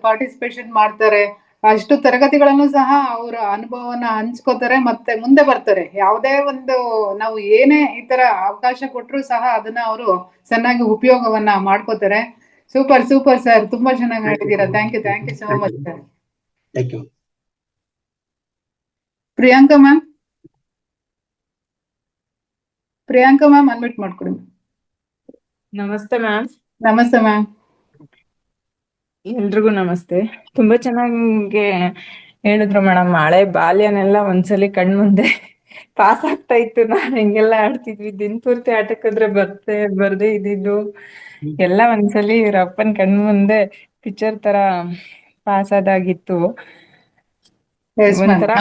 Speaker 1: ಪಾರ್ಟಿಸಿಪೇಷನ್ ಮಾಡ್ತಾರೆ. ಅಷ್ಟು ತರಗತಿಗಳನ್ನು ಸಹ ಅವರ ಅನುಭವನ ಹಂಚ್ಕೋತಾರೆ, ಮತ್ತೆ ಮುಂದೆ ಬರ್ತಾರೆ. ಯಾವುದೇ ಒಂದು ನಾವು ಏನೇ ಈ ತರ ಅವಕಾಶ ಕೊಟ್ಟರು ಸಹ ಅದನ್ನ ಅವರು ಚೆನ್ನಾಗಿ ಉಪಯೋಗವನ್ನ ಮಾಡ್ಕೋತಾರೆ. ಸೂಪರ್ ಸೂಪರ್ ಸರ್, ತುಂಬಾ ಚೆನ್ನಾಗಿ ಹೇಳಿದ್ದೀರಾ. Thank you so much sir.
Speaker 7: Thank you.
Speaker 1: Priyanka ma'am unmute ಮಾಡ್ಕೊಡಿ.
Speaker 8: ನಮಸ್ತೆ ಮ್ಯಾಮ್.
Speaker 1: ನಮಸ್ತೆ ಮ್ಯಾಮ್.
Speaker 8: ಎಲ್ರಿಗೂ ನಮಸ್ತೆ. ತುಂಬಾ ಚೆನ್ನಾಗಿ ಹೇಳಿದ್ರು ಮೇಡಮ್. ಹಳೆ ಬಾಲ್ಯನೆಲ್ಲ ಒಂದ್ಸಲಿ ಕಣ್ಮುಂದೆ ಪಾಸ್ ಆಗ್ತಾ ಇತ್ತು. ನಾವ್ ಹೆಂಗೆಲ್ಲ ಆಡ್ತಿದ್ವಿ, ದಿನ ಪೂರ್ತಿ ಆಟಕ್ಕೋದ್ರೆ ಬರ್ದೇ ಇದ್ದಿದ್ದು ಎಲ್ಲ ಒಂದ್ಸಲಿ ರಪ್ಪನ್ ಕಣ್ಮುಂದೆ ಪಿಕ್ಚರ್ ತರ ಪಾಸ್ ಆದಾಗಿತ್ತು. ಒಂಥರ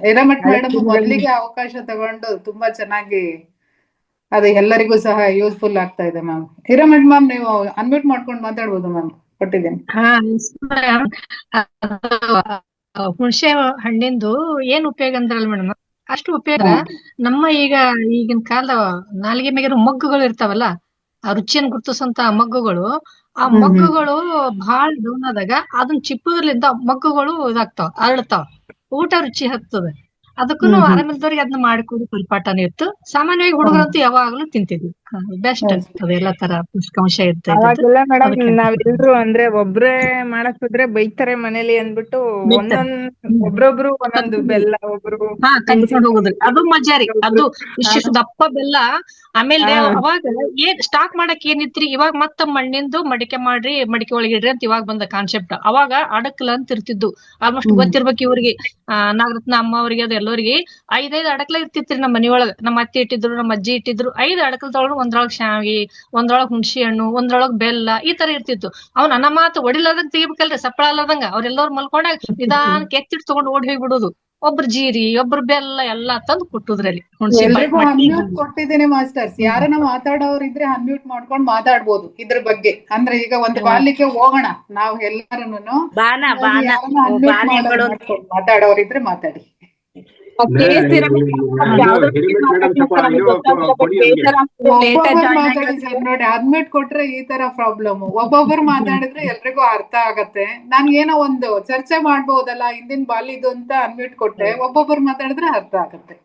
Speaker 1: ಹಿರೇಮಠ್
Speaker 8: ಹಳೆ
Speaker 1: ಮೇಡಮ್
Speaker 8: ದಿನಗಳನ್ನ
Speaker 1: ಮೊದಲಿಗೆ ಅವಕಾಶ ತಗೊಂಡು ತುಂಬಾ ಚೆನ್ನಾಗಿ ಅದು ಎಲ್ಲರಿಗೂ ಸಹ ಯೂಸ್ಫುಲ್ ಆಗ್ತಾ ಇದೆ ಮ್ಯಾಮ್. ಹಿರೇಮಠ್ ಮ್ಯಾಮ್, ನೀವು ಅನ್ಮ್ಯೂಟ್ ಮಾಡ್ಕೊಂಡು ಮಾತಾಡ್ಬೋದು ಮ್ಯಾಮ್, ಕೊಟ್ಟಿದ್ದೇನೆ.
Speaker 2: ಹುಣಸೆ ಹಣ್ಣಿಂದು ಏನ್ ಉಪಯೋಗ ಅಂದ್ರಲ್ಲ ಮೇಡಮ್, ಅಷ್ಟು ಉಪಯೋಗ. ನಮ್ಮ ಈಗಿನ ಕಾಲದ ನಾಲಿಗೆ ಮ್ಯಾಗಿರೋ ಮಗ್ಗುಗಳು ಇರ್ತಾವಲ್ಲ, ಆ ರುಚಿಯನ್ನು ಗುರುತಿಸಂತ ಮಗ್ಗುಗಳು, ಆ ಮಗ್ಗುಗಳು ಬಹಳ ಡೌನ್ ಆದಾಗ ಅದನ್ನ ಚಿಪ್ಪುದ್ರಲಿಂದ ಮಗ್ಗುಗಳು ಇದಾಗ್ತಾವ, ಅರಳ್ತಾವ, ಊಟ ರುಚಿ ಹತ್ತದ. ಅದಕ್ಕೂ ಆರಾಮಿಲ್ದವ್ರಿಗೆ ಅದನ್ನ ಮಾಡಿಕೊಡು ಪರಿಪಾಠನೇ ಇತ್ತು. ಸಾಮಾನ್ಯವಾಗಿ ಹುಡುಗರಂತೂ ಯಾವಾಗ್ಲೂ ತಿಂತಿದ್ವಿ. ಬೆಸ್ಟ್ ಅದೆಲ್ಲ ತರ ಪೌಷ್ಟಿಕಾಂಶ ಇರ್ತಾ ಇದ್ದದ್ದು.
Speaker 8: ಅವಾಗೆಲ್ಲ ಮೇಡಮ್
Speaker 2: ಅದಕ್ಕೆ
Speaker 8: ನಾವೆಲ್ರು ಅಂದ್ರೆ ಒಬ್ರೇ ಮಾಡಕ್ ಹೋದ್ರೆ ಬೈತಾರೆ ಮನೇಲಿ ಅಂದ್ಬಿಟ್ಟು ಒಬ್ರೊಬ್ರು ಒಂದೊಂದು ಬೆಲ್ಲ, ಒಬ್ರು
Speaker 2: ತೆಗೆದುಕೊಂಡು ಹೋಗುದ್ರಿ. ಅದು ಮಜಾ ರೀ. ಅದು ಇಷ್ಟಿಷ್ಟು ದಪ್ಪ ಬೆಲ್ಲ. ಆಮೇಲೆ ಅವಾಗ ಏನ್ ಸ್ಟಾಕ್ ಮಾಡಕ್ ಏನಿತ್ರಿ, ಇವಾಗ ಮತ್ತ ಮಣ್ಣಿಂದು ಮಡಿಕೆ ಮಾಡ್ರಿ, ಮಡಿಕೆ ಒಳಗೆ ಇಡ್ರಿ ಅಂತ ಇವಾಗ ಬಂದ ಕಾನ್ಸೆಪ್ಟ್. ಅವಾಗ ಅಡಕಲ ಅಂತ ಇರ್ತಿದ್ದು. ಆಲ್ಮೋಸ್ಟ್ ಗೊತ್ತಿರ್ಬೇಕು ಇವ್ರಿಗೆ, ನಾಗರತ್ನ ಅಮ್ಮ ಅವ್ರಿಗೆ, ಅದು ಎಲ್ಲರಿಗೆ 5 ಅಡಕಲ ಇರ್ತಿತ್ರಿ ನಮ್ಮ ಮನಿಯೊಳಗ. ನಮ್ಮ ಅತ್ತಿ ಇಟ್ಟಿದ್ರು, ನಮ್ಮ ಅಜ್ಜಿ ಇಟ್ಟಿದ್ರು. 5 ಅಡಕಲ್ದೊಳಗ ಒಂದ್ರೊಳಗ್ ಶಾವಿಗೆ, ಒಂದ್ರೊಳಗ್ ಹುಣಸಿ ಹಣ್ಣು, ಒಂದ್ರೊಳಗ್ ಬೆಲ್ಲ, ಈ ತರ ಇರ್ತಿತ್ತು. ಅವ್ನ ನನ್ನ ಮಾತು ಹೊಡಿಲಾರ್ದಂಗ ತೆಗಿಬೇಕಲ್ರಿ, ಸಪ್ಪಳ ಅಲ್ಲದಂಗ. ಅವ್ರೆಲ್ಲರೂ ಮಲ್ಕೊಂಡಾಗ ನಿಧಾನಕ್ಕೆ ಎತ್ತಿಟ್ಟು ತಗೊಂಡು ಓಡಿ ಹೋಗ್ಬಿಡೋದು. ಒಬ್ರು ಜೀರಿ, ಒಬ್ರು ಬೆಲ್ಲ ಎಲ್ಲಾ ತಂದು ಕೊಟ್ಟುದ್ರಲ್ಲಿ.
Speaker 1: ಎಲ್ರಿಗೂ ಅನ್ಮ್ಯೂಟ್ ಕೊಟ್ಟಿದ್ದೀನಿ ಮಾಸ್ಟರ್ಸ್. ಯಾರನ್ನ ಮಾತಾಡೋರಿದ್ರೆ ಅನ್ಮ್ಯೂಟ್ ಮಾಡ್ಕೊಂಡು ಮಾತಾಡ್ಬೋದು ಇದ್ರ ಬಗ್ಗೆ. ಅಂದ್ರೆ ಈಗ ಒಂದು ಬಾಲ್ಯಕ್ಕೆ ಹೋಗೋಣ ನಾವು ಎಲ್ಲಾರುನು. ಯಾರನ್ನ ಅನ್ಮ್ಯೂಟ್ ಮಾತಾಡೋರಿದ್ರೆ ಮಾತಾಡಿ. ನೋಡಿ, ಅಡ್ಮಿಟ್ ಕೊಟ್ರೆ ಈ ತರ ಪ್ರಾಬ್ಲಮ್. ಒಬ್ಬೊಬ್ರು ಮಾತಾಡಿದ್ರೆ ಎಲ್ರಿಗೂ ಅರ್ಥ ಆಗತ್ತೆ. ನಾನ್ ಏನೋ ಒಂದು ಚರ್ಚೆ ಮಾಡ್ಬೋದಲ್ಲ ಹಿಂದಿನ ಬಾಲಿದು ಅಂತ ಅನ್ಮಿಟ್ ಕೊಟ್ಟೆ. ಒಬ್ಬೊಬ್ರು ಮಾತಾಡಿದ್ರೆ ಅರ್ಥ ಆಗತ್ತೆ.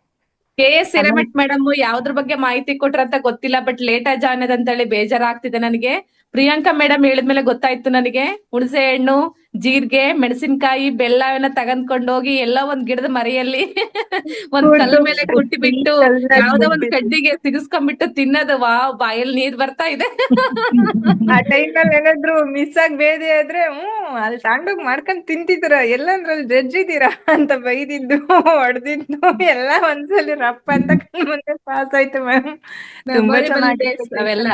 Speaker 9: KS ಹಿರೇಮಠ್ ಮೇಡಮ್ ಯಾವ್ದ್ರ ಬಗ್ಗೆ ಮಾಹಿತಿ ಕೊಟ್ರಂತ ಗೊತ್ತಿಲ್ಲ, ಬಟ್ ಲೇಟ್ ಆಗಿ ಜಾಯ್ನ್ ಅಂತ ಹೇಳಿ ಬೇಜಾರಾಗ್ತಿದೆ ನನಗೆ. ಪ್ರಿಯಾಂಕಾ ಮೇಡಮ್ ಹೇಳಿದ್ಮೇಲೆ ಗೊತ್ತಾಯ್ತು ನನಗೆ. ಹುಣಸೆ ಹಣ್ಣು, ಜೀರಿಗೆ, ಮೆಣಸಿನಕಾಯಿ, ಬೆಲ್ಲ ಅವನ್ನ ತಗೊಂಡ್ಕೊಂಡು ಹೋಗಿ ಎಲ್ಲ ಒಂದ್ ಗಿಡದ ಮರೆಯಲ್ಲಿ ಒಂದ್ ಕಲ್ಲ ಮೇಲೆ ಕುಟ್ಟಿ ಬಿಟ್ಟು ಯಾವ್ದೋ ಒಂದ್ ಕಡ್ಡಿಗೆ ಸಿಗಿಸ್ಕೊಂಡ್ಬಿಟ್ಟು ತಿನ್ನೋದು. ವಾವ್, ಬಾಯಲ್ಲಿ ನೀರ್ ಬರ್ತಾ ಇದೆ.
Speaker 8: ಆ ಟೈಮಲ್ಲಿ ಏನಾದ್ರು ಮಿಸ್ ಆಗಿ ಬೇದೆ ಆದ್ರೆ ಅಲ್ಲಿ ತಗೊಂಡೋಗಿ ಮಾಡ್ಕೊಂಡ್ ತಿಂತಿದ್ರ, ಎಲ್ಲಂದ್ರಲ್ಲಿ ಜಡ್ಜ್ ಇದೀರಾ ಅಂತ ಬೈದಿದ್ದು, ಹೊಡೆದಿದ್ದು ಎಲ್ಲ ಒಂದ್ಸಲಿ ರಪ್ಪ ಅಂತ ಮುಂದೆ ಪಾಸ್ ಆಯ್ತು ಮ್ಯಾಮ್. ತುಂಬಾ ಚೆನ್ನಾಗಿತ್ತು
Speaker 9: ಅವೆಲ್ಲ.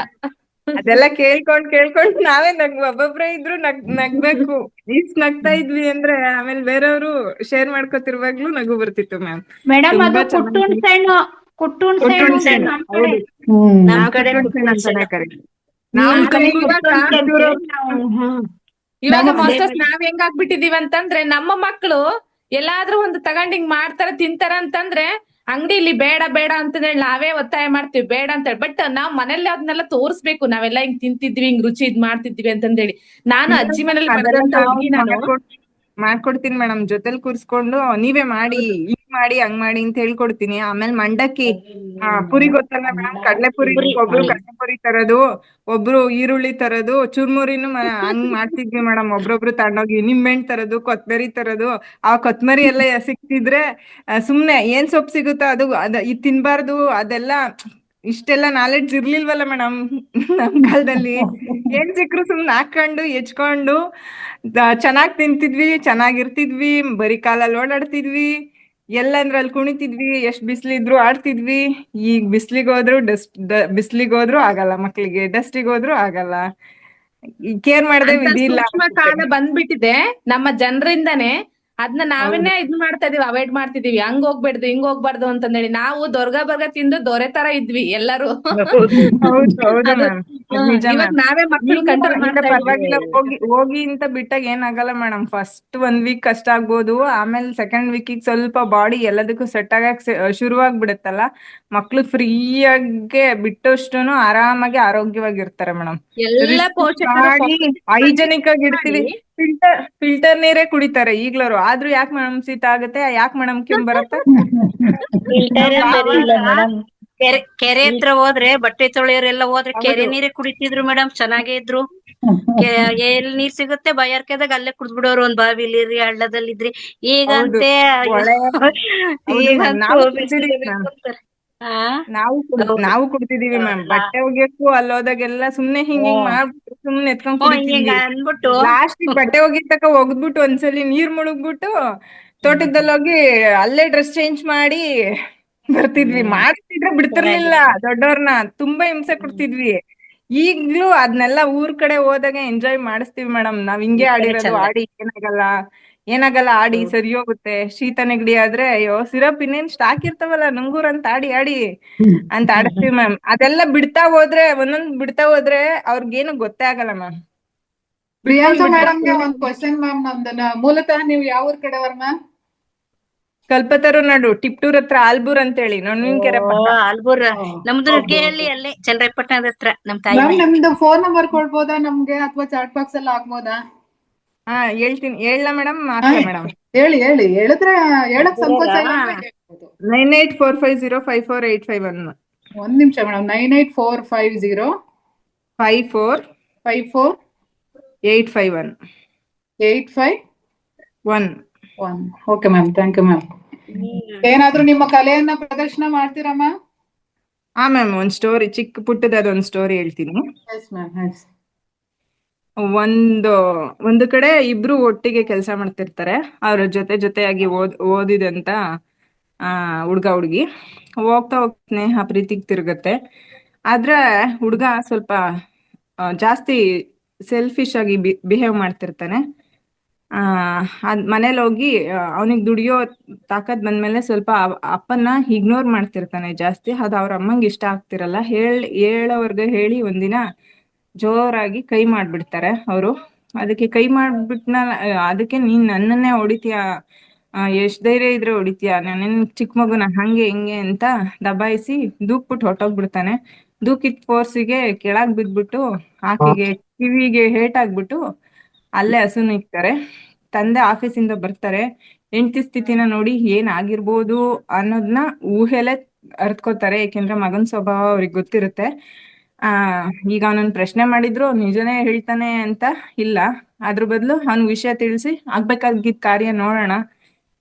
Speaker 8: ಅದೆಲ್ಲ ಕೇಳ್ಕೊಂಡ್ ನಾವೇ ಒಬ್ಬೊಬ್ರೇ ಇದ್ರು ನಗ್ಬೇಕು. ಇಷ್ಟ್ ನಗ್ತಾ ಇದ್ವಿ ಅಂದ್ರೆ ಆಮೇಲೆ ಬೇರೆಯವರು ಶೇರ್ ಮಾಡ್ಕೊತಿರುವಾಗ್ಲೂ ನಗು ಬರ್ತಿತ್ತು ಮ್ಯಾಮ್.
Speaker 5: ಮೇಡಮ್ ಅದು ಕುಟ್ಟು ಹುಣ್ಸೆಹಣ್ಣು
Speaker 9: ಇವಾಗ ಮಾಸ್ಟರ್ಸ್ ನಾವ್ ಹೆಂಗಾಗ್ಬಿಟ್ಟಿದೀವಿ ಅಂತಂದ್ರೆ, ನಮ್ಮ ಮಕ್ಕಳು ಎಲ್ಲಾದ್ರೂ ಒಂದು ತಗೊಂಡಿಂಗ್ ಮಾಡ್ತಾರ ತಿಂತಾರ ಅಂತಂದ್ರೆ ಅಂಗಡಿಲಿ ಬೇಡ ಬೇಡ ಅಂತಂದ್ರೆ ನಾವೇ ಒತ್ತಾಯ ಮಾಡ್ತೀವಿ ಬೇಡ ಅಂತ ಹೇಳಿ. ಬಟ್ ನಾವ್ ಮನೇಲಿ ಅದನ್ನೆಲ್ಲ ತೋರ್ಸ್ಬೇಕು, ನಾವೆಲ್ಲ ಹಿಂಗ್ ತಿಂತಿದ್ವಿ, ಹಿಂಗ್ ರುಚಿ ಇದ್ ಮಾಡ್ತಿದ್ವಿ ಅಂತಂದೇಳಿ. ನಾನು ಅಜ್ಜಿ ಮನೇಲಿ ಬೆಳೆದಂತ ಹುಡುಗಿ ನಾನು.
Speaker 8: ಮಾಡ್ಕೊಡ್ತೀನಿ ಮೇಡಮ್, ಜೊತೆಲಿ ಕೂರ್ಸ್ಕೊಂಡು ನೀವೇ ಮಾಡಿ, ಹಿಂಗ್ ಮಾಡಿ ಹಂಗ್ ಮಾಡಿ ಅಂತ ಹೇಳ್ಕೊಡ್ತೀನಿ. ಆಮೇಲೆ ಮಂಡಕ್ಕಿ ಪುರಿ ಗೊತ್ತಲ್ಲ ಮೇಡಮ್, ಕಡ್ಲೆ ಪುರಿ. ಒಬ್ರು ಕಡ್ಲೆ ಪುರಿ ತರೋದು, ಒಬ್ರು ಈರುಳ್ಳಿ ತರೋದು, ಚುರ್ಮುರಿನು ಹಂಗ್ ಮಾಡ್ತಿದ್ವಿ ಮೇಡಮ್. ಒಬ್ರೊಬ್ರು ತಗೊಂಡೋಗಿ ನಿಂಬೆಹಣ್ಣು ತರೋದು, ಕೊತ್ತಂಬರಿ ತರೋದು. ಆ ಕೊತ್ತಂಬರಿ ಎಲ್ಲ ಸಿಕ್ತಿದ್ರೆ ಸುಮ್ನೆ ಏನ್ ಸೊಪ್ಪು ಸಿಗುತ್ತೋ ಅದು ಇದ್ ತಿನ್ಬಾರ್ದು, ಅದೆಲ್ಲ ಇಷ್ಟೆಲ್ಲ ನಾಲೆಡ್ಜ್ ಇರ್ಲಿಲ್ವಲ್ಲ ಮೇಡಮ್ ನಮ್ ಕಾಲದಲ್ಲಿ. ಏನ್ ಸಿಕ್ರು ಸುಮ್ನೆ ಹಾಕೊಂಡು ಹೆಚ್ಕೊಂಡು ಚೆನ್ನಾಗ್ ತಿಂತಿದ್ವಿ, ಚೆನ್ನಾಗಿರ್ತಿದ್ವಿ, ಬರೀ ಕಾಲಲ್ಲಿ ಓಡಾಡ್ತಿದ್ವಿ, ಎಲ್ಲಂದ್ರಲ್ಲಿ ಕುಣಿತಿದ್ವಿ, ಎಷ್ಟ್ ಬಿಸ್ಲಿದ್ರು ಆಡ್ತಿದ್ವಿ. ಈಗ ಬಿಸ್ಲಿಗೆ ಹೋದ್ರು ಆಗಲ್ಲ ಮಕ್ಳಿಗೆ, ಡಸ್ಟಿಗೆ ಹೋದ್ರು ಆಗಲ್ಲ. ಕೇರ್ ಮಾಡದೆ ವಿಧಿಲ್ಲ.
Speaker 9: ಸೂಕ್ಷ್ಮ ಕಾಲ ಬಂದ್ಬಿಟ್ಟಿದೆ ನಮ್ಮ ಜನರಿಂದಾನೇ. ಅದನ್ನ ನಾವೇನೆ ಇದ್ ಮಾಡ್ತಾ ಇದೀವಿ, ಅವಾಯ್ಡ್ ಮಾಡ್ತಿದೀವಿ. ಹಂಗ್ ಹೋಗ್ಬೇಡ್ದು, ಹಿಂಗ್ ಹೋಗ್ಬಾರ್ದು ಅಂತಂದೇಳಿ. ನಾವು ದೊರ್ಗ ಬರ್ಗ ತಿಂದು ದೊರೆ ತರ ಇದ್ವಿ ಎಲ್ಲರೂ.
Speaker 8: ನಿಜ
Speaker 9: ಇವಾಗ
Speaker 8: ಮ್ಯಾಮ್.
Speaker 9: ನಾವೇ ಮಕ್ಕಳು
Speaker 8: ಈಗ
Speaker 9: ಕಂಟ್ರೋಲ್
Speaker 8: ಇಲ್ಲ
Speaker 9: ಮಾಡ್ತಾ
Speaker 8: ಪರವಾಗಿಲ್ಲ,
Speaker 9: ಇದ್ದೀವಿ.
Speaker 8: ಹೋಗಿ ಹೋಗಿ ಅಂತ ಬಿಟ್ಟಾಗ ಏನಾಗಲ್ಲ ಮೇಡಮ್. ಫಸ್ಟ್ 1 ವೀಕ್ ಕಷ್ಟ ಆಗ್ಬೋದು, ಆಮೇಲೆ ಸೆಕೆಂಡ್ ವೀಕಿಗೆ ಸ್ವಲ್ಪ ಬಾಡಿ ಎಲ್ಲದಕ್ಕೂ ಸೆಟ್ ಆಗಕ್ ಶುರುವಾಗ್ಬಿಡುತ್ತಲ್ಲ, ಮಕ್ಳು ಫ್ರೀಯಾಗೆ ಬಿಟ್ಟಷ್ಟುನು ಆರಾಮಾಗಿ ಆರೋಗ್ಯವಾಗಿರ್ತಾರೆ ಮೇಡಮ್.
Speaker 9: ಎಲ್ಲ
Speaker 8: ರಿಸ್ಟ್ರಿಕ್ಟ್
Speaker 9: ಪೋಷಕರು
Speaker 8: ಮಾಡಿ ಹೈಜೆನಿಕ್ ಆಗಿ ಇಡ್ತೀವಿ. ಫಿಲ್ಟರ್ ನೀರೇ ಕುಡಿತಾರೆ ಈಗ್ಲವರು. ಆದ್ರೂ ಯಾಕೆ ಮೇಡಮ್ ಶೀತ ಆಗುತ್ತೆ, ಯಾಕೆ ಮೇಡಮ್ ಕೆಮ್ಮು ಬರುತ್ತೆ?
Speaker 6: ಫಿಲ್ಟರೇ ಸರಿ ಇಲ್ಲ ಮೇಡಮ್.
Speaker 4: ಕೆರೆ ಹತ್ರ ಹೋದ್ರೆ ಬಟ್ಟೆ ತೊಳೆಯೋರೆಲ್ಲ ಹೋದ್ರೆ ಕೆರೆ
Speaker 8: ಹೌದು.
Speaker 4: ನೀರೇ ಕುಡಿತಿದ್ರು ಮೇಡಮ್, ಚೆನ್ನಾಗೇ ಇದ್ರು. ಎಲ್ಲಿ ನೀರ್ ಸಿಗುತ್ತೆ ಬಯರ್ಕೆದಾಗ ಅಲ್ಲೇ ಕುಡ್ದ್ಬಿಡೋರು, ಒಂದ್ ಬಾವಿಲಿರಿ ಹಳ್ಳದಲ್ಲಿದ್ರಿ.
Speaker 8: ಹೌದು.
Speaker 4: ಈಗಂತೆ
Speaker 8: ಒಳ್ಳೆ ಹೌದು ಮ್ಯಾಮ್,
Speaker 4: ಈಗಂತೂ
Speaker 8: ನಾವು
Speaker 4: ಬಿಸಿಲು
Speaker 8: ಕುಡ್ತಿದೀವಿ ಮ್ಯಾಮ್.
Speaker 4: ಅಂತಾರೆ.
Speaker 8: ನಾವು ಕುಡ್ತಿದೀವಿ ಮ್ಯಾಮ್. ಬಟ್ಟೆ ಒಗ್ಯಕ್ಕೂ ಅಲ್ಲೋದಾಗೆಲ್ಲ ಸುಮ್ನೆ ಹಿಂಗ್ ಮಾಡ್ಬಿಟ್ಟು ಸುಮ್ನೆ ಎತ್ಕೊಂಡ್
Speaker 4: ಹಿಂಗ
Speaker 8: ಕುಡಿತಿದ್ವಿ.
Speaker 4: ಅನ್ಬಿಟ್ಟು
Speaker 8: ಲಾಸ್ಟಿಗೆ ಬಟ್ಟೆ ಒಗಿದ್ ತಕ ಒಗ್ದ್ಬಿಟ್ಟು ಒಂದ್ಸಲಿ ನೀರ್ ಮುಳುಗ್ಬಿಟ್ಟು ತೋಟದಲ್ಲಿ ಹೋಗಿ ಅಲ್ಲೇ ಡ್ರೆಸ್ ಚೇಂಜ್ ಮಾಡಿ ಬರ್ತಿದ್ವಿ. ಮಾಡ್ತಿದ್ರೆ ಬಿಡ್ತಿರ್ಲಿಲ್ಲ ದೊಡ್ಡವ್ರನ್ನ, ತುಂಬಾ ಹಿಂಸೆ ಕೊಡ್ತಿದ್ವಿ. ಈಗ್ಲೂ ಅದ್ನೆಲ್ಲ ಊರ್ ಕಡೆ ಹೋದಾಗ ಎಂಜಾಯ್ ಮಾಡಿಸ್ತೀವಿ ಮೇಡಮ್. ನಾವ್ ಹಿಂಗೆ ಆಡಿರೋದು,
Speaker 4: ಚಂದ.
Speaker 8: ಆಡಿ ಏನಾಗಲ್ಲ ಆಡಿ ಸರಿ ಹೋಗುತ್ತೆ. ಶೀತ ನೆಗಡಿ ಆದ್ರೆ ಅಯ್ಯೋ ಸಿರಪ್ ಇನ್ನೇನ್ ಸ್ಟಾಕ್ ಇರ್ತಾವಲ್ಲ ನುಂಗೂರ್ ಅಂತ ಆಡಿ ಅಂತ ಆಡಿಸ್ತೀವಿ ಮ್ಯಾಮ್. ಅದೆಲ್ಲ ಬಿಡ್ತಾ ಹೋದ್ರೆ ಬಿಡ್ತಾ ಹೋದ್ರೆ ಅವ್ರಿಗೇನು ಗೊತ್ತೇ ಆಗಲ್ಲ ಮ್ಯಾಮ್.
Speaker 1: ಪ್ರಿಯಾಂಕಾ ಮೇಡಮ್ಗೆ ಒಂದ್ ಕ್ವಶನ್ ಮ್ಯಾಮ್. ನಮ್ದನ್ನ ಮೂಲತಃ ನೀವು ಯಾವ ಊರ್ ಕಡೆಯವ್ರ ಮ್ಯಾಮ್?
Speaker 8: ಕಲ್ಪತರು ನಾಡು, ಟಿಪ್ಟೂರ್ ಹತ್ರ ಆಲ್ಬೂರ್ ಅಂತೇಳಿ, ನೊಣವಿನಕೆರೆ ಪಕ್ಕ.
Speaker 4: ಆಲ್ಬೂರ್ ನಮ್ದು ನುಗ್ಗೇಹಳ್ಳಿ, ಅಲ್ಲೇ ಚನ್ನರಾಯಪಟ್ಟಣದ ಹತ್ರ ನಮ್ ತಾಯಿ
Speaker 1: ಮ್ಯಾಮ್
Speaker 4: ಮನೆ.
Speaker 1: ನಿಮ್ದು ಫೋನ್ ನಂಬರ್ ಕೊಡ್ಬೋದಾ ನಮ್ಗೆ, ಅಥವಾ ಚಾಟ್ ಬಾಕ್ಸ್ ಅಲ್ಲಿ ಹಾಕ್ಬೋದಾ?
Speaker 8: ಹೇಳ್ತೀನಿ, ಹೇಳ ಮೇಡಮ್, ಹಾಕ್ಲಾ ಮೇಡಮ್?
Speaker 1: ಹೇಳಿ ಹೇಳಿದ್ರೆ ಹೇಳಕ್ ಸಂಕೋಚ ಇಲ್ಲ ಅಂದ್ರೆ ಹೇಳ್ಬೋದು.
Speaker 8: 9845054851.
Speaker 1: ಒಂದ್ ನಿಮಿಷ madam. 9845054851.
Speaker 8: 851.
Speaker 1: Okay ma'am, thank you ma'am. ಏನಾದ್ರೂ ನಿಮ್ಮ ಕಲೆಯನ್ನ ಪ್ರದರ್ಶನ ಮಾಡ್ತೀರಾ ಮ್ಯಾಮ್?
Speaker 8: ಮ್ಯಾಮ್, ಒಂದ್ ಸ್ಟೋರಿ, ಚಿಕ್ಕ ಪುಟ್ಟದ ಅದೊಂದ್ ಸ್ಟೋರಿ ಹೇಳ್ತೀನಿ.
Speaker 1: Yes ma'am, yes.
Speaker 8: ಒಂದು ಕಡೆ ಇಬ್ರು ಒಟ್ಟಿಗೆ ಕೆಲಸ ಮಾಡ್ತಿರ್ತಾರೆ. ಅವ್ರ ಜೊತೆಯಾಗಿ ಓದಿದಂತ ಹುಡ್ಗ ಹುಡ್ಗಿ ಹೋಗ್ತಾ ಸ್ನೇಹ ಪ್ರೀತಿಗ್ ತಿರುಗತ್ತೆ. ಆದ್ರೆ ಹುಡ್ಗ ಸ್ವಲ್ಪ ಜಾಸ್ತಿ ಸೆಲ್ಫಿಶ್ ಆಗಿ ಬಿಹೇವ್ ಮಾಡ್ತಿರ್ತಾನೆ. ಮನೇಲಿ ಹೋಗಿ ಅವನಿಗೆ ದುಡಿಯೋ ತಾಕತ್ ಬಂದ್ಮೇಲೆ ಸ್ವಲ್ಪ ಅಪ್ಪನ್ನ ಇಗ್ನೋರ್ ಮಾಡ್ತಿರ್ತಾನೆ ಜಾಸ್ತಿ. ಅದು ಅವ್ರ ಅಮ್ಮಂಗೆ ಇಷ್ಟ ಆಗ್ತಿರಲ್ಲ. ಹೇಳೋವರ್ಗೆ ಹೇಳಿ ಒಂದಿನ ಜೋರಾಗಿ ಕೈ ಮಾಡ್ಬಿಡ್ತಾರೆ ಅವರು. ಅದಕ್ಕೆ ಕೈ ಮಾಡ್ಬಿಟ್ನ, ಅದಕ್ಕೆ ನೀನ್ ನನ್ನನ್ನೇ ಹೊಡಿತೀಯ, ಎಷ್ಟ್ ಧೈರ್ಯ ಇದ್ರೆ ಹೊಡಿತೀಯ, ನಾನೇನ್ ಚಿಕ್ಕ ಮಗುನ ಹಂಗೆ ಹಿಂಗೆ ಅಂತ ದಬಾಯಿಸಿ ದೂಕ್ಬಿಟ್ಟು ಹೊಟ್ಟೋಗ್ಬಿಡ್ತಾನೆ. ದೂಕಿದ ಫೋರ್ಸಿಗೆ ಕೆಳಗ್ ಬಿದ್ಬಿಟ್ಟು ಆಕೆಗೆ ಕಿವಿಗೆ ಹೇಟಾಗ್ಬಿಟ್ಟು ಅಲ್ಲೇ ಹಸುನಿಗ್ತಾರೆ. ತಂದೆ ಆಫೀಸಿಂದ ಬರ್ತಾರೆ. ಹೆಂಡತಿ ಸ್ಥಿತಿನ ನೋಡಿ ಏನ್ ಆಗಿರ್ಬೋದು ಅನ್ನೋದನ್ನ ಊಹೆಲೆ ಅರ್ತ್ಕೋತಾರೆ. ಯಾಕೆಂದ್ರೆ ಮಗನ್ ಸ್ವಭಾವ ಅವ್ರಿಗೆ ಗೊತ್ತಿರುತ್ತೆ. ಈಗ ಅವನನ್ನ ಪ್ರಶ್ನೆ ಮಾಡಿದ್ರು ನಿಜನೇ ಹೇಳ್ತಾನೆ ಅಂತ ಇಲ್ಲ. ಅದ್ರ ಬದಲು ಅವ್ನ ವಿಷಯ ತಿಳಿಸಿ ಆಗ್ಬೇಕಾಗಿದ್ದ ಕಾರ್ಯ ನೋಡೋಣ,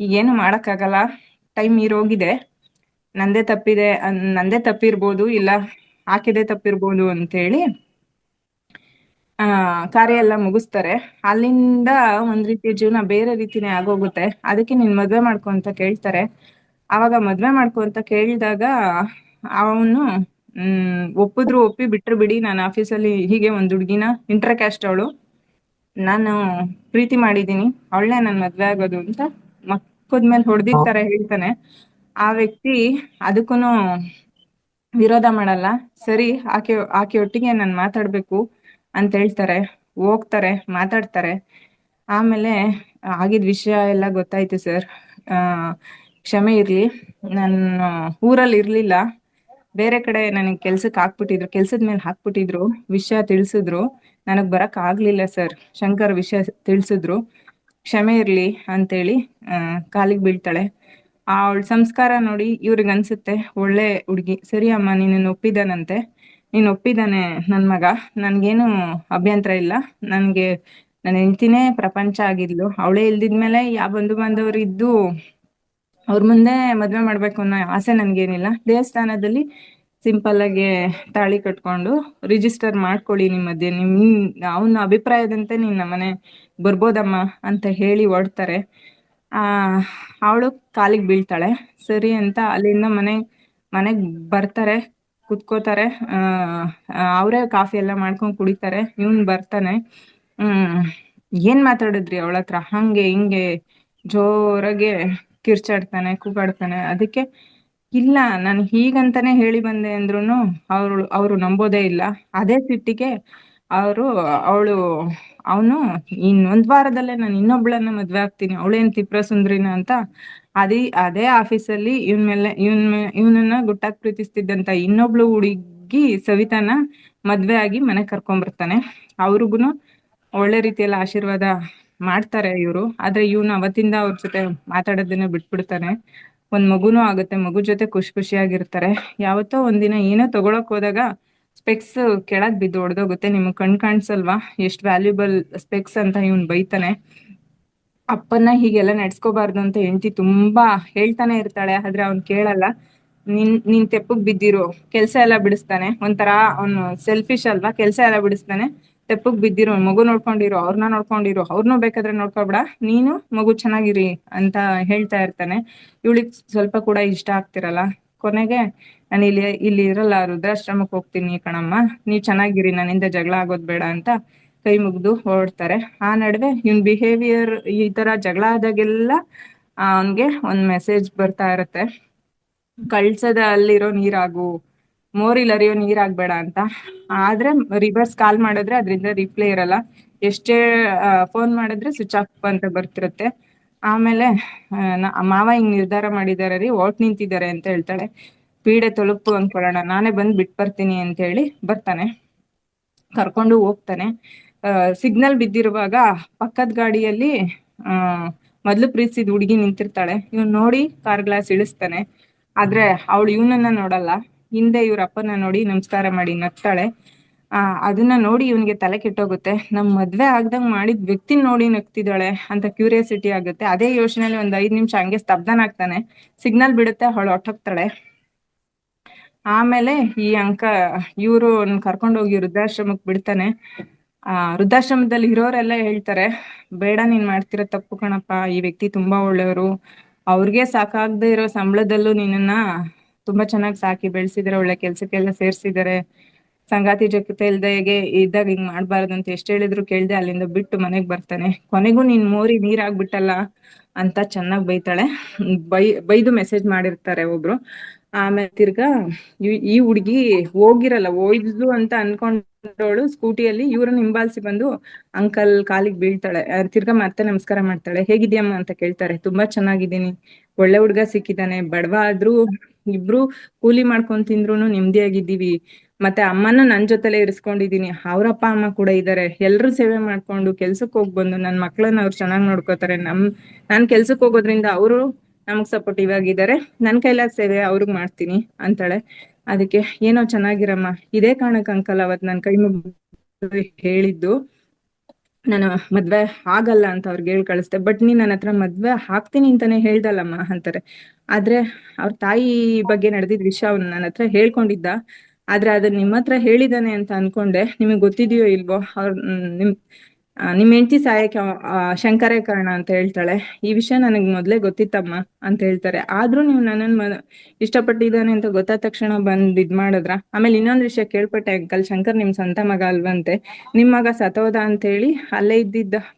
Speaker 8: ಈಗೇನು ಮಾಡಕ್ಕಾಗಲ್ಲ, ಟೈಮ್ ಮೀರೋಗಿದೆ, ನಂದೇ ತಪ್ಪಿರ್ಬೋದು, ಇಲ್ಲ ಆಕೆದೇ ತಪ್ಪಿರ್ಬೋದು ಅಂತೇಳಿ ಕಾರ್ಯ ಎಲ್ಲ ಮುಗಿಸ್ತಾರೆ. ಅಲ್ಲಿಂದ ಒಂದ್ ರೀತಿಯ ಜೀವನ ಬೇರೆ ರೀತಿನೇ ಆಗೋಗುತ್ತೆ. ಅದಕ್ಕೆ ನೀನ್ ಮದ್ವೆ ಮಾಡ್ಕೊ ಅಂತ ಕೇಳ್ತಾರೆ. ಅವಾಗ ಮದ್ವೆ ಮಾಡ್ಕೊ ಅಂತ ಕೇಳಿದಾಗ ಅವನು ಒಪ್ಪಿ ಬಿಟ್ರು ಬಿಡಿ, ನಾನು ಆಫೀಸಲ್ಲಿ ಹೀಗೆ ಒಂದ್ ಹುಡ್ಗಿನ, ಇಂಟರ್ ಕ್ಯಾಸ್ಟ್ ಅವಳು, ನಾನು ಪ್ರೀತಿ ಮಾಡಿದೀನಿ, ಅವಳನ್ನೇ ನನ್ ಮದ್ವೆ ಆಗೋದು ಅಂತ ಮಕ್ಕದ್ಮೇಲೆ ಹೊಡೆದಿರ್ತಾರೆ ಹೇಳ್ತಾನೆ. ಆ ವ್ಯಕ್ತಿ ಅದಕ್ಕೂನು ವಿರೋಧ ಮಾಡಲ್ಲ. ಸರಿ, ಆಕೆ ಒಟ್ಟಿಗೆ ನಾನು ಮಾತಾಡ್ಬೇಕು ಅಂತ ಹೇಳ್ತಾರೆ. ಹೋಗ್ತಾರೆ, ಮಾತಾಡ್ತಾರೆ. ಆಮೇಲೆ ಆಗಿದ್ ವಿಷಯ ಎಲ್ಲ ಗೊತ್ತಾಯ್ತು ಸರ್, ಕ್ಷಮೆ ಇರ್ಲಿ, ನಾನು ಊರಲ್ಲಿ ಇರ್ಲಿಲ್ಲ, ಬೇರೆ ಕಡೆ ನನಗೆ ಕೆಲ್ಸದ ಮೇಲೆ ಹಾಕ್ಬಿಟ್ಟಿದ್ರು. ವಿಷಯ ತಿಳಿಸಿದ್ರು, ನನಗ್ ಬರಕ್ ಆಗ್ಲಿಲ್ಲ ಸರ್. ಶಂಕರ್ ವಿಷಯ ತಿಳಿಸಿದ್ರು, ಕ್ಷಮೆ ಇರ್ಲಿ ಅಂತೇಳಿ ಕಾಲಿಗೆ ಬೀಳ್ತಾಳೆ. ಅವಳ ಸಂಸ್ಕಾರ ನೋಡಿ ಇವ್ರಿಗೆ ಅನ್ಸುತ್ತೆ ಒಳ್ಳೆ ಹುಡ್ಗಿ, ಸರಿ ಅಮ್ಮ ನೀನು ಒಪ್ಪಿದಾನಂತೆ, ನೀನ್ ಒಪ್ಪಿದಾನೆ ನನ್ ಮಗ, ನನ್ಗೇನು ಅಭ್ಯಂತರ ಇಲ್ಲ, ನನ್ಗೆ ನನ್ನ ಹೆಂಡ್ತಿನೇ ಪ್ರಪಂಚ ಆಗಿದ್ಲು, ಅವಳೇ ಇಲ್ದಿದ್ಮೇಲೆ ಯಾವ ಬಂಧು ಬಾಂಧವರು ಇದ್ದು ಅವ್ರ ಮುಂದೆ ಮದ್ವೆ ಮಾಡ್ಬೇಕು ಅನ್ನೋ ಆಸೆ ನನ್ಗೇನಿಲ್ಲ. ದೇವಸ್ಥಾನದಲ್ಲಿ ಸಿಂಪಲ್ ಆಗಿ ತಾಳಿ ಕಟ್ಕೊಂಡು ರಿಜಿಸ್ಟರ್ ಮಾಡ್ಕೊಳ್ಳಿ ನಿಮ್ಮ ಮಧ್ಯೆ, ಅವನ ಅಭಿಪ್ರಾಯದಂತೆ ನೀನ್ ನಮ್ಮನೆ ಬರ್ಬೋದಮ್ಮ ಅಂತ ಹೇಳಿ ಹೊರಡ್ತಾರೆ. ಅವಳು ಕಾಲಿಗೆ ಬೀಳ್ತಾಳೆ. ಸರಿ ಅಂತ ಅಲ್ಲಿಂದ ಮನೆಗ್ ಬರ್ತಾರೆ, ಕುತ್ಕೋತಾರೆ. ಅವರೇ ಕಾಫಿ ಎಲ್ಲ ಮಾಡ್ಕೊಂಡ್ ಕುಡಿತಾರೆ. ಇವನ್ ಬರ್ತಾನೆ, ಏನ್ ಮಾತಾಡಿದ್ರಿ ಅವಳ ಹತ್ರ, ಹಂಗೆ ಹಿಂಗೆ ಜೋರಾಗೆ ಕಿರ್ಚಾಡ್ತಾನೆ, ಕೂಗಾಡ್ತಾನೆ. ಅದಕ್ಕೆ ಇಲ್ಲ ನಾನು ಹೀಗಂತಾನೆ ಹೇಳಿ ಬಂದೆ ಅಂದ್ರುನು ಅವರು ನಂಬೋದೇ ಇಲ್ಲ. ಅದೇ ಸಿಟ್ಟಿಗೆ ಅವನು ಇನ್ನೊಂದ್ ವಾರದಲ್ಲೇ ನಾನು ಇನ್ನೊಬ್ಳನ್ನ ಮದ್ವೆ ಆಗ್ತೀನಿ, ಅವಳೇನ್ ತ್ರಿಪುರ ಸುಂದ್ರಿನ ಅಂತ ಅದೇ ಆಫೀಸಲ್ಲಿ ಇವನನ್ನ ಗುಟ್ಟಾಗಿ ಪ್ರೀತಿಸ್ತಿದ್ದಂತ ಇನ್ನೊಬ್ಳು ಹುಡುಗಿ ಸವಿತಾನ ಮದ್ವೆ ಆಗಿ ಮನೆಗ್ ಕರ್ಕೊಂಡ್ಬರ್ತಾನೆ. ಅವ್ರಿಗುನು ಒಳ್ಳೆ ರೀತಿಯಲ್ಲಿ ಆಶೀರ್ವಾದ ಮಾಡ್ತಾರೆ ಇವ್ರು. ಆದ್ರೆ ಇವನು ಅವತ್ತಿಂದ ಅವ್ರ ಜೊತೆ ಮಾತಾಡೋದನ್ನ ಬಿಟ್ಬಿಡ್ತಾನೆ. ಒಂದ್ ಮಗುನೂ ಆಗುತ್ತೆ, ಮಗು ಜೊತೆ ಖುಷಿಯಾಗಿರ್ತಾರೆ. ಯಾವತ್ತೋ ಒಂದಿನ ಏನೋ ತಗೊಳಕ್ ಹೋದಾಗ ಸ್ಪೆಕ್ಸ್ ಕೆಳಗ್ ಬಿದ್ದು ಒಡೆದೋಗುತ್ತೆ. ನಿಮ್ಗ್ ಕಾಣಿಸಲ್ವಾ ಎಷ್ಟ್ ವ್ಯಾಲ್ಯೂಬಲ್ ಸ್ಪೆಕ್ಸ್ ಅಂತ ಇವನ್ ಬೈತಾನೆ. ಅಪ್ಪನ್ನ ಹೀಗೆಲ್ಲ ನಡ್ಸ್ಕೋಬಾರ್ದು ಅಂತ ಹೆಂಡತಿ ತುಂಬಾ ಹೇಳ್ತಾನೆ ಇರ್ತಾಳೆ, ಆದ್ರೆ ಅವ್ನ್ ಕೇಳಲ್ಲ. ನೀನ್ ತೆಪ್ಪಗ್ ಬಿದ್ದಿರೋ, ಕೆಲ್ಸ ಎಲ್ಲ ಬಿಡಿಸ್ತಾನೆ. ಒಂಥರ ಅವ್ನು ಸೆಲ್ಫಿಶ್ ಅಲ್ವಾ, ಕೆಲ್ಸ ಎಲ್ಲ ಬಿಡಿಸ್ತಾನೆ. ತೆಪ್ಪಗ್ ಬಿದ್ದಿರೋ, ಮಗು ನೋಡ್ಕೊಂಡಿರೋ, ಅವ್ರನ್ನೂ ಬೇಕಾದ್ರೆ ನೋಡ್ಕೊಬೇಡ, ನೀನು ಮಗು ಚೆನ್ನಾಗಿರಿ ಅಂತ ಹೇಳ್ತಾ ಇರ್ತಾನೆ. ಇವಳಿಗ್ ಸ್ವಲ್ಪ ಕೂಡ ಇಷ್ಟ ಆಗ್ತಿರಲ್ಲ. ಕೊನೆಗೆ ನಾನು ಇಲ್ಲಿ ಇರಲ್ಲ, ವೃದ್ಧಾಶ್ರಮಕ್ಕೆ ಹೋಗ್ತೀನಿ ಕಣಮ್ಮ, ನೀವ್ ಚೆನ್ನಾಗಿರಿ, ನನ್ನಿಂದ ಜಗಳ ಆಗೋದ್ ಬೇಡ ಅಂತ ಕೈ ಮುಗ್ದು ಹೊರಡ್ತಾರೆ. ಆ ನಡುವೆ ಇವನ್ ಬಿಹೇವಿಯರ್ ಈ ತರ ಜಗಳ ಆದಾಗೆಲ್ಲ ಅವನ್ಗೆ ಒಂದ್ ಮೆಸೇಜ್ ಬರ್ತಾ ಇರತ್ತೆ, ಕಳ್ಸದ ಅಲ್ಲಿರೋ ನೀರಾಗು, ಮೋರಿಲ್ ಅರಿಯೋ ನೀರಾಗ್ಬೇಡ ಅಂತ. ಆದ್ರೆ ರಿವರ್ಸ್ ಕಾಲ್ ಮಾಡಿದ್ರೆ ಅದ್ರಿಂದ ರಿಪ್ಲೈ ಇರಲ್ಲ, ಎಷ್ಟೇ ಫೋನ್ ಮಾಡಿದ್ರೆ ಸ್ವಿಚ್ ಆಫ್ ಅಂತ ಬರ್ತಿರತ್ತೆ. ಆಮೇಲೆ ಮಾವ ಹಿಂಗ್ ನಿರ್ಧಾರ ಮಾಡಿದಾರೆ ರೀ, ಓಟ್ ನಿಂತಿದ್ದಾರೆ ಅಂತ ಹೇಳ್ತಾಳೆ. ಪೀಡೆ ತೊಲಪು ಅನ್ಕೊಳ್ಳೋಣ, ನಾನೇ ಬಂದ್ ಬಿಟ್ ಬರ್ತೀನಿ ಅಂತ ಹೇಳಿ ಬರ್ತಾನೆ, ಕರ್ಕೊಂಡು ಹೋಗ್ತಾನೆ. ಸಿಗ್ನಲ್ ಬಿದ್ದಿರುವಾಗ ಪಕ್ಕದ ಗಾಡಿಯಲ್ಲಿ ಮೊದ್ಲು ಪ್ರೀತಿಸಿದ ಹುಡುಗಿ ನಿಂತಿರ್ತಾಳೆ. ಇವ್ನ್ ನೋಡಿ ಕಾರ್ ಗ್ಲಾಸ್ ಇಳಿಸ್ತಾನೆ. ಆದ್ರೆ ಅವಳು ಇವನನ್ನ ನೋಡಲ್ಲ, ಹಿಂದೆ ಇವ್ರ ಅಪ್ಪನ ನೋಡಿ ನಮಸ್ಕಾರ ಮಾಡಿ ನಗ್ತಾಳೆ. ಅದನ್ನ ನೋಡಿ ಇವನ್ಗೆ ತಲೆ ಕೆಟ್ಟೋಗುತ್ತೆ. ನಮ್ ಮದ್ವೆ ಆಗ್ದಂಗ್ ಮಾಡಿದ್ ವ್ಯಕ್ತಿನ ನೋಡಿ ನಗ್ತಿದ್ದಾಳೆ ಅಂತ ಕ್ಯೂರಿಯಾಸಿಟಿ ಆಗುತ್ತೆ. ಅದೇ ಯೋಚನೆಯಲ್ಲಿ ಒಂದ್ 5 ನಿಮಿಷ ಹಂಗೆ ಸ್ತಬ್ಧನಾಗ್ತಾನೆ. ಸಿಗ್ನಲ್ ಬಿಡುತ್ತೆ, ಅವಳು ಹೊಟ್ಟೋಗ್ತಾಳೆ. ಆಮೇಲೆ ಇವ್ರು ಕರ್ಕೊಂಡೋಗಿ ವೃದ್ಧಾಶ್ರಮಕ್ ಬಿಡ್ತಾನೆ. ವೃದ್ಧಾಶ್ರಮದಲ್ಲಿ ಇರೋರೆಲ್ಲ ಹೇಳ್ತಾರೆ, ಬೇಡ ನೀನ್ ಮಾಡ್ತಿರೋ ತಪ್ಪು ಕಣಪ್ಪ, ಈ ವ್ಯಕ್ತಿ ತುಂಬಾ ಒಳ್ಳೆಯವರು, ಅವ್ರಿಗೆ ಸಾಕಾಗದೆ ಇರೋ ಸಂಬಳದಲ್ಲೂ ನಿನ್ನನ್ನ ತುಂಬಾ ಚೆನ್ನಾಗಿ ಸಾಕಿ ಬೆಳೆಸಿದಾರೆ, ಒಳ್ಳೆ ಕೆಲ್ಸಕ್ಕೆಲ್ಲ ಸೇರ್ಸಿದಾರೆ, ಸಂಗಾತಿ ಜೊತೆ ಇಲ್ದಾಗೆ ಇದ್ದಾಗ ಹಿಂಗ್ ಮಾಡ್ಬಾರ್ದು ಅಂತ ಎಷ್ಟ್ ಹೇಳಿದ್ರು ಕೇಳ್ದೆ ಅಲ್ಲಿಂದ ಬಿಟ್ಟು ಮನೆಗ್ ಬರ್ತಾನೆ. ಕೊನೆಗೂ ನೀನ್ ಮೋರಿ ನೀರಾಗ್ಬಿಟ್ಟಲ್ಲ ಅಂತ ಚೆನ್ನಾಗ್ ಬೈತಾಳೆ. ಬೈದು ಮೆಸೇಜ್ ಮಾಡಿರ್ತಾರೆ ಒಬ್ರು. ಆಮೇಲೆ ತಿರ್ಗಾ ಈ ಹುಡ್ಗಿ ಹೋಗಿರಲ್ಲ, ಹೋಯ್ದು ಅಂತ ಅನ್ಕೊಂಡವಳು ಸ್ಕೂಟಿಯಲ್ಲಿ ಇವ್ರನ್ನ ಹಿಂಬಾಲಿಸಿ ಬಂದು ಅಂಕಲ್ ಕಾಲಿಗೆ ಬೀಳ್ತಾಳೆ. ತಿರ್ಗಾ ಮತ್ತೆ ನಮಸ್ಕಾರ ಮಾಡ್ತಾಳೆ. ಹೇಗಿದ್ಯಮ್ಮ ಅಂತ ಕೇಳ್ತಾರೆ. ತುಂಬಾ ಚೆನ್ನಾಗಿದ್ದೀನಿ, ಒಳ್ಳೆ ಹುಡ್ಗ ಸಿಕ್ಕಿದಾನೆ, ಬಡವ ಆದ್ರೂ ಇಬ್ರು ಕೂಲಿ ಮಾಡ್ಕೊಂಡ್ ತಿಂದ್ರುನು ನೆಮ್ಮದಿಯಾಗಿದ್ದೀವಿ, ಮತ್ತೆ ಅಮ್ಮನ ನನ್ ಜೊತೆಲೆ ಇರಿಸ್ಕೊಂಡಿದೀನಿ, ಅವ್ರ ಅಪ್ಪ ಅಮ್ಮ ಕೂಡ ಇದಾರೆ, ಎಲ್ರು ಸೇವೆ ಮಾಡ್ಕೊಂಡು ಕೆಲ್ಸಕ್ ಹೋಗ್ ಬಂದು ನನ್ ಮಕ್ಳನ್ನ ಅವ್ರು ಚೆನ್ನಾಗ್ ನೋಡ್ಕೋತಾರೆ. ನಾನ್ ಕೆಲ್ಸಕ್ ಹೋಗೋದ್ರಿಂದ ಅವರು ನಮಗ್ ಸಪೋರ್ಟಿವ್ ಆಗಿದ್ದಾರೆ, ನನ್ ಕೈಲಾದ ಸೇವೆ ಅವ್ರಿಗ್ ಮಾಡ್ತೀನಿ ಅಂತಾಳೆ. ಅದಕ್ಕೆ ಏನೋ ಚೆನ್ನಾಗಿರಮ್ಮ, ಇದೇ ಕಾರಣಕ್ಕೆ ಅಂಕಲ್ ಅವತ್ ನನ್ ಕೈ ಮುಗ್ದು ಹೇಳಿದ್ದು ನಾನು ಮದ್ವೆ ಆಗಲ್ಲ ಅಂತ ಅವ್ರಿಗೆ ಹೇಳಿ ಕಳಿಸ್ದೆ, ಬಟ್ ನೀನ್ ನನ್ನ ಹತ್ರ ಮದ್ವೆ ಹಾಕ್ತೀನಿ ಅಂತಾನೆ ಹೇಳ್ದಲ್ಲಮ್ಮ ಅಂತಾರೆ. ಆದ್ರೆ ಅವ್ರ ತಾಯಿ ಬಗ್ಗೆ ನಡೆದಿದ್ ವಿಷಯ ಅವ್ನು ನನ್ನ ಹತ್ರ ಹೇಳ್ಕೊಂಡಿದ್ದ, ಆದ್ರೆ ಅದನ್ನ ನಿಮ್ಮ ಹತ್ರ ಹೇಳಿದಾನೆ ಅಂತ ಅನ್ಕೊಂಡೆ. ನಿಮಗ್ ಗೊತ್ತಿದೆಯೋ ಇಲ್ವೋ, ನಿಮ್ ಹೆಂಡತಿ ಸಾಯಕ್ಕೆ ಶಂಕರೇ ಕಾರಣ ಅಂತ ಹೇಳ್ತಾಳೆ. ಈ ವಿಷಯ ನನಗ್ ಮೊದ್ಲೇ ಗೊತ್ತಿತ್ತಮ್ಮ ಅಂತ ಹೇಳ್ತಾರೆ. ಆದ್ರೂ ನೀವು ನನ್ನನ್ ಇಷ್ಟಪಟ್ಟಿದ್ದಾನೆ ಅಂತ ಗೊತ್ತಾದ ತಕ್ಷಣ ಬಂದ್ ಇದ್ ಮಾಡಿದ್ರ. ಆಮೇಲೆ ಇನ್ನೊಂದ್ ವಿಷಯ ಕೇಳ್ಪಟ್ಟೆ ಅಂಕಲ್, ಶಂಕರ್ ನಿಮ್ ಸ್ವಂತ ಮಗ ಅಲ್ವಂತೆ, ನಿಮ್ ಮಗ ಸತ್ತೋದ ಅಂತ ಹೇಳಿ ಅಲ್ಲೇ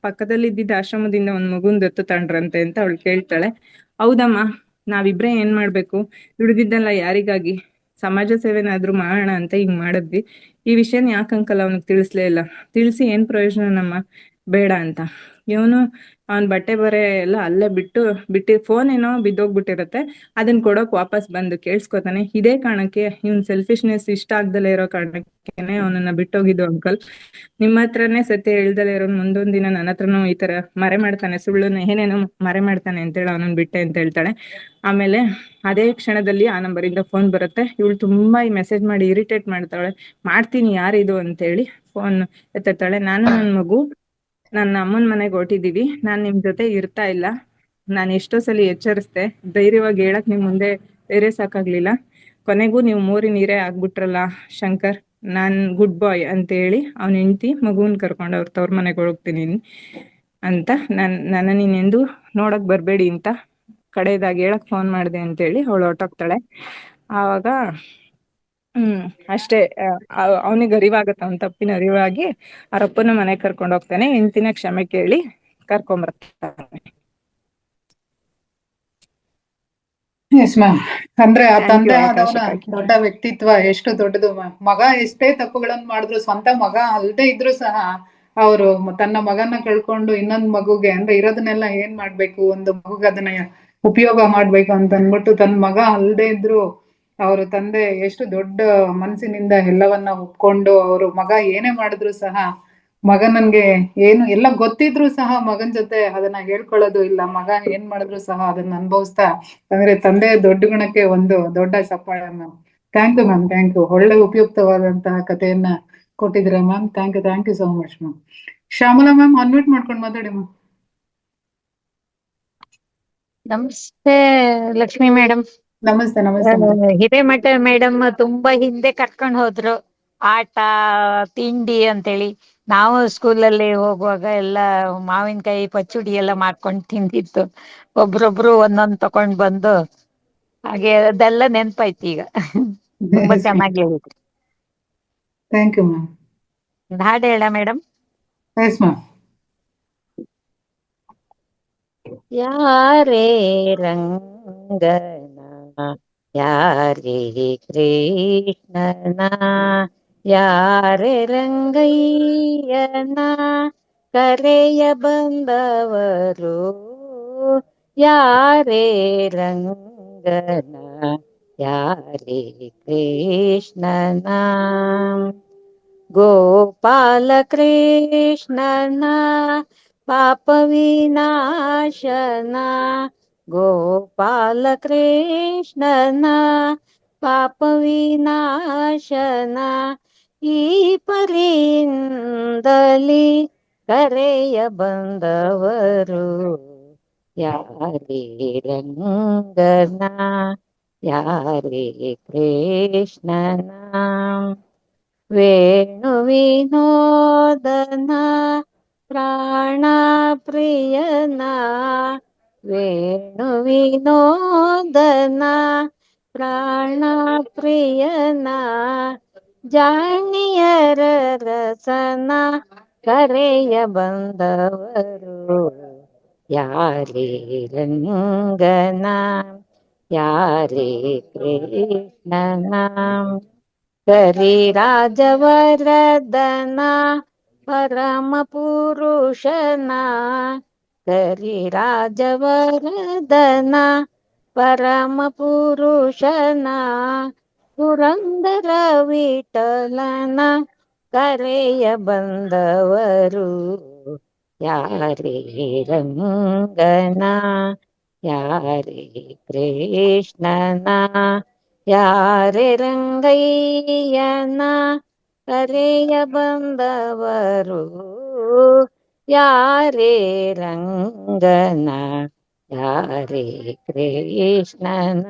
Speaker 8: ಪಕ್ಕದಲ್ಲಿ ಇದ್ದಿದ್ದ ಆಶ್ರಮದಿಂದ ಒಂದ್ ಮಗುನ್ ದತ್ತು ತಂಡ್ರಂತೆ ಅಂತ ಅವಳು ಕೇಳ್ತಾಳೆ. ಹೌದಮ್ಮ, ನಾವಿಬ್ರೇ ಏನ್ ಮಾಡ್ಬೇಕು, ದುಡಿದಿದ್ದಲ್ಲ ಯಾರಿಗಾಗಿ, ಸಮಾಜ ಸೇವೆನಾದ್ರೂ ಮಾಡೋಣ ಅಂತ ಹಿಂಗ್ ಮಾಡಿದ್ವಿ. ಈ ವಿಷಯನ ಯಾಕೆ ಅಂಕಲ್ ಅವನಿಗೆ ತಿಳಿಸ್ಲೇ ಇಲ್ಲ, ತಿಳಿಸಿ ಏನ್ ಪ್ರಯೋಜನ ನಮ್ಮ, ಬೇಡ ಅಂತ. ಇವನು ಅವನ್ ಬಟ್ಟೆ ಬರೆ ಎಲ್ಲ ಅಲ್ಲೇ ಬಿಟ್ಟು ಫೋನ್ ಏನೋ ಬಿದ್ದೋಗ್ಬಿಟ್ಟಿರತ್ತೆ, ಅದನ್ನ ಕೊಡೋಕ್ ವಾಪಸ್ ಬಂದು ಕೇಳ್ಸ್ಕೊತಾನೆ. ಇದೇ ಕಾರಣಕ್ಕೆ ಇವನ್ ಸೆಲ್ಫಿಶ್ನೆಸ್ ಇಷ್ಟ ಆಗ್ದಲೇ ಇರೋ ಕಾರಣಕ್ಕೇನೆ ಅವನನ್ನ ಬಿಟ್ಟೋಗಿದ್ದು ಅಂಕಲ್. ನಿಮ್ಮ ಹತ್ರನೇ ಸತ್ಯ ಹೇಳ್ದಲೇ ಇರೋ ಮುಂದೊಂದ್ ದಿನ ನನ್ನ ಹತ್ರನೂ ಈ ತರ ಮರೆ ಮಾಡ್ತಾನೆ, ಸುಳ್ಳುನ ಏನೇನೋ ಮರೆ ಮಾಡ್ತಾನೆ ಅಂತೇಳಿ ಅವನನ್ನ ಬಿಟ್ಟೆ ಅಂತ ಹೇಳ್ತಾಳೆ. ಆಮೇಲೆ ಅದೇ ಕ್ಷಣದಲ್ಲಿ ಆ ನಂಬರಿಂದ ಫೋನ್ ಬರುತ್ತೆ. ಇವಳು ತುಂಬಾ ಈ ಮೆಸೇಜ್ ಮಾಡಿ ಇರಿಟೇಟ್ ಮಾಡ್ತಾಳೆ. ಮಾಡ್ತೀನಿ ಯಾರಿದು ಅಂತ ಹೇಳಿ ಫೋನ್ ಎತ್ತಾಳೆ. ನಾನು ನನ್ ಮಗು ನನ್ನ ಅಮ್ಮನ ಮನೆಗೆ ಹೊರಟಿದೀವಿ, ನಾನ್ ನಿಮ್ ಜೊತೆ ಇರ್ತಾ ಇಲ್ಲ, ನಾನು ಎಷ್ಟೋ ಸಲ ಎಚ್ಚರಿಸ್ದೆ, ಧೈರ್ಯವಾಗಿ ಹೇಳಕ್ ನಿಮ್ ಮುಂದೆ ಧೈರ್ಯ ಸಾಕಾಗ್ಲಿಲ್ಲ, ಕೊನೆಗೂ ನೀವು ಮೋರಿ ನೀರೇ ಆಗ್ಬಿಟ್ರಲ್ಲ ಶಂಕರ್, ನಾನ್ ಗುಡ್ ಬಾಯ್ ಅಂತ ಹೇಳಿ ಅವ್ನ ಹೆಂಡತಿ ಮಗುವನ್ ಕರ್ಕೊಂಡು ಅವ್ರ ತವ್ರ ಮನೆಗೆ ಹೋಗ್ತೀನಿ ಅಂತ, ನನ್ನ ನೀನೆಂದು ನೋಡಕ್ ಬರ್ಬೇಡಿ ಅಂತ ಕಡೆಯದಾಗಿ ಹೇಳಕ್ ಫೋನ್ ಮಾಡಿದೆ ಅಂತ ಹೇಳಿ ಅವಳು ಹೊರಟೋಗ್ತಾಳೆ. ಆವಾಗ ಅಷ್ಟೇ, ಅವನಿಗೆ ಅರಿವಾಗತ್ತೆ, ಅವನ್ ತಪ್ಪಿನ ಅರಿವಾಗಿ ಅವರಪ್ಪನ ಮನೆಗೆ ಕರ್ಕೊಂಡು ಹೋಗ್ತಾನೆ. ಹೆಂಡತಿನ ಕ್ಷಮೆ ಕೇಳಿ ಕರ್ಕೊಂಬರ್ತಾನೆ.
Speaker 1: Yes ma'am. ಅಂದ್ರೆ ಆ
Speaker 8: ಥ್ಯಾಂಕ್
Speaker 1: ತಂದೆ
Speaker 8: ಯು
Speaker 1: ಆದವನ
Speaker 8: ಅವಕಾಶಕ್ಕಾಗಿ.
Speaker 1: ದೊಡ್ಡ ವ್ಯಕ್ತಿತ್ವ ಎಷ್ಟು ದೊಡ್ಡದು ಮ್ಯಾಮ್. ಮಗ ಎಷ್ಟೇ ತಪ್ಪುಗಳನ್ನ ಮಾಡಿದ್ರು, ಸ್ವಂತ ಮಗ ಅಲ್ದೇ ಇದ್ರು ಸಹ ಅವರು ತನ್ನ ಮಗನ ಕಳ್ಕೊಂಡು ಇನ್ನೊಂದ್ ಮಗುಗೆ, ಅಂದ್ರೆ ಇರೋದನ್ನೆಲ್ಲ ಏನ್ ಮಾಡ್ಬೇಕು, ಒಂದು ಮಗುಗೆ ಅದನ್ನ ಉಪಯೋಗ ಮಾಡ್ಬೇಕು ಅಂತ ಅಂದ್ಬಿಟ್ಟು ತನ್ನ ಮಗ ಅಲ್ದೇ ಇದ್ರು ಅವ್ರ ತಂದೆ ಎಷ್ಟು ದೊಡ್ಡ ಮನಸ್ಸಿನಿಂದ ಎಲ್ಲವನ್ನ ಒಪ್ಕೊಂಡು, ಅವರು ಮಗ ಏನೇ ಮಾಡಿದ್ರು ಸಹ ಮಗ ನನ್ಗೆ ಏನು ಎಲ್ಲ ಗೊತ್ತಿದ್ರು ಸಹ ಮಗನ್ ಜೊತೆ ಅದನ್ನ ಹೇಳ್ಕೊಳ್ಳೋದು ಇಲ್ಲ, ಮಗ ಏನ್ ಮಾಡಿದ್ರು ಸಹ ಅದನ್ನ ಅನುಭವಿಸ್ತಾ, ಅಂದ್ರೆ ತಂದೆ ದೊಡ್ಡ ಗುಣಕ್ಕೆ ಒಂದು ದೊಡ್ಡ ಚಪ್ಪಾಳೆ ma'am. Thank you ma'am, thank you. ಒಳ್ಳೆ ಉಪಯುಕ್ತವಾದಂತಹ ಕಥೆಯನ್ನ ಕೊಟ್ಟಿದ್ದೀರಾ ma'am. Thank you so much ma'am. Shyamala ma'am, unmute ಮಾಡ್ಕೊಂಡು ಮಾತಾಡಿ ಮ್ಯಾಮ್.
Speaker 10: ನಮಸ್ತೆ ಲಕ್ಷ್ಮಿ ಮೇಡಮ್.
Speaker 1: ನಮಸ್ತೆ ನಮಸ್ತೆ ಮೇಡಮ್.
Speaker 10: ಹಿರೇಮಠ ಮೇಡಮ್ ತುಂಬಾ ಹಿಂದೆ ಕರ್ಕೊಂಡು ಹೋದ್ರು, ಆಟ ತಿಂಡಿ ಅಂತೇಳಿ. ನಾವು ಸ್ಕೂಲಲ್ಲಿ ಹೋಗುವಾಗ ಎಲ್ಲ ಮಾವಿನಕಾಯಿ ಪಚ್ಚುಡಿ ಎಲ್ಲ ಮಾಡ್ಕೊಂಡು ತಿಂದಿತ್ತು. ಒಬ್ರೊಬ್ರು ಒಂದೊಂದ್ ತಕೊಂಡ್ ಬಂದು, ಹಾಗೆ ಅದೆಲ್ಲ ನೆನ್ಪಾಯ್ತು ಈಗ. ತುಂಬಾ ಚೆನ್ನಾಗಿ ಹೇಳಿದ್ರಿ.
Speaker 1: Thank you ma'am.
Speaker 10: ಒಂದು ಹಾಡು ಹೇಳ ಮೇಡಮ್?
Speaker 1: Yes ma'am.
Speaker 10: ಯಾರೇ ರಂಗನ ಯಾರೇ ಕೃಷ್ಣನ ಯಾರೇ ರಂಗಯ್ಯನ ಕರೆಯ ಬಂದವರು ಯಾರೇ ರಂಗನ ಯಾರೇ ಕೃಷ್ಣನ ಗೋಪಾಲ ಕೃಷ್ಣನ ಪಾಪ ವಿನಾಶನ ಗೋಪಾಲ ಕೃಷ್ಣನ ಪಾಪ ವಿನಾಶನ ಈ ಪರಿಯಿಂದಲಿ ಕರೆಯ ಬಂದವರು ಯಾರೇ ರಂಗನ ಯಾರೇ ಕೃಷ್ಣನ ವೇಣು ವಿನೋದನ ಪ್ರಾಣ ಪ್ರಿಯನ ವೇಣು ವಿನೋದನ ಪ್ರಾಣ ಪ್ರಿಯನ ಜಾಣಿಯರ ರಸನ ಕರೆಯ ಬಂದವರು ಯಾರೇ ರಂಗನ ಯಾರೇ ಕೃಷ್ಣನ ಕರಿರಾಜವರದನ ಪರಮ ಪುರುಷನ ಕರಿರಾಜವರದನ ಪರಮ ಪುರುಷನ ಪುರಂದರ ವಿಠಲನ ಕರೆಯ ಬಂದವರು ಯಾರೇ ರಂಗನ ಯಾರೇ ಕೃಷ್ಣನ ಯಾರೇ ರಂಗಯ್ಯನ ಕರೆಯ ಬಂದವರು ಯಾರೇ ರಂಗನ ಯಾರೇ ಕೃಷ್ಣನ.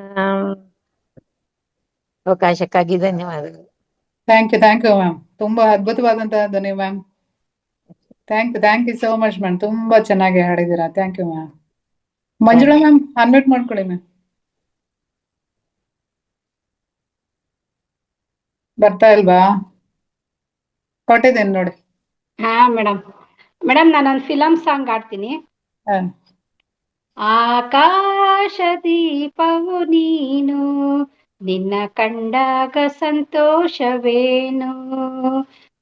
Speaker 10: ಅವಕಾಶಕ್ಕಾಗಿ ಧನ್ಯವಾದಗಳು.
Speaker 1: Thank you ma'am. ತುಂಬಾ ಅದ್ಭುತವಾದಂತಹ ಧ್ವನಿ ma'am. Thank you so much ma'am. ತುಂಬಾ ಚೆನ್ನಾಗಿ ಹಾಡಿದ್ದೀರಾ. Thank you ma'am. Manjula ma'am, unmute ಮಾಡ್ಕೊಳ್ಳಿ ಮ್ಯಾಮ್. ಬರ್ತಾ ಇಲ್ವಾ? ಕೊಟ್ಟಿದ್ದೇನೆ ನೋಡಿ.
Speaker 5: ಹಾ ಮೇಡಮ್. ನಾನೊಂದು ಫಿಲಂ ಸಾಂಗ್ ಆಡ್ತೀನಿ.
Speaker 1: ಹಾ.
Speaker 5: ಆಕಾಶ ದೀಪವು ನೀನು, ನಿನ್ನ ಕಂಡಾಗ ಸಂತೋಷವೇನು,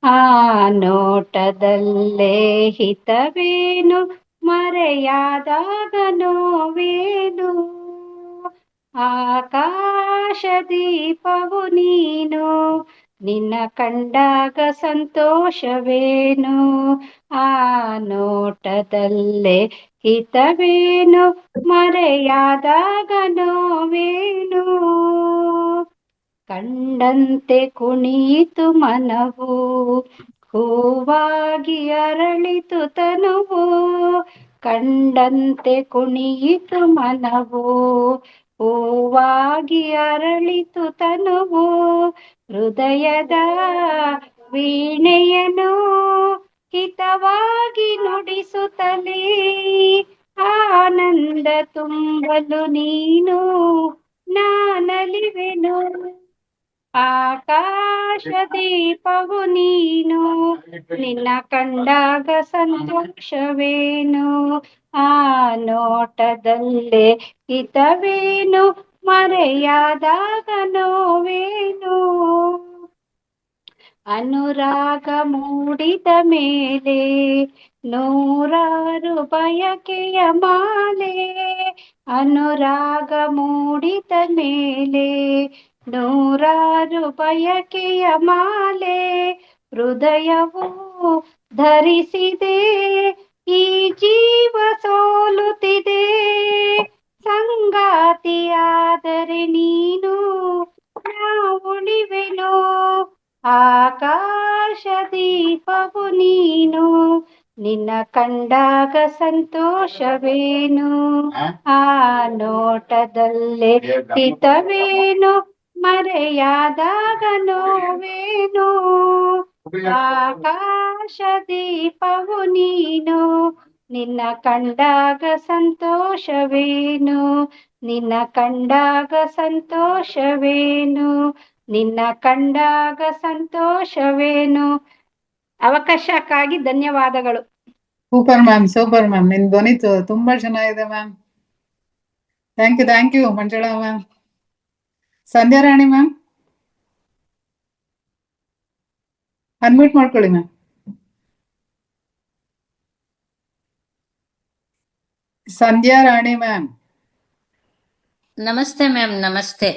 Speaker 5: ಆ ನೋಟದಲ್ಲೇ ಹಿತವೇನು, ಮರೆಯಾದಾಗ ನೋವೇನು. ಆಕಾಶ ದೀಪವು ನೀನು, ನಿನ್ನ ಕಂಡಾಗ ಸಂತೋಷವೇನು, ಆ ನೋಟದಲ್ಲೇ ಹಿತವೇನು, ಮರೆಯಾದಾಗ ನೋವೇನು. ಕಂಡಂತೆ ಕುಣಿಯಿತು ಮನವು, ಹೂವಾಗಿ ಅರಳಿತು ತನುವು. ಕಂಡಂತೆ ಕುಣಿಯಿತು ಮನವು, ಹೂವಾಗಿ ಅರಳಿತು ತನುವು. ಹೃದಯದ ವೀಣೆಯನು ಹಿತವಾಗಿ ನುಡಿಸುತ್ತಲೇ, ಆನಂದ ತುಂಬಲು ನೀನು ನಾನಲಿವೆನು. ಆಕಾಶ ದೀಪವು ನೀನು, ನಿನ್ನ ಕಂಡಾಗ ಸಂತೋಷವೇನು, ಆ ನೋಟದಲ್ಲೇ ಹಿತವೇನು,
Speaker 11: ಮರೆಯಾದಾಗ ನೋವೇನು. ಅನುರಾಗ ಮೂಡಿದ ಮೇಲೆ ನೂರಾರು ಬಯಕೆಯ ಮಾಲೆ. ಅನುರಾಗ ಮೂಡಿದ ಮೇಲೆ ನೂರಾರು ಬಯಕೆಯ ಮಾಲೆ. ಹೃದಯವು ಧರಿಸಿದೆ ಈ ಜೀವ ಸೋಲುತ್ತಿದೆ. ಸಂಗಾತಿಯಾದರೆ ನೀನು ನಾ ಉಳಿವೆನೋ. ಆಕಾಶ ದೀಪವು ನೀನು ನಿನ್ನ ಕಂಡಾಗ ಸಂತೋಷವೇನು. ಆ ನೋಟದಲ್ಲೇ ಹಿತವೇನು ಮರೆಯಾದಾಗ ನೋವೇನು. ಆಕಾಶ ದೀಪವು ನೀನು ನಿನ್ನ ಕಂಡಾಗ ಸಂತೋಷವೇನು. ನಿನ್ನ ಕಂಡಾಗ ಸಂತೋಷವೇನು. ನಿನ್ನ ಕಂಡಾಗ ಸಂತೋಷವೇನು. ಅವಕಾಶಕ್ಕಾಗಿ ಧನ್ಯವಾದಗಳು.
Speaker 1: Super ma'am, super ma'am. ನಿನ್ ಧ್ವನಿ ತುಂಬಾ ಚೆನ್ನಾಗಿದೆ ma'am. Thank you Manjula ma'am. Sandhya Rani ma'am, unmute ಮಾಡ್ಕೊಳ್ಳಿ ಮ್ಯಾಮ್. ಸಂಧ್ಯಾ ರಾಣಿ ಮ್ಯಾಮ್.
Speaker 12: ನಮಸ್ತೆ ಮ್ಯಾಮ್. ನಮಸ್ತೆ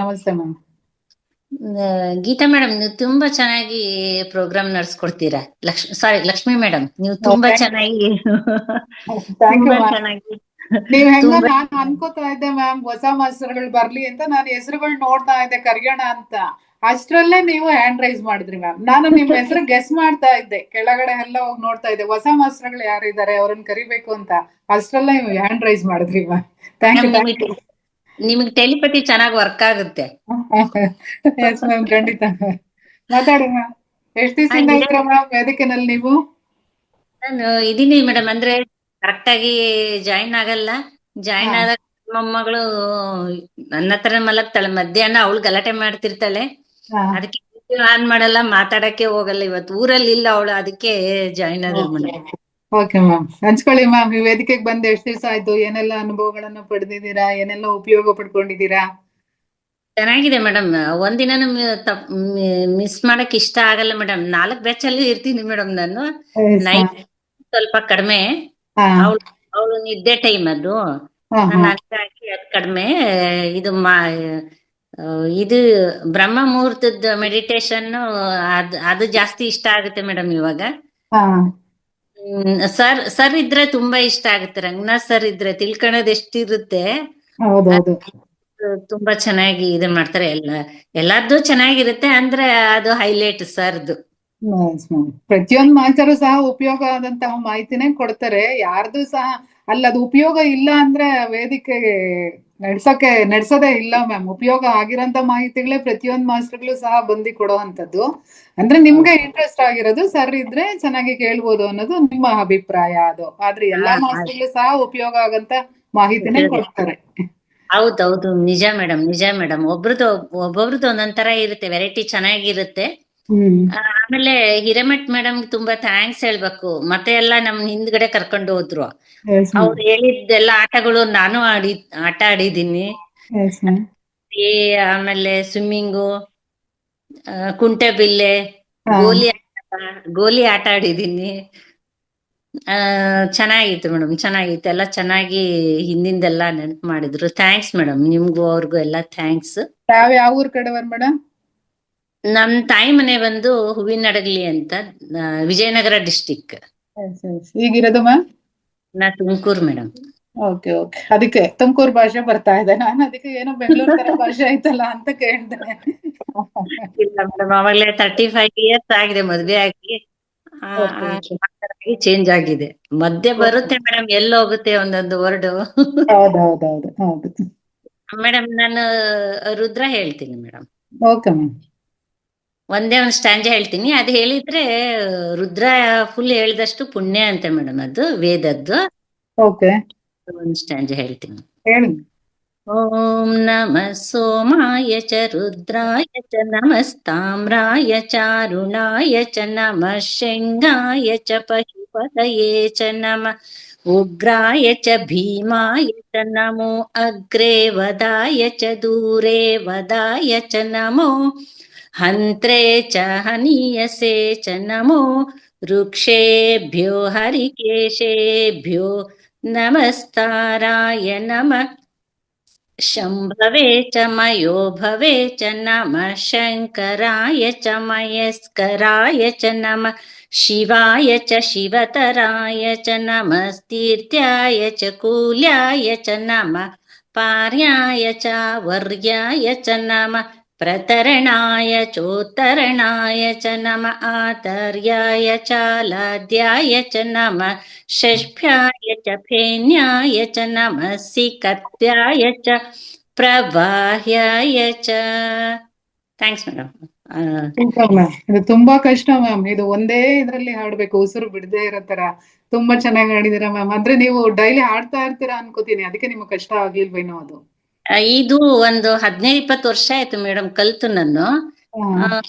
Speaker 1: ನಮಸ್ತೆ ಮ್ಯಾಮ್.
Speaker 12: ಗೀತಾ ಮೇಡಮ್, ನೀವು ತುಂಬಾ ಚೆನ್ನಾಗಿ ಪ್ರೋಗ್ರಾಮ್ ನಡೆಸ್ಕೊಡ್ತೀರಾ. ಲಕ್ಷ್ಮಿ ಮೇಡಮ್, ನೀವು ತುಂಬಾ ಚೆನ್ನಾಗಿ
Speaker 1: ನೀವ್ ಹೆಂಗ ನಾನ್ ಅನ್ಕೋತಾ ಇದ್ದೆ ಮ್ಯಾಮ್, ಹೊಸ ಮಾಸ್ಟರ್ಗಳು ಬರ್ಲಿ ಅಂತ ನಾನು ಹೆಸರುಗಳು ನೋಡ್ತಾ ಇದ್ದೆ ಕರ್ಯೋಣ ಅಂತ. ಅಷ್ಟ್ರಲ್ಲೇ ನೀವು ಹ್ಯಾಂಡ್ ರೈಸ್ ಮಾಡಿದ್ರಿ ಮ್ಯಾಮ್. ನಾನು ನಿಮ್ ಹೆಸರು ಗೆಸ್ ಮಾಡ್ತಾ ಇದ್ದೆ, ಕೆಳಗಡೆ ಎಲ್ಲ ಹೋಗಿ ನೋಡ್ತಾ ಇದ್ದೆ ಹೊಸ ಮಾಸ್ಟರ್ಗಳು ಯಾರಿದ್ದಾರೆ ಅವ್ರನ್ನ ಕರಿಬೇಕು ಅಂತ. ಅಷ್ಟ್ರಲ್ಲೇ ನೀವು ಹ್ಯಾಂಡ್ ರೈಸ್ ಮಾಡಿದ್ರಿ ಮ್ಯಾಮ್. Thank you.
Speaker 12: ನಿಮಗೆ ಟೆಲಿಪತಿ ಚೆನ್ನಾಗಿ ವರ್ಕ್ ಆಗುತ್ತೆ.
Speaker 1: ಎಸ್ ಮ್ಯಾಮ್, ಖಂಡಿತ. ಮಾತಾಡಿ ಮ್ಯಾಮ್. ಎಷ್ಟು ದಿವಸದಿಂದ ಇದ್ದೀರಾ ಮ್ಯಾಮ್ ವೇದಿಕೆನಲ್ಲಿ ನೀವು?
Speaker 12: ನಾನು ಇದೀನಿ ಮೇಡಮ್, ಅಂದ್ರೆ ಕರೆಕ್ಟ್ ಆಗಿ ಜಾಯಿನ್ ಆಗಲ್ಲ. ಜಾಯಿನ್ ಆದಾಗ ಮೊಮ್ಮಗಳು ನನ್ನ ಹತ್ರ ಮಲಗ್ತಾಳೆ, ಮಧ್ಯಾಹ್ನ ಅವಳು ಗಲಾಟೆ ಮಾಡ್ತಿರ್ತಾಳೆ. ಅದಕ್ಕೆ ಆನ್ ಮಾಡಲ್ಲ, ಮಾತಾಡಕ್ಕೆ ಹೋಗಲ್ಲ. ಇವತ್ತು ಊರಲ್ಲಿ ಇಲ್ಲ ಅವಳು, ಅದಕ್ಕೆ ಜಾಯಿನ್ ಆದ ಮೇಡಮ್.
Speaker 1: ಓಕೆ ಮ್ಯಾಮ್, ಹಂಚ್ಕೊಳ್ಳಿ ಮ್ಯಾಮ್. ಈ ವೇದಿಕೆಗೆ ಬಂದು ಎಷ್ಟು ದಿವಸ ಆಯ್ತು? ಏನೆಲ್ಲ ಅನುಭವಗಳನ್ನ ಪಡೆದಿದ್ದೀರಾ? ಏನೆಲ್ಲ ಉಪಯೋಗ ಪಡ್ಕೊಂಡಿದ್ದೀರಾ?
Speaker 12: ಚೆನ್ನಾಗಿದೆ ಮೇಡಮ್. ಒಂದಿನ ಮಿಸ್ ಮಾಡಕ್ ಇಷ್ಟ ಆಗಲ್ಲ ಮೇಡಮ್. 4 ಬ್ಯಾಚ್ ಅಲ್ಲಿ ಇರ್ತೀನಿ ಮೇಡಮ್ ನಾನು. ನೈಟ್ ಸ್ವಲ್ಪ ಕಡಿಮೆ, ಅವಳು ನಿದ್ದೆ ಟೈಮ್ ಅದು, ಹಂಗಾಗಿ ಅದ್ ಕಡಿಮೆ. ಇದು ಬ್ರಹ್ಮ ಮುಹೂರ್ತದ ಮೆಡಿಟೇಷನ್ ಅದು ಜಾಸ್ತಿ ಇಷ್ಟ ಆಗುತ್ತೆ ಮೇಡಮ್ ಇವಾಗ. ಸರ್ ಇದ್ರೆ ತುಂಬಾ ಇಷ್ಟ ಆಗುತ್ತೆ. ರಂಗನಾಥ್ ಸರ್ ಇದ್ರೆ ತಿಳ್ಕೊಳ್ಳೋದು ಎಷ್ಟಿರುತ್ತೆ. ತುಂಬಾ ಚೆನ್ನಾಗಿ ಇದು ಮಾಡ್ತಾರೆ. ಎಲ್ಲಾರ್ದು ಚೆನ್ನಾಗಿರುತ್ತೆ, ಅಂದ್ರೆ ಅದು ಹೈಲೈಟ್ ಸರ್ದು.
Speaker 1: ಪ್ರತಿಯೊಂದು ಮಾಸ್ತರು ಸಹ ಉಪಯೋಗ ಆದಂತಹ ಮಾಹಿತಿನೇ ಕೊಡ್ತಾರೆ. ಯಾರ್ದು ಸಹ ಅದು ಉಪಯೋಗ ಇಲ್ಲ ಅಂದ್ರೆ ವೇದಿಕೆ ನಡ್ಸೋದೇ ಇಲ್ಲ ಮ್ಯಾಮ್. ಉಪಯೋಗ ಆಗಿರೋಂತ ಮಾಹಿತಿಗಳೇ ಪ್ರತಿಯೊಂದು ಮಾಸ್ಟರ್ಗಳು ಸಹ ಬಂದು ಕೊಡುವಂತದ್ದು. ಅಂದ್ರೆ ನಿಮ್ಗೆ ಇಂಟ್ರೆಸ್ಟ್ ಆಗಿರೋದು ಸರ್ ಇದ್ರೆ ಚೆನ್ನಾಗಿ ಕೇಳ್ಬೋದು ಅನ್ನೋದು ನಿಮ್ಮ ಅಭಿಪ್ರಾಯ. ಅದು ಆದ್ರೆ ಎಲ್ಲಾ ಮಾಸ್ಟರ್ಗಳು ಸಹ ಉಪಯೋಗ ಆಗಂತ ಮಾಹಿತಿನೇ ಕೊಡ್ತಾರೆ.
Speaker 12: ಹೌದೌದು, ನಿಜ ಮೇಡಮ್. ಒಬ್ಬೊಬ್ರದ್ದು ಒಂದೊಂದರ ಇರುತ್ತೆ, ವೆರೈಟಿ ಚೆನ್ನಾಗಿರುತ್ತೆ. ಆಮೇಲೆ ಹಿರೇಮಠ್ ಮೇಡಮ್ ತುಂಬಾ ಥ್ಯಾಂಕ್ಸ್ ಹೇಳ್ಬೇಕು. ಮತ್ತೆ ಎಲ್ಲ ನಮ್ ಹಿಂದ್ಗಡೆ ಕರ್ಕೊಂಡು ಹೋದ್ರು. ಅವ್ರು ಹೇಳಿದ್ದೆಲ್ಲ ಆಟಗಳು ನಾನು ಆಟ ಆಡಿದ್ದೀನಿ. ಆಮೇಲೆ ಸ್ವಿಮ್ಮಿಂಗು, ಕುಂಟೆಬಿಲ್ಲೆ, ಗೋಲಿ ಆಟ ಆಡಿದ್ದೀನಿ. ಚೆನ್ನಾಗಿತ್ತು ಮೇಡಮ್, ಚೆನ್ನಾಗಿತ್ತು. ಎಲ್ಲ ಚೆನ್ನಾಗಿ ಹಿಂದಿಂದೆಲ್ಲ ನೆನಪು ಮಾಡಿದ್ರು. ಥ್ಯಾಂಕ್ಸ್ ಮೇಡಮ್, ನಿಮ್ಗೂ ಅವ್ರಿಗೂ ಎಲ್ಲ ಥ್ಯಾಂಕ್ಸ್.
Speaker 1: ಯಾವ ಊರ್ ಕಡೆವರ್ ಮೇಡಮ್?
Speaker 12: ನಮ್ ತಾಯಿ ಮನೆ ಬಂದು ಹೂವಿನಡಗಲಿ ಅಂತ, ವಿಜಯನಗರ ಡಿಸ್ಟಿಕ್.
Speaker 1: ಈಗಿರೋದು ಮ್ಯಾಮ್?
Speaker 12: ನಾ ತುಮಕೂರು ಮೇಡಮ್.
Speaker 1: ಓಕೆ, ಅದಕ್ಕೆ ತುಮಕೂರು ಭಾಷೆ ಬರ್ತಾ ಇದೆ. ನಾನು ಅದಕ್ಕೆ ಏನೋ ಬೆಂಗಳೂರು ತರ ಭಾಷೆ ಆಯ್ತಲ್ಲ ಅಂತ ಕೇಳ್ದೆ.
Speaker 12: ಇಲ್ಲ ಮೇಡಮ್, ಅವಾಗಲೇ 35 years ಆಗಿದೆ ಮದ್ವೆ ಆಗಿ, ಚೇಂಜ್ ಆಗಿದೆ. ಮಧ್ಯೆ ಬರುತ್ತೆ ಮೇಡಮ್, ಎಲ್ಲಿ ಹೋಗುತ್ತೆ ಒಂದೊಂದು ವರ್ಡ್. ಮೇಡಮ್ ನಾನು ರುದ್ರ ಹೇಳ್ತೀನಿ ಮೇಡಮ್.
Speaker 1: Okay ma'am.
Speaker 12: ಒಂದೇ ಒಂದು ಸ್ಟ್ಯಾಂಜ ಹೇಳ್ತೀನಿ. ಅದು ಹೇಳಿದ್ರೆ ರುದ್ರ ಫುಲ್ ಹೇಳಿದಷ್ಟು ಪುಣ್ಯ ಅಂತೆ ಮೇಡಮ್, ಅದು ವೇದದ್ದು.
Speaker 1: ಓಕೆ,
Speaker 12: ಒಂದು ಸ್ಟ್ಯಾಂಜ ಹೇಳ್ತೀನಿ.
Speaker 1: ಹೇಳಿ.
Speaker 12: ಓಂ ನಮಃ ಸೋಮಾಯ ಚ ರುದ್ರಾಯ ಚ ನಮಸ್ತಾಮ್ರಾಯ ಚಾರುಣಾಯ ಚ ನಮಃ ಶೃಂಗಾಯ ಚ ಪಶುಪತಯೇ ಚ ನಮಃ उग्राय च भीमाय च नमो अग्रे वदाय च दूरे वदाय च नमो हन्त्रे च हनीयसे च नमो वृक्षेभ्यो हरिकेशेभ्यो नमस्ताराय नमः शम्भवे च मयो भवे च नमः शङ्कराय च मयस्कराय च नमः शिवाय च शिवतराय च नमः तीर्थ्याय च कूल्याय च नमः पार्याय च वर्याय च नमः प्रतरणाय चोत्तरणाय च नमः आतर्याय च लाद्याय च नमः षष्ठ्याय च फेन्याय च नमः सिकत्याय च प्रवाह्याय च ಥ್ಯಾಂಕ್ಸ್ ಮೇಡಮ್.
Speaker 1: Super ma'am. ಇದು ತುಂಬಾ ಕಷ್ಟ ಮ್ಯಾಮ್. ಇದು ಒಂದೇ ಇದ್ರಲ್ಲಿ ಹಾಡ್ಬೇಕು, ಉಸಿರು ಬಿಡದೇ ಇರೋ ತರ. ತುಂಬಾ ಚೆನ್ನಾಗಿ ಹಾಡಿದೀರಾ ಮ್ಯಾಮ್. ಅಂದ್ರೆ ನೀವು ಡೈಲಿ ಹಾಡ್ತಾ ಇರ್ತೀರಾ ಅನ್ಕೋತೀನಿ, ಅದಕ್ಕೆ ನಿಮ್ಗೆ ಕಷ್ಟ ಆಗಿಲ್ವೇನೋ ಅದು.
Speaker 12: ಇದು ಒಂದು 15-20 ವರ್ಷ ಆಯ್ತು ಮೇಡಮ್ ಕಲ್ತು ನಾನು.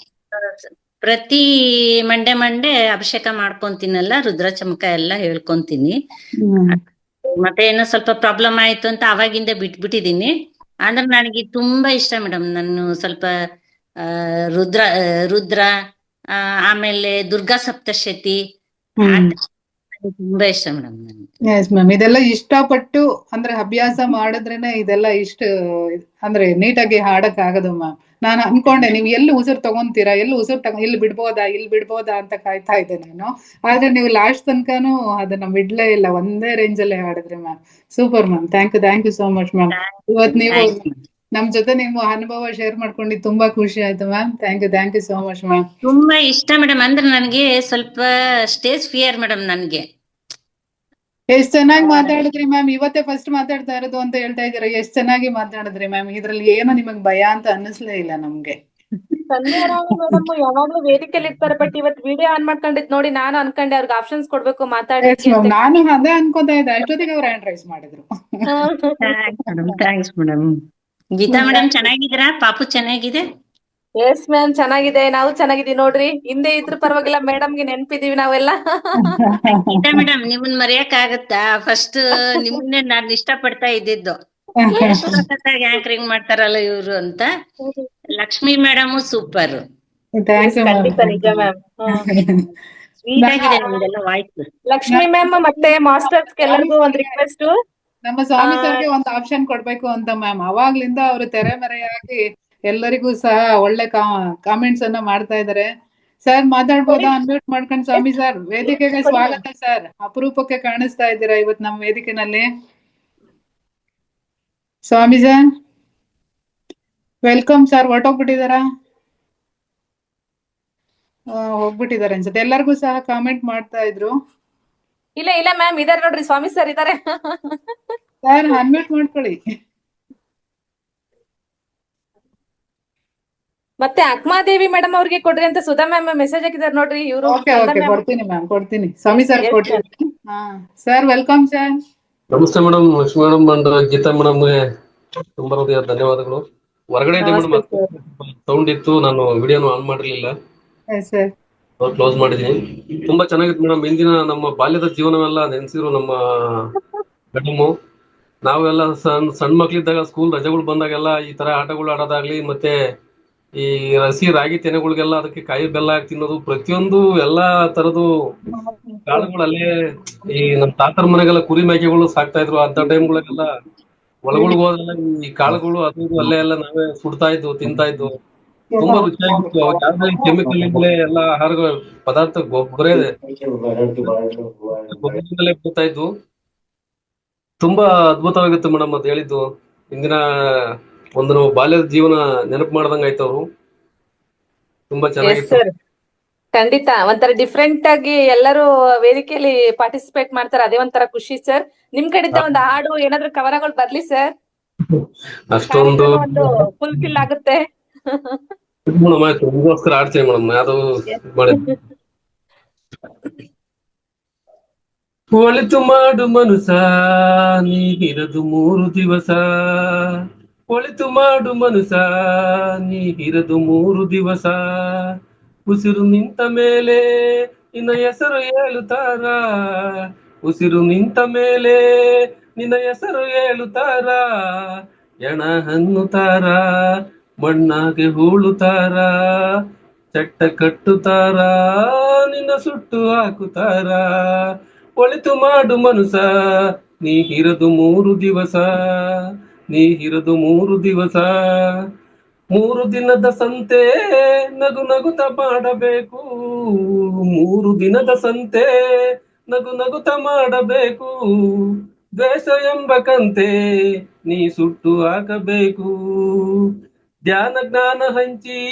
Speaker 12: ಪ್ರತಿ ಮಂಡೆ ಅಭಿಷೇಕ ಮಾಡ್ಕೊಂತೀನಲ್ಲ, ರುದ್ರಚಮಕ ಎಲ್ಲ ಹೇಳ್ಕೊಂತೀನಿ. ಮತ್ತೆ ಏನೋ ಸ್ವಲ್ಪ ಪ್ರಾಬ್ಲಮ್ ಆಯ್ತು ಅಂತ ಅವಾಗಿಂದ ಬಿಟ್ಬಿಟ್ಟಿದೀನಿ. ಅಂದ್ರೆ ನನಗೆ ತುಂಬಾ ಇಷ್ಟ ಮೇಡಮ್. ನಾನು ಸ್ವಲ್ಪ ರುದ್ರ ಆಮೇಲೆ ದುರ್ಗಾ ಸಪ್ತಶತಿ ತುಂಬಾ ಇಷ್ಟ ಮೇಡಮ್ ನನಗೆ.
Speaker 1: Yes ma'am. ಇದೆಲ್ಲ ಇಷ್ಟಪಟ್ಟು ಅಂದ್ರೆ ಅಭ್ಯಾಸ ಮಾಡಿದ್ರೇನೆ ಇದೆಲ್ಲ ಇಷ್ಟ ಅಂದ್ರೆ ನೀಟಾಗಿ ಹಾಡಕ್ ಆಗದು ಮ್ಯಾಮ್. ನಾನು ಅನ್ಕೊಂಡೆ ನೀವು ಎಲ್ಲಿ ಉಸಿರು ತಗೊಂತೀರಾ, ಎಲ್ಲಿ ಉಸಿರು ಇಲ್ಲಿ ಬಿಡ್ಬೋದಾ ಅಂತ ಕಾಯ್ತಾ ಇದ್ದೆ ನಾನು. ಆದ್ರೆ ನೀವು ಲಾಸ್ಟ್ ತನಕನೂ ಅದನ್ನ ಬಿಡ್ಲೇ ಇಲ್ಲ, ಒಂದೇ ರೇಂಜ್ ಅಲ್ಲೇ ಹಾಡಿದ್ರಿ ma'am. Super ma'am. Thank you so much ma'am. ಇವತ್ತು ನೀವು ನಮ್ ಜೊತೆ ನಿಮ್ಮ ಅನುಭವ ಶೇರ್ ಮಾಡ್ಕೊಂಡಿದ್ದು ತುಂಬಾ ಖುಷಿ ಆಯ್ತು ma'am. Thank you so much ma'am.
Speaker 12: ತುಂಬಾ ಇಷ್ಟ ಮೇಡಮ್. ಅಂದ್ರೆ ನನಗೆ ಸ್ವಲ್ಪ ಸ್ಟೇಜ್ ಫಿಯರ್ ಮೇಡಮ್ ನನ್ಗೆ.
Speaker 1: ಎಷ್ಟ್ ಚೆನ್ನಾಗಿ ಮಾತಾಡಿದ್ರಿ ಮ್ಯಾಮ್. ಇವತ್ತೇ ಫಸ್ಟ್ ಮಾತಾಡ್ತಾ ಇರೋದು ಅಂತ ಹೇಳ್ತಾ ಇದ್ದೀರಾ. ಎಷ್ಟ್ ಚೆನ್ನಾಗಿ ಮಾತಾಡಿದ್ರಿ ಮ್ಯಾಮ್. ಇದ್ರಲ್ಲಿ ಏನು ನಿಮಗ್ ಭಯ ಅಂತ ಅನ್ನಿಸ್ಲೇ ಇಲ್ಲ ನಮ್ಗೆ.
Speaker 9: ಸಂಧ್ಯಾ ರಾಣಿ ಮೇಡಮ್ ಯಾವಾಗ್ಲೂ ವೇದಿಕೆಯಲ್ಲಿ ಇರ್ತಾರೆ, ಬಟ್ ಇವತ್ತು ವಿಡಿಯೋ ಆನ್ ಮಾಡ್ಕೊಂಡಿದ್ ನೋಡಿ ನಾನು ಅನ್ಕೊಂಡೆ ಅವ್ರಿಗೆ ಆಪ್ಷನ್ಸ್ ಕೊಡ್ಬೇಕು ಮಾತಾಡ್ಲಿಕ್ಕೆ ಅಂತ.
Speaker 1: ನಾನು ಅದೇ ಅನ್ಕೋತಾ ಇದ್ದೆ, ಅಷ್ಟೊತ್ತಿಗೆ ಅವ್ರು ಹ್ಯಾಂಡ್ ರೈಸ್ ಮಾಡಿದ್ರು.
Speaker 12: Thanks madam. ಗೀತಾ ಮೇಡಮ್ ಚೆನ್ನಾಗಿದ್ದೀರಾ? ಪಾಪು ಚೆನ್ನಾಗಿದೆ?
Speaker 9: ಎಸ್ ಮ್ಯಾಮ್ ಚೆನ್ನಾಗಿದೆ, ನಾವು ಚೆನ್ನಾಗಿದ್ದೀವಿ ನೋಡ್ರಿ. ಹಿಂದೆ ಇದ್ರ ಪರವಾಗಿಲ್ಲ, ಮೇಡಮ್ಗೆ ನೆನ್ಪಿದೀವಿ ನಾವೆಲ್ಲ.
Speaker 12: ಗೀತಾ ಮೇಡಮ್ ನಿಮ್ಮನ್ ಮರೆಯಕ್ ಆಗತ್ತಾ? ಫಸ್ಟ್ ನಿಮ್ಮನ್ನೇ ನಾನು ಇಷ್ಟ ಪಡ್ತಾ ಇದ್ದಿದ್ದು. ಎಷ್ಟು ಸಖತ್ತಾಗಿ ಆಂಕರಿಂಗ್ ಮಾಡ್ತಾರಲ್ಲ ಇವ್ರು ಅಂತ. Lakshmi madam super.
Speaker 9: ಖಂಡಿತ ನಿಜ ಮ್ಯಾಮ್.
Speaker 12: ಸ್ವೀಟ್ ಆಗಿದೆ ನಿಮ್ದೆಲ್ಲ ವಾಯ್ಸ್.
Speaker 9: ಲಕ್ಷ್ಮಿ ಮ್ಯಾಮ್ ಮತ್ತೆ ಮಾಸ್ಟರ್ಸ್ ಎಲ್ಲರಿಗೂ ಒಂದ್ ರಿಕ್ವೆಸ್ಟ್,
Speaker 1: ನಮ್ಮ ಸ್ವಾಮಿ ಸರ್ಗೆ ಒಂದು ಆಪ್ಷನ್ ಕೊಡ್ಬೇಕು ಅಂತ ಮ್ಯಾಮ್. ಅವಾಗ್ಲಿಂದ ಅವರು ತೆರೆಮರೆಯಾಗಿ ಎಲ್ಲರಿಗೂ ಸಹ ಒಳ್ಳೆ ಕಾಮೆಂಟ್ಸ್ ಅನ್ನ ಮಾಡ್ತಾ ಇದಾರೆ. ಸರ್ ಮಾತಾಡ್ಬೋದಾ? ಅನ್ಮ್ಯೂಟ್ ಮಾಡ್ಕೊಂಡು ಸ್ವಾಮಿ ಸರ್. ವೇದಿಕೆಗೆ ಸ್ವಾಗತ ಸರ್. ಅಪರೂಪಕ್ಕೆ ಕಾಣಿಸ್ತಾ ಇದ್ದೀರಾ ಇವತ್ತು ನಮ್ಮ ವೇದಿಕೆನಲ್ಲಿ. ಸ್ವಾಮಿ ಸರ್ ವೆಲ್ಕಮ್ ಸರ್. ಹೊರಟೋಗ್ಬಿಟ್ಟಿದಾರಾ? ಹೋಗ್ಬಿಟ್ಟಿದ್ದಾರೆ ಅನ್ಸುತ್ತೆ. ಎಲ್ಲರಿಗೂ ಸಹ ಕಾಮೆಂಟ್ ಮಾಡ್ತಾ ಇದ್ರು.
Speaker 9: ಇಲ್ಲ ಮ್ಯಾಮ್ ಇದಾರೆ ನೋಡ್ರಿ, ಸ್ವಾಮಿ ಸರ್ ಇದಾರೆ.
Speaker 1: ಸರ್ ಅನ್ಮ್ಯೂಟ್ ಮಾಡ್ಕೊಳ್ಳಿ.
Speaker 9: ಮತ್ತೆ ಅಕ್ಮಾದೇವಿ ಮೇಡಮ್ ಅವ್ರಿಗೆ ಕೊಡ್ರಿ ಅಂತ ಸುಧಾ ಮ್ಯಾಮ್ ಮೆಸೇಜ್ ಹಾಕಿದಾರೆ ನೋಡ್ರಿ. ಇವರು
Speaker 1: ಕೊಡ್ತೀನಿ ಮ್ಯಾಮ್, ಕೊಡ್ತೀನಿ. ಸ್ವಾಮಿ ಸರ್ ಕೊಡ್ತೀನಿ. Sir welcome sir.
Speaker 13: Namaste madam. Lakshmi madam and Geetha ಮೇಡಮ್ಗೆ ತುಂಬಾ ಹೃದಯ ಧನ್ಯವಾದಗಳು. ಹೊರಗಡೆ ಇದೆ ಮೇಡಮ್, ಸೌಂಡ್ ಇತ್ತು, ನಾನು ವಿಡಿಯೋನು ಆನ್ ಮಾಡಿರ್ಲಿಲ್ಲ, ಕ್ಲೋಸ್ ಮಾಡಿದೀನಿ. ತುಂಬಾ ಚೆನ್ನಾಗಿತ್ತು ಮೇಡಮ್. ಇಂದಿನ ನಮ್ಮ ಬಾಲ್ಯದ ಜೀವನವೆಲ್ಲ ನೆನ್ಸಿರು ನಮ್ಮ ಮೇಡಮು. ನಾವೆಲ್ಲ ಸಣ್ಣ ಮಕ್ಳಿದ್ದಾಗ ಸ್ಕೂಲ್ ರಜೆಗಳು ಬಂದಾಗೆಲ್ಲ ಈ ತರ ಆಟಗಳು ಆಡೋದಾಗ್ಲಿ, ಮತ್ತೆ ಈ ರಾಗಿ ತೆನೆಗಳಿಗೆಲ್ಲ ಅದಕ್ಕೆ ಕಾಯಿ ಬೆಲ್ಲ ಹಾಕಿ ತಿನ್ನೋದು, ಪ್ರತಿಯೊಂದು ಎಲ್ಲಾ ತರದ್ದು ಕಾಳುಗಳು ಅಲ್ಲೇ. ಈ ನಮ್ ತಾತರ ಮನೆಗೆಲ್ಲ ಕುರಿ ಮೇಕೆಗಳು ಸಾಕ್ತಾ ಇದ್ರು. ಅಂತ ಟೈಮ್ಗಳಿಗೆಲ್ಲ ಒಳಗೊಳಗ್ ಹೋದೆಲ್ಲ ಈ ಕಾಳುಗಳು ಅದು ಅಲ್ಲೇ ಎಲ್ಲ ನಾವೇ ಸುಡ್ತಾ ಇದ್ವು, ತಿಂತಾ ಇದ್ವು. ತುಂಬಾ ರುಚಿಯಾಗಿತ್ತು. ಅವಾಗ ಯಾವ್ದೇ ಕೆಮಿಕಲ್ ಇಂದಲೇ ಎಲ್ಲ ಆಹಾರ ಪದಾರ್ಥ ಗೊಬ್ಬರದಿಂದಲೇ ಬರ್ತಾ ಇದ್ವು. ತುಂಬಾ ಅದ್ಭುತವಾಗಿತ್ತು ಮೇಡಮ್ ಅದ್ ಹೇಳಿದ್ದು. ಇಂದಿನ ಒಂದು ನಾವು ಬಾಲ್ಯದ ಜೀವನ ನೆನಪು ಮಾಡ್ದಂಗ ಆಯ್ತು. ಅವರು ತುಂಬಾ ಚೆನ್ನಾಗಿತ್ತು.
Speaker 9: ಖಂಡಿತ ಒಂಥರ ಡಿಫ್ರೆಂಟ್ ಆಗಿ ಎಲ್ಲರೂ ವೇದಿಕೆಯಲ್ಲಿ ಪಾರ್ಟಿಸಿಪೇಟ್ ಮಾಡ್ತಾರೆ, ಅದೇ ಒಂಥರ ಖುಷಿ ಸರ್. ನಿಮ್ ಕಡೆಯಿಂದ ಒಂದು ಹಾಡು ಏನಾದ್ರು ಕವನಗಳು ಬರ್ಲಿ ಸರ್,
Speaker 13: ಅಷ್ಟೊಂದು
Speaker 9: ಫುಲ್ಫಿಲ್ ಆಗುತ್ತೆ.
Speaker 13: ನಿಮಗೋಸ್ಕರ ಆಡ್ತೇವೆ ಮೇಡಮ್. ಯಾವ್ದು ಒಳಿತು ಮಾಡು ಮನುಸ ನೀ ಇರದು 3 ದಿವಸ, ಒಳಿತು ಮಾಡು ಮನುಸ ನೀ ಇರದು 3 ದಿವಸ, ಉಸಿರು ನಿಂತ ಮೇಲೆ ಇನ್ನ ಹೆಸರು ಹೇಳುತ್ತಾರ, ಉಸಿರು ನಿಂತ ಮೇಲೆ ನಿನ್ನ ಹೆಸರು ಹೇಳುತ್ತಾರ, ಎಣ ಹನ್ನುತ್ತಾರ, ಮಣ್ಣಾಗೆ ಹೂಳುತ್ತಾರ, ಚಟ್ಟ ಕಟ್ಟುತ್ತಾರ, ನಿನ್ನ ಸುಟ್ಟು ಹಾಕುತ್ತಾರ. ಒಳಿತು ಮಾಡು ಮನುಸ, ನೀ ಇರದು 3 ದಿವಸ, ನೀ ಇರದು 3 ದಿವಸ. 3 ದಿನದ ಸಂತೆ ನಗು ನಗುತ ಮಾಡಬೇಕು, 3 ದಿನದ ಸಂತೆ ನಗು ನಗುತ ಮಾಡಬೇಕು. ದ್ವೇಷ ಎಂಬ ಕಂತೆ ನೀ ಸುಟ್ಟು ಹಾಕಬೇಕು. ಧ್ಯಾನ ಜ್ಞಾನ ಹಂಚಿ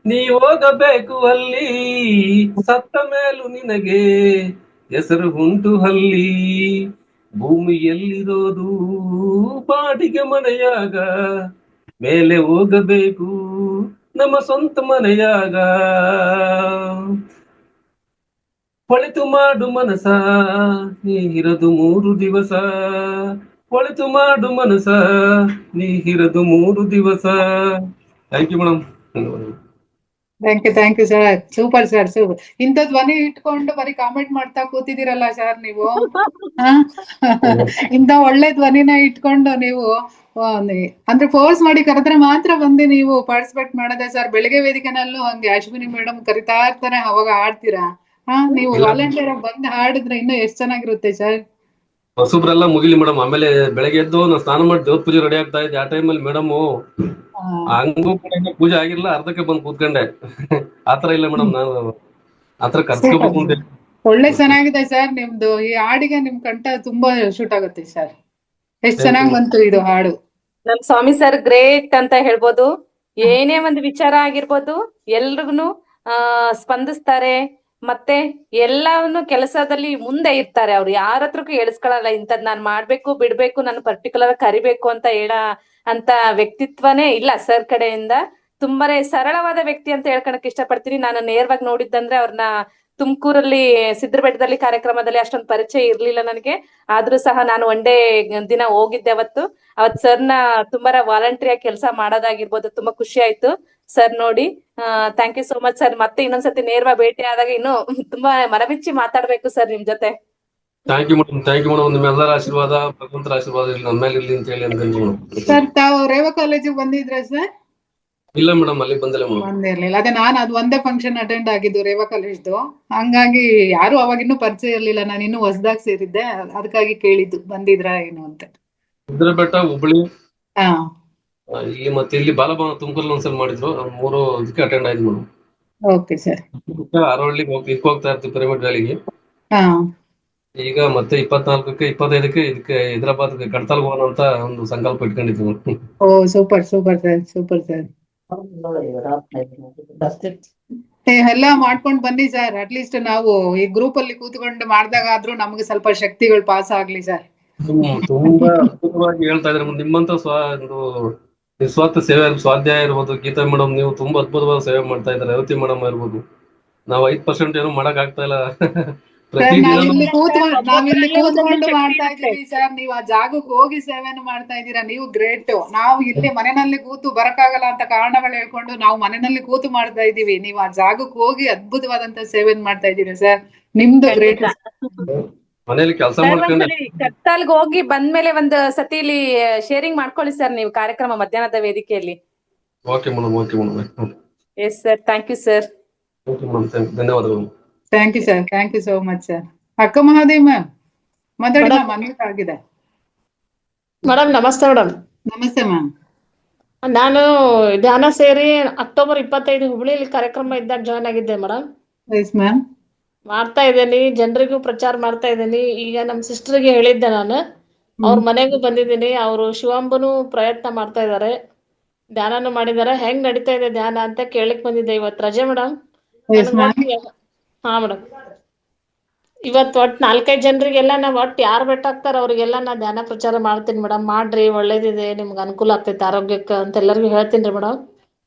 Speaker 13: ನೀ ಹೋಗಬೇಕು ಅಲ್ಲಿ, ಸತ್ತ ಮೇಲೂ ನಿನಗೆ ಹೆಸರು ಉಂಟು ಅಲ್ಲಿ. ಭೂಮಿಯಲ್ಲಿರೋದು ಬಾಡಿಗೆ ಮನೆಯಾಗ, ಮೇಲೆ ಹೋಗಬೇಕು ನಮ್ಮ ಸ್ವಂತ ಮನೆಯಾಗ. ಒಳಿತು ಮಾಡು ಮನಸ, ನೀ ಇರದು 3 ದಿವಸ, ಒಳಿತು ಮಾಡು ಮನಸ, ನೀ ಇರದು 3 ದಿವಸ. Thank you madam.
Speaker 1: Thank you sir. Super sir, super. ಇಂಥ ಧ್ವನಿ ಇಟ್ಕೊಂಡು ಬರೀ ಕಾಮೆಂಟ್ ಮಾಡ್ತಾ ಕೂತಿದ್ದೀರಲ್ಲ ಸರ್ ನೀವು. ಇಂಥ ಒಳ್ಳೆ ಧ್ವನಿನ ಇಟ್ಕೊಂಡು ನೀವು ಅಂದ್ರೆ ಫೋರ್ಸ್ ಮಾಡಿ ಕರೆದ್ರೆ ಮಾತ್ರ ಬಂದು ನೀವು ಪಾರ್ಟಿಸಿಪೇಟ್ ಮಾಡೋದೇ ಸರ್. ಬೆಳಿಗ್ಗೆ ವೇದಿಕೆನಲ್ಲೂ ಹಂಗೆ ಅಶ್ವಿನಿ ಮೇಡಮ್ ಕರಿತಾ ಇರ್ತಾರೆ, ಅವಾಗ ಹಾಡ್ತೀರಾ. ನೀವು ವಾಲಂಟಿಯರ್ ಆಗಿ ಬಂದು ಹಾಡಿದ್ರೆ ಇನ್ನೂ ಎಷ್ಟು ಚೆನ್ನಾಗಿರುತ್ತೆ ಸರ್.
Speaker 13: ಹೊಸಬ್ರೆಲ್ಲ ಮುಗಿಲಿ ಮೇಡಮ್, ಆಮೇಲೆ ಬೆಳಗ್ಗೆ ಎದ್ದು ನಾನು ಸ್ನಾನ ಮಾಡಿ ದೇವ್ರ ಪೂಜೆ ರೆಡಿ ಆಗ್ತಾ ಇದ್ದೆ. ಆ ಟೈಮಲ್ಲಿ ಮೇಡಮ್ ಹಂಗೂ ಕೂಡ ಪೂಜೆ ಆಗಿರ್ಲಿಲ್ಲ, ಅರ್ಧಕ್ಕೆ ಬಂದು ಕೂತ್ಕೊಂಡೆ. ಆತರ ಇಲ್ಲ ಮೇಡಮ್, ನಾನು ಆತರ ಕರ್ಸ್ಕೋಬೇಕು ಅಂತ.
Speaker 1: ಒಳ್ಳೆ ಚೆನ್ನಾಗಿದೆ ಸರ್ ನಿಮ್ದು. ಈ ಹಾಡಿಗೆ ನಿಮ್ ಕಂಠ ತುಂಬಾ ಶೂಟ್ ಆಗುತ್ತೆ ಸರ್. ಎಷ್ಟ್ ಚೆನ್ನಾಗ್ ಬಂತು ಇದು ಹಾಡು.
Speaker 9: ನಮ್ ಸ್ವಾಮಿ ಸರ್ ಗ್ರೇಟ್ ಅಂತ ಹೇಳ್ಬೋದು. ಏನೇ ಒಂದು ವಿಚಾರ ಆಗಿರ್ಬೋದು ಎಲ್ರಿಗೂ ಸ್ಪಂದಿಸ್ತಾರೆ, ಮತ್ತೆ ಎಲ್ಲವನ್ನು ಕೆಲಸದಲ್ಲಿ ಮುಂದೆ ಇರ್ತಾರೆ. ಅವ್ರು ಯಾರ ಹತ್ರಕ್ಕೂ ಎಳಿಸ್ಕೊಳಲ್ಲ, ಇಂಥದ್ ನಾನ್ ಮಾಡ್ಬೇಕು ಬಿಡ್ಬೇಕು, ನಾನು ಪರ್ಟಿಕ್ಯುಲರ್ ಕರಿಬೇಕು ಅಂತ ಅಂತ ವ್ಯಕ್ತಿತ್ವನೇ ಇಲ್ಲ ಸರ್ ಕಡೆಯಿಂದ. ತುಂಬಾನೇ ಸರಳವಾದ ವ್ಯಕ್ತಿ ಅಂತ ಹೇಳ್ಕೊಳಕ್ ಇಷ್ಟಪಡ್ತೀನಿ. ನಾನು ನೇರವಾಗಿ ನೋಡಿದ್ದಂದ್ರೆ ಅವ್ರನ್ನ ತುಮಕೂರಲ್ಲಿ ಸಿದ್ರಬೆಟ್ಟದಲ್ಲಿ ಕಾರ್ಯಕ್ರಮದಲ್ಲಿ ಅಷ್ಟೊಂದು ಪರಿಚಯ ಇರ್ಲಿಲ್ಲ ನನಗೆ. ಆದ್ರೂ ಸಹ ನಾನು ಒನ್ ದಿನ ಹೋಗಿದ್ದೆ ಅವತ್ತು ಸರ್ನ ತುಂಬಾ ವಾಲಂಟ್ರಿಯಾಗಿ ಕೆಲಸ ಮಾಡೋದಾಗಿರ್ಬೋದು. ತುಂಬಾ ಖುಷಿ ಆಯ್ತು ಸರ್ ನೋಡಿ. Thank you so much sir. ಮತ್ತೆ ಇನ್ನೊಂದ್ಸತಿ ನೇರವಾಗಿ ಭೇಟಿ ಆದಾಗ ಇನ್ನು ತುಂಬಾ ಮನಬಿಚ್ಚಿ ಮಾತಾಡ್ಬೇಕು ಸರ್ ನಿಮ್ ಜೊತೆ.
Speaker 13: Thank you madam, thank you madam. ನಿಮ್ಮೆಲ್ಲರ ಆಶೀರ್ವಾದ, ಭಗವಂತರ ಆಶೀರ್ವಾದ ಇಲ್ಲಿ ನಮ್ಮ ಮೇಲೆ ಇರ್ಲಿ ಅಂತ ಹೇಳಿ ಅನ್ಕೊಂತೀನಿ.
Speaker 1: ಸರ್ ತಾವು ರೇವಾ ಕಾಲೇಜಿಗೆ ಬಂದಿದ್ರ ಸರ್?
Speaker 13: ಇಲ್ಲ ಮೇಡಮ್, ಅಲ್ಲಿ ಬಂದಿಲ್ಲ ಮೇಡಮ್.
Speaker 1: ಬಂದಿರ್ಲಿಲ್ಲ. ಅದೇ ನಾನು ಅದು ಒಂದೇ ಫಂಕ್ಷನ್ ಅಟೆಂಡ್ ಆಗಿದ್ದು ರೇವಾ ಕಾಲೇಜ್ದು. ಹಂಗಾಗಿ ಯಾರು ಅವಾಗ ಇನ್ನೂ ಪರಿಚಯ ಇರ್ಲಿಲ್ಲ, ನಾನು ಇನ್ನೂ ಹೊಸದಾಗಿ ಸೇರಿದ್ದೆ, ಅದಕ್ಕಾಗಿ ಕೇಳಿದ್ದು ಬಂದಿದ್ರಾ ಏನು ಅಂತ.
Speaker 13: ಸಿದ್ರಬೆಟ್ಟ, ಹುಬ್ಳಿ, ಇಲ್ಲಿ ಮತ್ತೆ ಇಲ್ಲಿ ಬಾಲಭವನ ತುಮಕೂರಲ್ಲಿ ಒಂದ್ಸಲ ಮಾಡಿದ್ರು. 3 ಇದಕ್ಕೆ ಅಟೆಂಡ್ ಆಯ್ತು ಮೇಡಮ್.
Speaker 1: Okay sir.
Speaker 13: ಅರವಳ್ಳಿಗೆ ಹೋಗ್ತಾ ಇರ್ತೀವಿ ಪಿರಮಿಡ್ ವ್ಯಾಲಿಗೆ. ಈಗ ಮತ್ತೆ 24ಕ್ಕೆ 25ಕ್ಕೆ ಇದಕ್ಕೆ ಹೈದರಾಬಾದ್ ಕಡ್ತಾಲ್ ಹೋಗೋಣ ಅಂತ ಒಂದು ಸಂಕಲ್ಪ ಇಟ್ಕೊಂಡಿದ್ವಿ.
Speaker 1: Oh super super sir, super sir. ಎಲ್ಲ ಮಾಡ್ಕೊಂಡ್ ಬನ್ನಿ ಸರ್. ಅಟ್ಲೀಸ್ಟ್ ನಾವು ಈ ಗ್ರೂಪ್ ಅಲ್ಲಿ ಕೂತ್ಕೊಂಡು ಮಾಡ್ದಾಗಾದ್ರೂ ನಮ್ಗೆ ಸ್ವಲ್ಪ ಶಕ್ತಿಗಳು ಪಾಸ್ ಆಗ್ಲಿ ಸರ್.
Speaker 13: ತುಂಬಾ ಅದ್ಭುತವಾಗಿ ಹೇಳ್ತಾ ಇದ್ರೆ ನಿಮ್ಮಂತ ನಿಸ್ವಾರ್ಥ ಸೇವೆ, ಸ್ವಾಧ್ಯಾಯ ಇರ್ಬೋದು, ಗೀತಾ ಮೇಡಮ್ ನೀವು ತುಂಬಾ ಅದ್ಭುತವಾದ ಸೇವೆ ಮಾಡ್ತಾ ಇದ್ದಾರೆ. ರೇವತಿ ಮೇಡಮ್ ಇರ್ಬೋದು. ನಾವು 5% ಏನೋ ಮಾಡಕ್ ಆಗ್ತಾ ಇಲ್ಲ.
Speaker 1: ನಾವಿಲ್ಲಿ ಕೂತ್ಕೊಂಡು ಮಾಡ್ತಾ ಇದೀವಿ ಸರ್. ನೀವು ಆ ಜಾಗಕ್ಕೆ ಹೋಗಿ ಸೇವೆಯನ್ನು ಮಾಡ್ತಾ ಇದ್ದೀರಾ, ನೀವು ಗ್ರೇಟ್. ನಾವು ಇಲ್ಲಿ ಮನೆಯಲ್ಲಿ ಕೂತು ಬರಕ್ಕಾಗಲ್ಲ ಅಂತ ಕಾರಣಗಳು ಹೇಳ್ಕೊಂಡು ನಾವು ಮನೆಯಲ್ಲಿ ಕೂತು ಮಾಡ್ತಾ ಇದೀವಿ. ನೀವು ಆ ಜಾಗಕ್ಕೆ ಹೋಗಿ ಅದ್ಭುತವಾದಂತ ಸೇವೆಯನ್ನು ಮಾಡ್ತಾ ಇದ್ದೀರಾ ಸರ್. ನಿಮ್ದು ಗ್ರೇಟ್.
Speaker 13: ಮನೇಲಿ ಕೆಲಸ ಮಾಡ್ಕೊಂಡು
Speaker 9: ಕಟ್ಟಾಲ್ಗೆ ಹೋಗಿ ಬಂದ್ಮೇಲೆ ಒಂದ್ ಸತಿ ಇಲ್ಲಿ ಶೇರಿಂಗ್ ಮಾಡ್ಕೊಳ್ಳಿ ಸರ್ ನೀವು ಕಾರ್ಯಕ್ರಮ ಮಧ್ಯಾಹ್ನದ ವೇದಿಕೆಯಲ್ಲಿ.
Speaker 13: Okay madam, okay madam.
Speaker 9: Yes sir, thank you sir.
Speaker 13: Okay madam, ಧನ್ಯವಾದಗಳು.
Speaker 1: Thank you sir, thank you so much sir. ಅಕ್ಕ ಮಹಾದೇವ್ ಮ್ಯಾಮ್ ಮಾತಾಡಿ ಮ್ಯಾಮ್, ಅನ್ಮ್ಯೂಟ್ ಆಗಿದೆ.
Speaker 14: ಮೇಡಮ್ ನಮಸ್ತೆ ಮೇಡಮ್.
Speaker 1: ನಮಸ್ತೆ ಮ್ಯಾಮ್.
Speaker 14: ನಾನು ಧ್ಯಾನ ಸೇರಿ ಅಕ್ಟೋಬರ್ 25 ಹುಬ್ಳಿಯಲ್ಲಿ ಕಾರ್ಯಕ್ರಮ ಇದ್ದಾಗ ಜಾಯ್ನ್ ಆಗಿದ್ದೆ ಮೇಡಮ್.
Speaker 1: Yes ma'am.
Speaker 14: ಮಾಡ್ತಾ ಇದ್ದೀನಿ, ಜನರಿಗೂ ಪ್ರಚಾರ ಮಾಡ್ತಾ ಇದ್ದೀನಿ. ಈಗ ನಮ್ಮ ಸಿಸ್ಟರ್ಗೆ ಹೇಳಿದ್ದೆ ನಾನು, ಅವ್ರ ಮನೆಗೂ ಬಂದಿದ್ದೀನಿ. ಅವರು ಶಿವಾಂಬನು ಪ್ರಯತ್ನ ಮಾಡ್ತಾ ಇದ್ದಾರೆ, ಧ್ಯಾನನು ಮಾಡಿದ್ದಾರೆ. ಹೆಂಗ್ ನಡೀತಾ ಇದೆ ಧ್ಯಾನ ಅಂತ ಕೇಳಕ್ ಬಂದಿದ್ದೆ. ಇವತ್ತು ರಜೆ ಮೇಡಮ್. ಹಾ ಮೇಡಮ್, ಇವತ್ತು ಒಟ್ಟು 4-5 ಜನರಿಗೆಲ್ಲ ನಾ ಒಟ್ಟು ಯಾರು ಬೆಟ್ಟಾಗ್ತಾರ ಅವ್ರಿಗೆಲ್ಲ ನಾ ಧ್ಯಾನ ಪ್ರಚಾರ ಮಾಡ್ತೀನಿ ಮೇಡಮ್. ಮಾಡ್ರಿ, ಒಳ್ಳೇದಿದೆ, ನಿಮ್ಗೆ ಅನುಕೂಲ ಆಗ್ತೈತೆ ಆರೋಗ್ಯಕ್ಕೆ ಅಂತ ಎಲ್ಲರಿಗೂ ಹೇಳ್ತೀನಿ ರೀ ಮೇಡಮ್.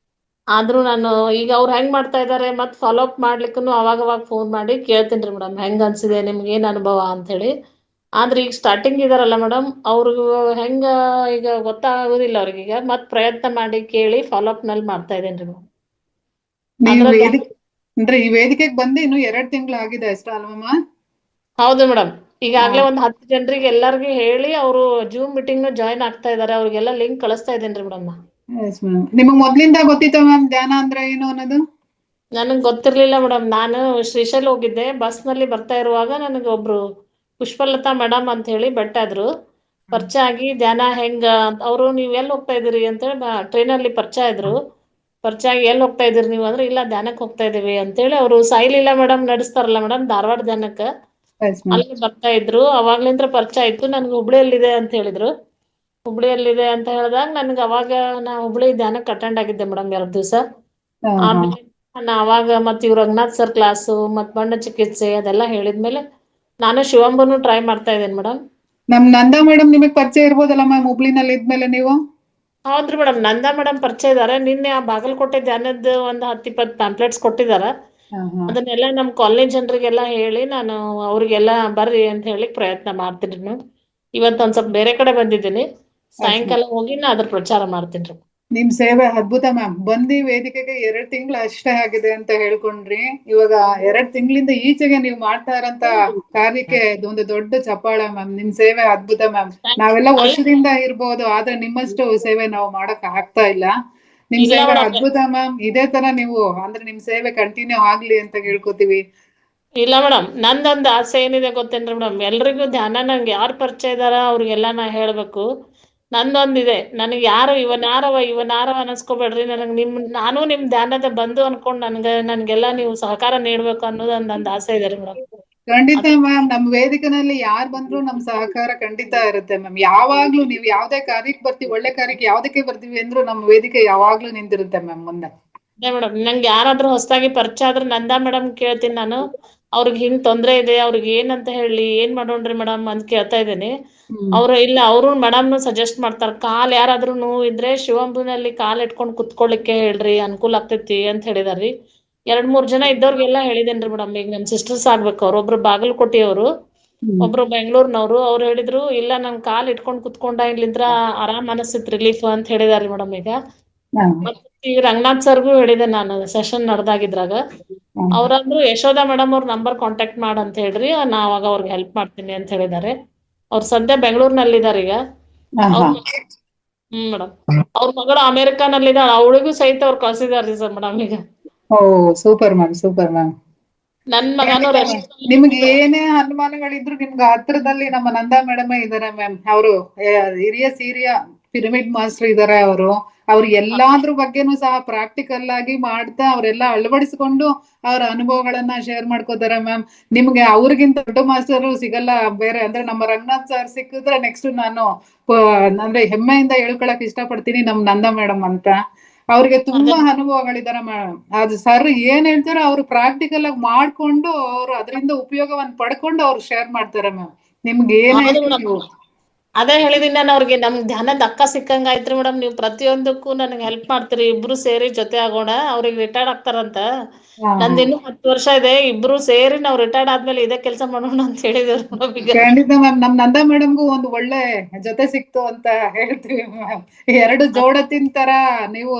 Speaker 14: ಆದ್ರೂ ನಾನು ಈಗ ಅವ್ರು ಹೆಂಗ್ ಮಾಡ್ತಾ ಇದಾರೆ ಮತ್ತೆ ಫಾಲೋ ಅಪ್ ಮಾಡ್ಲಿಕ್ಕೂ ಅವಾಗ ಫೋನ್ ಮಾಡಿ ಕೇಳ್ತೀನಿ ರೀ ಮೇಡಮ್, ಹೆಂಗ್ ಅನ್ಸಿದೆ ನಿಮ್ಗೆ, ಏನ್ ಅನುಭವ ಅಂತ ಹೇಳಿ. ಆದ್ರೆ ಈಗ ಸ್ಟಾರ್ಟಿಂಗ್ ಇದಾರಲ್ಲ ಮೇಡಮ್, ಅವ್ರಿಗೂ ಹೆಂಗ ಈಗ ಗೊತ್ತಾಗೋದಿಲ್ಲ ಅವ್ರಿಗೀಗ. ಮತ್ ಪ್ರಯತ್ನ ಮಾಡಿ ಕೇಳಿ ಫಾಲೋ ಅಪ್ ನಲ್ಲಿ ಮಾಡ್ತಾ ಇದ್ದೇನೆ ರೀ
Speaker 1: ಅಂದ್ರೆ ಈ ವೇದಿಕೆಗೆ ಬಂದು ಇನ್ನು 2 ತಿಂಗಳು ಆಗಿದೆ ಅಷ್ಟೇ ಅಲ್ವಮ್ಮ?
Speaker 14: ಹೌದು ಮೇಡಮ್. ಈಗಾಗ್ಲೇ ಒಂದ್ 10 ಜನರಿಗೆ ಎಲ್ಲಾರ್ಗೂ ಹೇಳಿ ಅವರು ಜೂಮ್ ಮೀಟಿಂಗ್ ಜಾಯಿನ್ ಆಗ್ತಾ ಇದಾರೆ. ಅವ್ರಿಗೆಲ್ಲ ಲಿಂಕ್ ಕಳಿಸ್ತಾ ಇದ್ದೇನ್ರಿ ಮೇಡಮ್.
Speaker 1: ನಿಮಗ್ ಮೊದ್ಲಿಂದ ಗೊತ್ತಿತ್ತ ಮ್ಯಾಮ್ ಧ್ಯಾನ ಅಂದ್ರೆ ಏನು ಅನ್ನೋದು?
Speaker 14: ನನಗ್ ಗೊತ್ತಿರ್ಲಿಲ್ಲ ಮೇಡಮ್. ನಾನು ಶ್ರೀಶೈಲ್ ಹೋಗಿದ್ದೆ, ಬಸ್ ನಲ್ಲಿ ಬರ್ತಾ ಇರುವಾಗ ನನಗೆ ಒಬ್ರು ಪುಷ್ಪಲತಾ ಮೇಡಮ್ ಅಂತ ಹೇಳಿ ಬೆಟ್ಟಾದ್ರು. ಪರಿಚಯ ಆಗಿ ಧ್ಯಾನ ಹೆಂಗ ಅವರು ನೀವ್ ಎಲ್ಲಿ ಹೋಗ್ತಾ ಇದೀರಿ ಅಂತೇಳಿ ಟ್ರೈನ್ ಅಲ್ಲಿ ಪರಿಚಯ ಇದ್ರು. ಪರಿಚಯ ಆಗಿ ಎಲ್ಲಿ ಹೋಗ್ತಾ ಇದೀರಿ ನೀವು ಅಂದ್ರೆ ಇಲ್ಲ ಧ್ಯಾನಕ್ಕೆ ಹೋಗ್ತಾ ಇದೀವಿ ಅಂತೇಳಿ ಅವರು ಸಾಯಿಲೀಲಾ ಮೇಡಮ್ ನಡೆಸ್ತಾರಲ್ಲ ಮೇಡಮ್ ಧಾರವಾಡ ಧ್ಯಾನಕ್ಕ, ಅಲ್ಲಿ ಬರ್ತಾ ಇದ್ರು. ಅವಾಗ್ಲಿಂದ ಪರಿಚಯ ಆಯ್ತು. ನನ್ಗೆ ಹುಬ್ಳಿಯಲ್ಲಿದೆ ಅಂತ ಹೇಳಿದ್ರು. ಹುಬ್ಳಿಯಲ್ಲಿದೆ ಅಂತ ಹೇಳಿದಾಗ ನನ್ಗೆ ಅವಾಗ ನಾ ಹುಬ್ಳಿ ಧ್ಯಾನಕ್ಕೆ ಅಟೆಂಡ್ ಆಗಿದ್ದೆ ಮೇಡಮ್ 2 ದಿವಸ. ಆಮೇಲೆ ನಾ ಅವಾಗ ಮತ್ ಇವ್ ರಂಗನಾಥ್ ಸರ್ ಕ್ಲಾಸು ಮತ್ ಬಣ್ಣ ಚಿಕಿತ್ಸೆ ಅದೆಲ್ಲ ಹೇಳಿದ್ಮೇಲೆ ನಾನು ಶಿವಂಬನು ಟ್ರೈ ಮಾಡ್ತಾ ಇದ್ದೇನೆ ಮೇಡಮ್.
Speaker 1: ನಮ್ ನಂದಾ ಮೇಡಮ್ ನಿಮಗ್ ಪರಿಚಯ ಇರ್ಬೋದಲ್ಲ ಮ್ಯಾಮ್ ಹುಬ್ಳಿನಲ್ಲಿ ಇದ್ಮೇಲೆ ನೀವು?
Speaker 14: ಹೌದ್ರಿ ಮೇಡಮ್, ನಂದಾ ಮೇಡಮ್ ಪರಿಚಯ ಇದಾರೆ. ನಿನ್ನೆ ಆ ಬಾಗಲಕೋಟೆ ಧ್ಯಾನದ ಒಂದು 10-20 ಪ್ಯಾಂಪ್ಲೆಟ್ಸ್ ಕೊಟ್ಟಿದಾರ. ಅದನ್ನೆಲ್ಲ ನಮ್ ಕಾಲೇಜ್ ಜನರಿಗೆಲ್ಲ ಹೇಳಿ ನಾನು ಅವ್ರಿಗೆಲ್ಲ ಬರ್ರಿ ಅಂತ ಹೇಳಿ ಪ್ರಯತ್ನ ಮಾಡ್ತೀನಿ ಮೇಡಮ್. ಇವತ್ತೊಂದ್ ಸ್ವಲ್ಪ ಬೇರೆ ಕಡೆ ಬಂದಿದ್ದೀನಿ, ಸಾಯಂಕಾಲ ಹೋಗಿ ನಾ ಅದ್ರ ಪ್ರಚಾರ ಮಾಡ್ತೀನಿ.
Speaker 1: ನಿಮ್ ಸೇವೆ ಅದ್ಭುತ ಮ್ಯಾಮ್. ಬಂದಿ ವೇದಿಕೆಗೆ 2 ತಿಂಗಳು ಅಷ್ಟೇ ಆಗಿದೆ ಅಂತ ಹೇಳ್ಕೊಂಡ್ರಿ. ಇವಾಗ 2 ತಿಂಗಳಿಂದ ಈಚೆಗೆ ನೀವು ಮಾಡ್ತಾ ಇರೋಂತ ಕಾರ್ಯಕ್ಕೆ ಒಂದು ದೊಡ್ಡ ಚಪ್ಪಾಳ ಮ್ಯಾಮ್. ನಿಮ್ ಸೇವೆ ಅದ್ಭುತ ಮ್ಯಾಮ್. ನಾವೆಲ್ಲ ವರ್ಷದಿಂದ ಇರ್ಬೋದು, ಆದ್ರೆ ನಿಮ್ಮಷ್ಟು ಸೇವೆ ನಾವು ಮಾಡಕ್ ಆಗ್ತಾ ಇಲ್ಲ. ನಿಮ್ ಸೇವೆ ಅದ್ಭುತ ಮ್ಯಾಮ್. ಇದೇ ತರ ನೀವು ಅಂದ್ರೆ ನಿಮ್ ಸೇವೆ ಕಂಟಿನ್ಯೂ ಆಗ್ಲಿ ಅಂತ ಕೇಳ್ಕೊತೀವಿ.
Speaker 14: ಇಲ್ಲ ಮೇಡಮ್, ನಂದೊಂದು ಆಸೆ ಏನಿದೆ ಗೊತ್ತೇನ್ರಿ ಮೇಡಮ್, ಎಲ್ರಿಗೂ ಧ್ಯಾನ ನಂಗೆ ಯಾರು ಪರಿಚಯ ಇದಾರ ಅವ್ರಿಗೆಲ್ಲ ನಾ ಹೇಳ್ಬೇಕು. ನಂದೊಂದಿದೆ, ನನಗೆ ಯಾರು ಇವನಾರವ ಅನಸ್ಕೋಬೇಡ್ರಿ. ನನಗೆ ನಾನು ನಿಮ್ ಧ್ಯಾನದ ಬಂದು ಅನ್ಕೊಂಡ್ ನನ್ಗೆಲ್ಲ ನೀವು ಸಹಕಾರ ನೀಡ್ಬೇಕು ಅನ್ನೋದು ಒಂದ್ ಆಸೆ ಇದೆ ರೀ ಮೇಡಮ್.
Speaker 1: ಖಂಡಿತ ಮ್ಯಾಮ್. ನಮ್ ವೇದಿಕೆನಲ್ಲಿ ಯಾರ್ ಬಂದ್ರು ನಮ್ ಸಹಕಾರ ಖಂಡಿತ ಇರುತ್ತೆ ಮ್ಯಾಮ್. ಯಾವಾಗ್ಲೂ ನೀವು ಯಾವ್ದೇ ಕಾರ್ಯಕ್ಕೆ ಬರ್ತೀವಿ, ಒಳ್ಳೆ ಕಾರ್ಯಕ್ಕೆ ಯಾವ್ದಕ್ಕೆ ಬರ್ತೀವಿ ಅಂದ್ರೂ ನಮ್ ವೇದಿಕೆ ಯಾವಾಗ್ಲೂ ನಿಂತಿರುತ್ತೆ ಮ್ಯಾಮ್ ಮುಂದೆ.
Speaker 14: ಅದೇ ಮೇಡಮ್, ನಂಗೆ ಯಾರಾದ್ರೂ ಹೊಸದಾಗಿ ಪರಿಚಯ ಆದ್ರೆ ನಂದಾ ಮೇಡಮ್ ಕೇಳ್ತೀನಿ ನಾನು. ಅವ್ರಿಗೆ ಹಿಂಗ್ ತೊಂದ್ರೆ ಇದೆ, ಅವ್ರಿಗೆ ಏನಂತ ಹೇಳಿ ಏನ್ ಮಾಡೋಣ್ರಿ ಮೇಡಮ್ ಅಂತ ಕೇಳ್ತಾ ಇದ್ದೀನಿ. ಅವರು ಮೇಡಮ್ನು ಸಜೆಸ್ಟ್ ಮಾಡ್ತಾರ, ಕಾಲ್ ಯಾರಾದ್ರೂ ನೋವು ಇದ್ರೆ ಶಿವಂಬುನಲ್ಲಿ ಕಾಲ್ ಇಟ್ಕೊಂಡ್ ಕುತ್ಕೊಳ್ಳಿಕ್ಕೆ ಹೇಳ್ರಿ, ಅನುಕೂಲ ಆಗ್ತೈತಿ ಅಂತ ಹೇಳಿದಾರ್ರಿ. 2-3 ಜನ ಇದ್ದವ್ರಿಗೆಲ್ಲ ಹೇಳಿದೇನ್ರಿ ಮೇಡಮ್. ಈಗ ನಮ್ ಸಿಸ್ಟರ್ಸ್ ಆಗ್ಬೇಕು, ಅವ್ರೊಬ್ರು ಬಾಗಲಕೋಟೆಯವರು, ಒಬ್ರು ಬೆಂಗಳೂರಿನವರು. ಅವ್ರು ಹೇಳಿದ್ರು ಇಲ್ಲ ನನ್ ಕಾಲ್ ಇಟ್ಕೊಂಡ್ ಕುತ್ಕೊಂಡ ಇಲ್ಲಿಂದ್ರ ಆರಾಮ್ ಅನಸ್ತೈತ್ ರಿಲೀಫ್ ಅಂತ ಹೇಳಿದಾರಿ ಮೇಡಮ್. ಈಗ ಈಗ ರಂಗನಾಥ್ ಸರ್ಗೂ ಹೇಳಿದೆ ನಾನು ಸೆಷನ್ ನಡೆದಾಗಿದ್ರಾಗ. ಅವ್ರಂದ್ರು ಯಶೋಧ ಮೇಡಮ್ ಅವ್ರ ನಂಬರ್ ಕಾಂಟ್ಯಾಕ್ಟ್ ಮಾಡಂತ ಹೇಳ್ರಿ, ನಾ ಅವಾಗ ಅವ್ರಿಗೆ ಹೆಲ್ಪ್ ಮಾಡ್ತೀನಿ ಅಂತ ಹೇಳಿದಾರೆ. ಅವ್ರು ಸದ್ಯ ಬೆಂಗಳೂರಿನಲ್ಲಿದ್ದಾರೆ ಈಗ. ಮೇಡಮ್ ಅವ್ರ ಮಗಳು ಅಮೆರಿಕಾನಲ್ಲಿದ್ದಾಳ, ಅವಳಿಗೂ ಸಹಿತ ಅವ್ರು ಕಳ್ಸಿದಾರ್ರಿ ಸರ್ ಮೇಡಮ್ ಈಗ.
Speaker 1: ಓ ಸೂಪರ್ ಮ್ಯಾಮ್, ಸೂಪರ್ ಮ್ಯಾಮ್.
Speaker 14: ನನ್ ಮಗನು
Speaker 1: ನಿಮ್ಗೆ ಏನೇ ಅನುಮಾನಗಳಿದ್ರು ನಿಮ್ಗೆ ಹತ್ರದಲ್ಲಿ ನಮ್ಮ ನಂದಾ ಮೇಡಮ್ ಇದಾರೆ ಮ್ಯಾಮ್. ಅವರು ಹಿರಿಯ ಸೀರಿಯ ಪಿರಮಿಡ್ ಮಾಸ್ಟರ್ ಇದಾರೆ. ಅವ್ರು ಎಲ್ಲಾದ್ರ ಬಗ್ಗೆನೂ ಸಹ ಪ್ರಾಕ್ಟಿಕಲ್ ಆಗಿ ಮಾಡ್ತಾ ಅವರೆಲ್ಲ ಅಳವಡಿಸ್ಕೊಂಡು ಅವ್ರ ಅನುಭವಗಳನ್ನ ಶೇರ್ ಮಾಡ್ಕೋತಾರೆ ಮ್ಯಾಮ್. ನಿಮ್ಗೆ ಅವ್ರಿಗಿಂತ ದೊಡ್ಡ ಮಾಸ್ಟರ್ ಸಿಗಲ್ಲ ಬೇರೆ. ಅಂದ್ರೆ ನಮ್ಮ ರಂಗನಾಥ್ ಸರ್ ಸಿಕ್ಕಿದ್ರೆ ನೆಕ್ಸ್ಟ್ ನಾನು ಅಂದ್ರೆ ಹೆಮ್ಮೆಯಿಂದ ಹೇಳ್ಕೊಳಕ್ ಇಷ್ಟಪಡ್ತೀನಿ ನಮ್ ನಂದಾ ಮೇಡಮ್ ಅಂತ. ಅವ್ರಿಗೆ ತುಂಬಾ ಅನುಭವಗಳಿದಾರೆ ಮೇಡಮ್. ಅದು ಸರ್ ಏನ್ ಹೇಳ್ತಾರೋ ಅವ್ರು ಪ್ರಾಕ್ಟಿಕಲ್ ಆಗಿ ಮಾಡ್ಕೊಂಡು ಅವ್ರು ಅದರಿಂದ ಉಪಯೋಗವನ್ನು ಪಡ್ಕೊಂಡು ಅವ್ರು ಶೇರ್ ಮಾಡ್ತಾರೆ ಮ್ಯಾಮ್. ನಿಮ್ಗೆ ಏನಾಯ್ತು
Speaker 14: ಅದೇ ಹೇಳಿದೀನಿ ನಾನು ಅವ್ರಿಗೆ, ನಮ್ ಧ್ಯಾನದ ಅಕ್ಕ ಸಿಕ್ಕಂಗ ಆಯ್ತ್ರಿ ಮೇಡಮ್. ನೀವು ಪ್ರತಿಯೊಂದಕ್ಕೂ ನನಗೆ ಹೆಲ್ಪ್ ಮಾಡ್ತೀರಿ, ಇಬ್ರು ಸೇರಿ ಜೊತೆ ಆಗೋಣ. ಅವ್ರಿಗೆ ರಿಟೈರ್ಡ್ ಆಗ್ತಾರಂತ, ನಂದು ಇನ್ನೂ 10 ವರ್ಷ ಇದೆ. ಇಬ್ರು ಸೇರಿ ನಾವ್ ರಿಟೈರ್ಡ್ ಆದ್ಮೇಲೆ ಇದೇ ಕೆಲಸ ಮಾಡೋಣ ಅಂತ ಹೇಳಿದ್ರು.
Speaker 1: ಖಂಡಿತ ಮ್ಯಾಮ್. ನಮ್ ನಂದಾ ಮೇಡಮ್ಗೂ ಒಂದು ಒಳ್ಳೆ ಜೊತೆ ಸಿಕ್ತು ಅಂತ ಹೇಳ್ತೀವಿ ಮ್ಯಾಮ್. 2 ಜೋಡತಿನ ತರ ನೀವು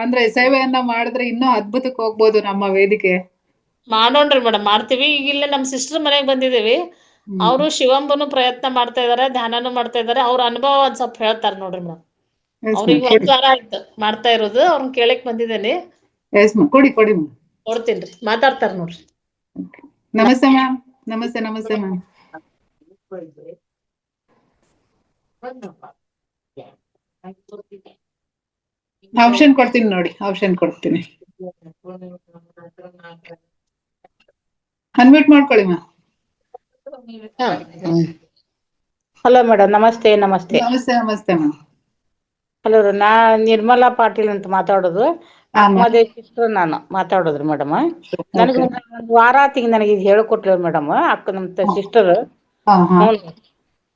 Speaker 1: ಅಂದ್ರೆ ಸೇವೆಯನ್ನ ಮಾಡಿದ್ರೆ ಇನ್ನೂ ಅದ್ಭುತಕ್ಕೆ ಹೋಗ್ಬೋದು ನಮ್ಮ ವೇದಿಕೆ.
Speaker 14: ಮಾಡೋಣ್ರಿ ಮೇಡಮ್, ಮಾಡ್ತೀವಿ. ಈಗ ಇಲ್ಲೇ ನಮ್ ಸಿಸ್ಟರ್ ಮನೆಗೆ ಬಂದಿದೀವಿ. ಅವರು ಶಿವಂಬನು ಪ್ರಯತ್ನ ಮಾಡ್ತಾ ಇದಾರೆ, ಧ್ಯಾನನು ಮಾಡ್ತಾ ಇದಾರೆ. ಅವ್ರ ಅನುಭವ ಒಂದ್ ಸ್ವಲ್ಪ ಹೇಳ್ತಾರ ನೋಡ್ರಿ ಮೇಡಮ್. ಅವ್ರಿಗೆ 1 ವಾರ ಆಯ್ತು ಮಾಡ್ತಾ ಇರೋದು, ಅವ್ರನ್ನ ಕೇಳಕ್ ಬಂದಿದ್ದೇನೆ.
Speaker 1: ಕೊಡಿ
Speaker 14: ಕೊಡ್ತೀನ್ರಿ, ಮಾತಾಡ್ತಾರ ನೋಡ್ರಿ.
Speaker 1: ನಮಸ್ತೆ ಮ್ಯಾಮ್. ನಮಸ್ತೆ ಮ್ಯಾಮ್. ಆಪ್ಷನ್ ಕೊಡ್ತೀನಿ ನೋಡಿ, ಆಪ್ಷನ್ ಕೊಡ್ತೀನಿ. ಅನ್ಮ್ಯೂಟ್ ಮಾಡ್ಕೊಳ್ಳಿ ಮ್ಯಾಮ್.
Speaker 15: ಹಲೋ ಮೇಡಮ್, ನಮಸ್ತೆ.
Speaker 1: ನಮಸ್ತೆ ಮ್ಯಾಮ್.
Speaker 15: ಹಲೋ, ನಾ ನಿರ್ಮಲಾ ಪಾಟೀಲ್ ಅಂತ ಮಾತಾಡೋದು. ಅಕ್ಕಮದೇ ಸಿಸ್ಟರ್ ನಾನು ಮಾತಾಡೋದ್ರಿ ಮೇಡಮ್. ನನಗೆ 1 ವಾರ ಆತಿಗೆ ನನಗೆ ಇದು ಹೇಳ್ಕೊಟ್ಲ ಮೇಡಮ್, ಅಕ್ಕ ನಮ್ ಸಿಸ್ಟರ್.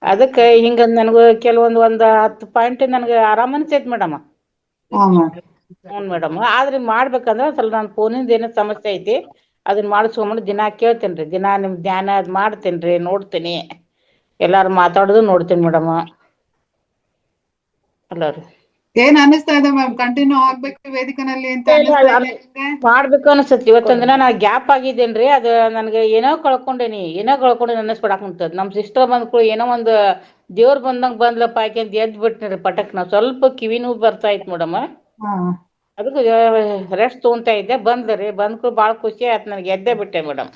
Speaker 15: ಅದಕ್ಕೆ ಹಿಂಗ ನನಗೂ ಕೆಲವೊಂದು 10 ಪಾಯಿಂಟ್ ನನಗೆ ಆರಾಮ ಅನ್ಸೈತಿ ಮೇಡಮ್. ಮೇಡಮ್, ಆದ್ರೆ ಮಾಡ್ಬೇಕಂದ್ರೆ ಸ್ವಲ್ಪ ನನ್ನ ಫೋನಿಂದ ಏನೋ ಸಮಸ್ಯೆ ಐತಿ. ಅದನ್ನ ಮಾಡಿಸ್ಕೊಂಬಂದು ದಿನಾ ಕೇಳ್ತೇನ್ರಿ. ದಿನಾ ನಿಮ್ ಧ್ಯಾನ ಅದ್ ಮಾಡ್ತೇನ್ರಿ, ನೋಡ್ತೀನಿ. ಎಲ್ಲಾರು ಮಾತಾಡೋದು ನೋಡ್ತೀನಿ ಮೇಡಮ್. ಅಲ್ಲ ರೀ
Speaker 1: ಏನ್ ಅನಿಸ್ತಾ ಇದೆ ಮ್ಯಾಮ್, ಕಂಟಿನ್ಯೂ ಆಗ್ಬೇಕು ವೇದಿಕೆನಲ್ಲಿ ಅಂತ
Speaker 15: ಇಲ್ಲ,
Speaker 1: ಅನಿಸ್ತಾ ಇದೆ ನಿಮ್ಗೆ?
Speaker 15: ಮಾಡ್ಬೇಕು ಅನ್ಸತ್ತಿ. ಇವತ್ತೊಂದಿನ ನಾ ಗ್ಯಾಪ್ ಆಗಿದ್ದೇನ್ರಿ, ಅದ ನನ್ಗೆ ಏನೋ ಕಳ್ಕೊಂಡೇನಿ ಅನ್ನಿಸ್ಬಿಡಾಕ್ ಕುಂತದ. ನಮ್ ಸಿಸ್ಟರ್ ಬಂದ್ಕೂಡ ಏನೋ ಒಂದ್ ದೇವ್ರ ಬಂದಂಗ ಬಂದ್ಲಪ್ಪ ಆಕೆ ಅಂತ ಎದ್ ಬಿಟ್ರಿ ಪಟಕ್. ನಾವ್ ಸ್ವಲ್ಪ ಕಿವಿ ನೋವು ಬರ್ತಾ ಇತ್ತು ಮೇಡಮ್,
Speaker 1: ಹಾ
Speaker 15: ಅದಕ್ಕೆ ರೆಸ್ಟ್ ತಗೊಂತಾ ಇದ್ದೆ. ಬಂದ್ರಿ, ಬಂದ್ಕೂ ಬಾಳ ಖುಷಿ ಆಯ್ತು ನನಗೆ, ಎದ್ದೇ ಬಿಟ್ಟೆ ಮೇಡಮ್.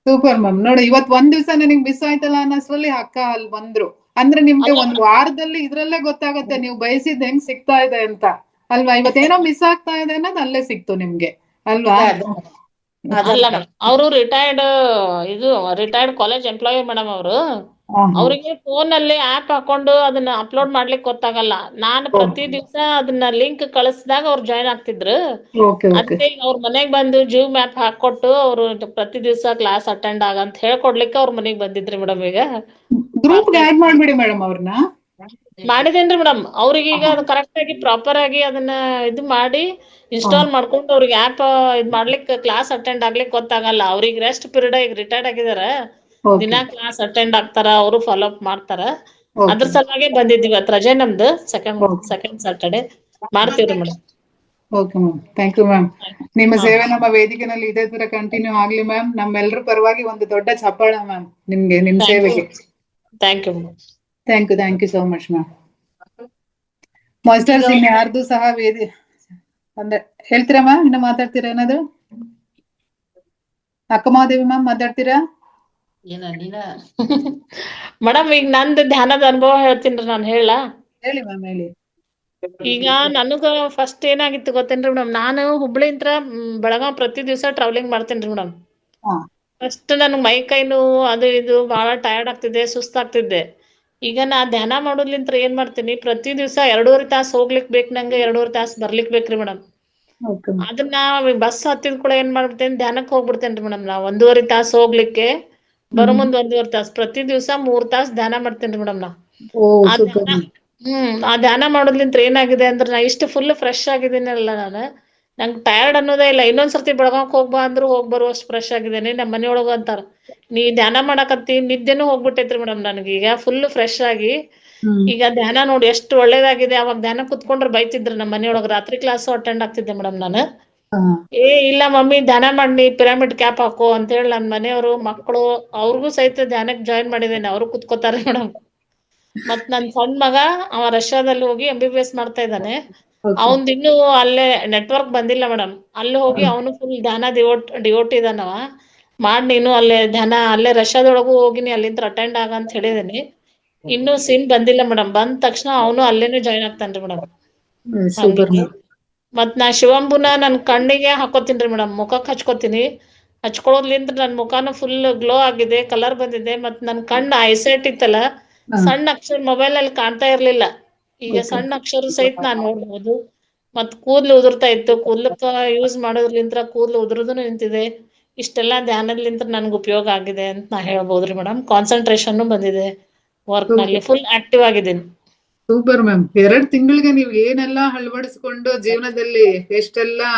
Speaker 1: Super ma'am. ನೋಡಿ ಇವತ್ ಒಂದ್ ದಿವ್ಸ ನನಗ್ ಮಿಸ್ ಆಯ್ತಲ್ಲ ಅನ್ನೋಷ್ಟ್ರಲ್ಲಿ ಅಕ್ಕ ಅಲ್ಲಿ ಬಂದ್ರು ಅಂದ್ರೆ ನಿಮ್ಗೆ ಒಂದ್ ವಾರದಲ್ಲಿ ಇದ್ರಲ್ಲೇ ಗೊತ್ತಾಗತ್ತೆ ನೀವು ಬಯಸಿದ್ ಹೆಂಗ್ ಸಿಗ್ತಾ ಇದೆ ಅಂತ ಅಲ್ವಾ? ಇವತ್ತೇನೋ ಮಿಸ್ ಆಗ್ತಾ ಇದೆ ಅನ್ನೋದು ಅಲ್ಲೇ ಸಿಕ್ತು ನಿಮ್ಗೆ ಅಲ್ವಾ?
Speaker 14: ಅಲ್ಲ ಅವರು ರಿಟೈರ್ಡ್ ಕಾಲೇಜ್ ಎಂಪ್ಲಾಯಿ ಮೇಡಮ್ ಅವರು. ಅವರಿಗೆ ಫೋನ್ ಅಲ್ಲಿ ಆಪ್ ಹಾಕೊಂಡು ಅದನ್ನ ಅಪ್ಲೋಡ್ ಮಾಡ್ಲಿಕ್ಕೆ ಗೊತ್ತಾಗಲ್ಲ. ನಾನು ಪ್ರತಿ ದಿವಸ ಅದನ್ನ ಲಿಂಕ್ ಕಳಿಸಿದಾಗ ಅವ್ರು ಜಾಯ್ನ್ ಆಗ್ತಿದ್ರು. ಅದಕ್ಕೆ ಅವ್ರ ಮನೆಗ್ ಬಂದು ಜೂಮ್ ಮ್ಯಾಪ್ ಹಾಕೊಟ್ಟು ಅವ್ರು ಪ್ರತಿ ದಿವಸ ಕ್ಲಾಸ್ ಅಟೆಂಡ್ ಆಗಂತ ಹೇಳ್ಕೊಡ್ಲಿಕ್ಕೆ ಅವ್ರ ಮನೆಗ್ ಬಂದಿದ್ರಿ ಮೇಡಮ್. ಈಗ
Speaker 1: ಗ್ರೂಪ್ ಆಡ್ ಮಾಡ್ಬಿಡಿ ಮೇಡಮ್ ಅವ್ರನ್ನ.
Speaker 14: ಮಾಡಿದೇನ್ರಿ ಮೇಡಮ್. ಅವ್ರಿಗೆ ಈಗ ಅದು ಕರೆಕ್ಟ್ ಆಗಿ ಪ್ರಾಪರ್ ಆಗಿ ಅದನ್ನ ಇದು ಮಾಡಿ ಇನ್ಸ್ಟಾಲ್ ಮಾಡ್ಕೊಂಡು ಅವ್ರಿಗೆ ಆಪ್ ಇದ್ ಮಾಡ್ಲಿಕ್ಕೆ ಕ್ಲಾಸ್ ಅಟೆಂಡ್ ಆಗ್ಲಿಕ್ಕೆ ಗೊತ್ತಾಗಲ್ಲ. ಅವ್ರಿಗೆ ರೆಸ್ಟ್ ಪೀರಿಯಡ್ ಈಗ ರಿಟೈರ್ಡ್ ಆಗಿದಾರ, ದಿನಾ ಕ್ಲಾಸ್ ಅಟೆಂಡ್ ಆಗ್ತಾರ, ಅವರು ಫಾಲೋ ಅಪ್ ಮಾಡ್ತಾರ. ಅದ್ರ ಸಲುವಾಗಿ ಬಂದಿದ್ವಿ. ಇವತ್ತು ರಜೆ ನಮ್ದು, ಸೆಕೆಂಡ್ ಸಾಟರ್ಡೆ ಮಾಡ್ತೀವ್ರಿ madam.
Speaker 1: Okay ma'am, thank you ma'am. ನಿಮ್ಮ ಸೇವೆ ನಮ್ಮ ವೇದಿಕೆನಲ್ಲಿ ಇದೇ ತರ ಕಂಟಿನ್ಯೂ ಆಗ್ಲಿ ಮ್ಯಾಮ್. ನಮ್ಮೆಲ್ಲರ ಪರವಾಗಿ ಒಂದು ದೊಡ್ಡ ಚಪ್ಪಾಳ ಮ್ಯಾಮ್ ನಿಮ್ಗೆ, ನಿಮ್ ಸೇವೆಗೆ.
Speaker 14: Thank you
Speaker 1: thank you so much ma'am. Masters ಇನ್ ಯಾರ್ದು ಸಹ ಅಂದ್ರೆ ಹೇಳ್ತೀರಾ ಮ್ಯಾಮ್? ಇನ್ನ ಮಾತಾಡ್ತೀರಾ ಏನಾದ್ರು? ಅಕ್ಕ ಮಹಾದೇವಿ ಮ್ಯಾಮ್ ಮಾತಾಡ್ತೀರಾ?
Speaker 14: ಮೇಡಮ್ ಈಗ ನಂದು ಧ್ಯಾನದ ಅನುಭವ ಹೇಳ್ತೀನ್ರಿ ನಾನು.
Speaker 1: ಹೇಳಿ ಮ್ಯಾಮ್, ಹೇಳಿ.
Speaker 14: ಈಗ ನನಗ ಫಸ್ಟ್ ಏನಾಗಿತ್ತು ಗೊತ್ತೇನ್ರಿ ಮೇಡಮ್, ನಾನು ಹುಬ್ಳಿಂತ್ರ ಬೆಳಗಾವ್ ಪ್ರತಿ ದಿವಸ ಟ್ರಾವೆಲಿಂಗ್ ಮಾಡ್ತೇನ್ರಿ ಮೇಡಮ್. ಫಸ್ಟ್ ನನ್ಗೆ ಮೈ ಕೈ ನೋವು ಅದು ಇದು ಬಹಳ ಟಯರ್ಡ್ ಆಗ್ತಿದ್ದೆ, ಸುಸ್ತಾಗ್ತಿದ್ದೆ. ಈಗ ನಾ ಧ್ಯಾನ ಮಾಡೋದ್ಲಿಂತ್ರ ಏನ್ ಮಾಡ್ತೀನಿ, ಪ್ರತಿ ದಿವಸ 2.5 ತಾಸು ಹೋಗ್ಲಿಕ್ ಬೇಕು ನಂಗೆ, 2.5 ತಾಸು ಬರ್ಲಿಕ್ ಬೇಕ್ರಿ ಮೇಡಮ್. ಅದನ್ನ ಬಸ್ ಹತ್ತಿದ ಕೂಡ ಏನ್ ಮಾಡ್ಬಿಡ್ತೇನೆ, ಧ್ಯಾನಕ್ಕೆ ಹೋಗ್ಬಿಡ್ತೇನ್ರಿ ಮೇಡಮ್. ನಾ 1.5 ತಾಸು ಹೋಗ್ಲಿಕ್ಕೆ, ಬರೋ ಮುಂದ್ 1.5 ತಾಸು, ಪ್ರತಿ ದಿವಸ 3 ತಾಸು ಧ್ಯಾನ ಮಾಡ್ತೇನ್ರಿ ಮೇಡಮ್. ನಾ ಆ ಧ್ಯಾನ ಮಾಡೋದ್ಲಿಂತ್ರ ಏನಾಗಿದೆ ಅಂದ್ರೆ, ನಾ ಇಷ್ಟು ಫುಲ್ ಫ್ರೆಶ್ ಆಗಿದ್ದೀನಲ್ಲ ನಾನು, ನಂಗೆ ಟಯರ್ಡ್ ಅನ್ನೋದೇ ಇಲ್ಲ. ಇನ್ನೊಂದ್ಸರ್ತಿ ಬೆಳಗಾವ್ಕ್ ಹೋಗ್ಬಾ ಅಂದ್ರು ಹೋಗ್ ಬರುವಷ್ಟು ಫ್ರೆಶ್ ಆಗಿದ್ದೇನೆ. ನಮ್ಮ ಮನೆಯೊಳಗ ಅಂತಾರ, ನೀ ಧ್ಯಾನ ಮಾಡಕತ್ತಿ, ನಿದ್ದೆನೂ ಹೋಗ್ಬಿಟ್ಟೈತ್ರಿ ಮೇಡಮ್ ನನಗೆ. ಈಗ ಫುಲ್ ಫ್ರೆಶ್ ಆಗಿ ಈಗ ಧ್ಯಾನ ನೋಡಿ ಎಷ್ಟು ಒಳ್ಳೇದಾಗಿದೆ. ಅವಾಗ ಧ್ಯಾನ ಕುತ್ಕೊಂಡ್ರೆ ಬೈತಿದ್ರು ನಮ್ಮ ಮನೆಯೊಳಗ. ರಾತ್ರಿ ಕ್ಲಾಸ್ ಅಟೆಂಡ್ ಆಗ್ತಿದ್ದೆ ಮೇಡಮ್ ನಾನು. ಇಲ್ಲ ಮಮ್ಮಿ ಧ್ಯಾನ ಮಾಡಿ ಪಿರಮಿಡ್ ಕ್ಯಾಪ್ ಹಾಕೋ ಅಂತ ಹೇಳಿ ನನ್ನ ಮನೆಯವರು, ಮಕ್ಕಳು, ಅವ್ರಿಗೂ ಸಹಿತ ಧ್ಯಾನಕ್ಕೆ ಜಾಯಿನ್ ಮಾಡಿದ್ದೇನೆ. ಅವರು ಕುತ್ಕೋತಾರೆ ಮೇಡಮ್. ಮತ್ ನನ್ ಸಣ್ಣ ಮಗ ಅವ ರಷ್ಯಾದಲ್ಲಿ ಹೋಗಿ MBBS ಮಾಡ್ತಾ ಇದ್ದಾನೆ. ಅವಂದ್ ಇನ್ನೂ ಅಲ್ಲೇ ನೆಟ್ವರ್ಕ್ ಬಂದಿಲ್ಲ ಮೇಡಮ್. ಅಲ್ಲಿ ಹೋಗಿ ಅವನು ಫುಲ್ ಧ್ಯಾನ ಡಿವೋಟ್ ಇದಾನವ. ನೀನು ಅಲ್ಲೇ ಧ್ಯಾನ ಅಲ್ಲೇ ರಷ್ಯಾದೊಳಗೂ ಹೋಗಿನಿ, ಅಲ್ಲಿಂದ ಅಟೆಂಡ್ ಆಗ ಅಂತ ಹೇಳಿದೀನಿ. ಇನ್ನೂ ಸಿಮ್ ಬಂದಿಲ್ಲ ಮೇಡಮ್. ಬಂದ ತಕ್ಷಣ ಅವನು ಅಲ್ಲೇನೆ ಜಾಯ್ನ್ ಆಗ್ತಾನ್ರಿ ಮೇಡಮ್. ಮತ್ ನಾ ಶಿವಂಬುನ ನನ್ ಕಣ್ಣಿಗೆ ಹಾಕೋತೀನ್ರಿ ಮೇಡಮ್, ಮುಖಕ್ಕೆ ಹಚ್ಕೋತೀನಿ. ಹಚ್ಕೊಳ್ಳೋದ್ಲಿಂದ ನನ್ ಮುಖಾನು ಫುಲ್ ಗ್ಲೋ ಆಗಿದೆ, ಕಲರ್ ಬಂದಿದೆ. ಮತ್ ನನ್ ಕಣ್ಣು ಐಸೈಟ್ ಇತ್ತಲ್ಲ, ಸಣ್ಣ ಅಕ್ಷರ ಮೊಬೈಲ್ ಅಲ್ಲಿ ಕಾಣ್ತಾ ಇರ್ಲಿಲ್ಲ. ಈಗ ಸಣ್ಣ ಅಕ್ಷರ ಸಹಿತ ನಾನ್ ನೋಡ್ಬೋದು. ಮತ್ ಕೂದ್ಲು ಉದುರ್ತಾ ಇತ್ತು, ಕೂದ್ಲಕ್ಕ ಯೂಸ್ ಮಾಡೋದ್ಲಿಂತ್ರ ಕೂದ್ಲು ಉದುರುದು ನಿಂತಿದೆ. ಇಷ್ಟೆಲ್ಲಾ ಧ್ಯಾನದ್ಲಿಂತ್ರ ನನ್ಗೆ ಉಪಯೋಗ ಆಗಿದೆ ಅಂತ ನಾ ಹೇಳ್ಬೋದ್ರಿ ಮೇಡಮ್. ಕಾನ್ಸಂಟ್ರೇಷನ್ ಬಂದಿದೆ, ವರ್ಕ್ ನಲ್ಲಿ ಫುಲ್ ಆಕ್ಟಿವ್ ಆಗಿದ್ದೀನಿ.
Speaker 1: Super ma'am. 2 ತಿಂಗಳಿಗೆ ನೀವು ಏನೆಲ್ಲಾ ಅಳವಡಿಸ್ಕೊಂಡು ಜೀವನದಲ್ಲಿ ಎಷ್ಟೆಲ್ಲಾ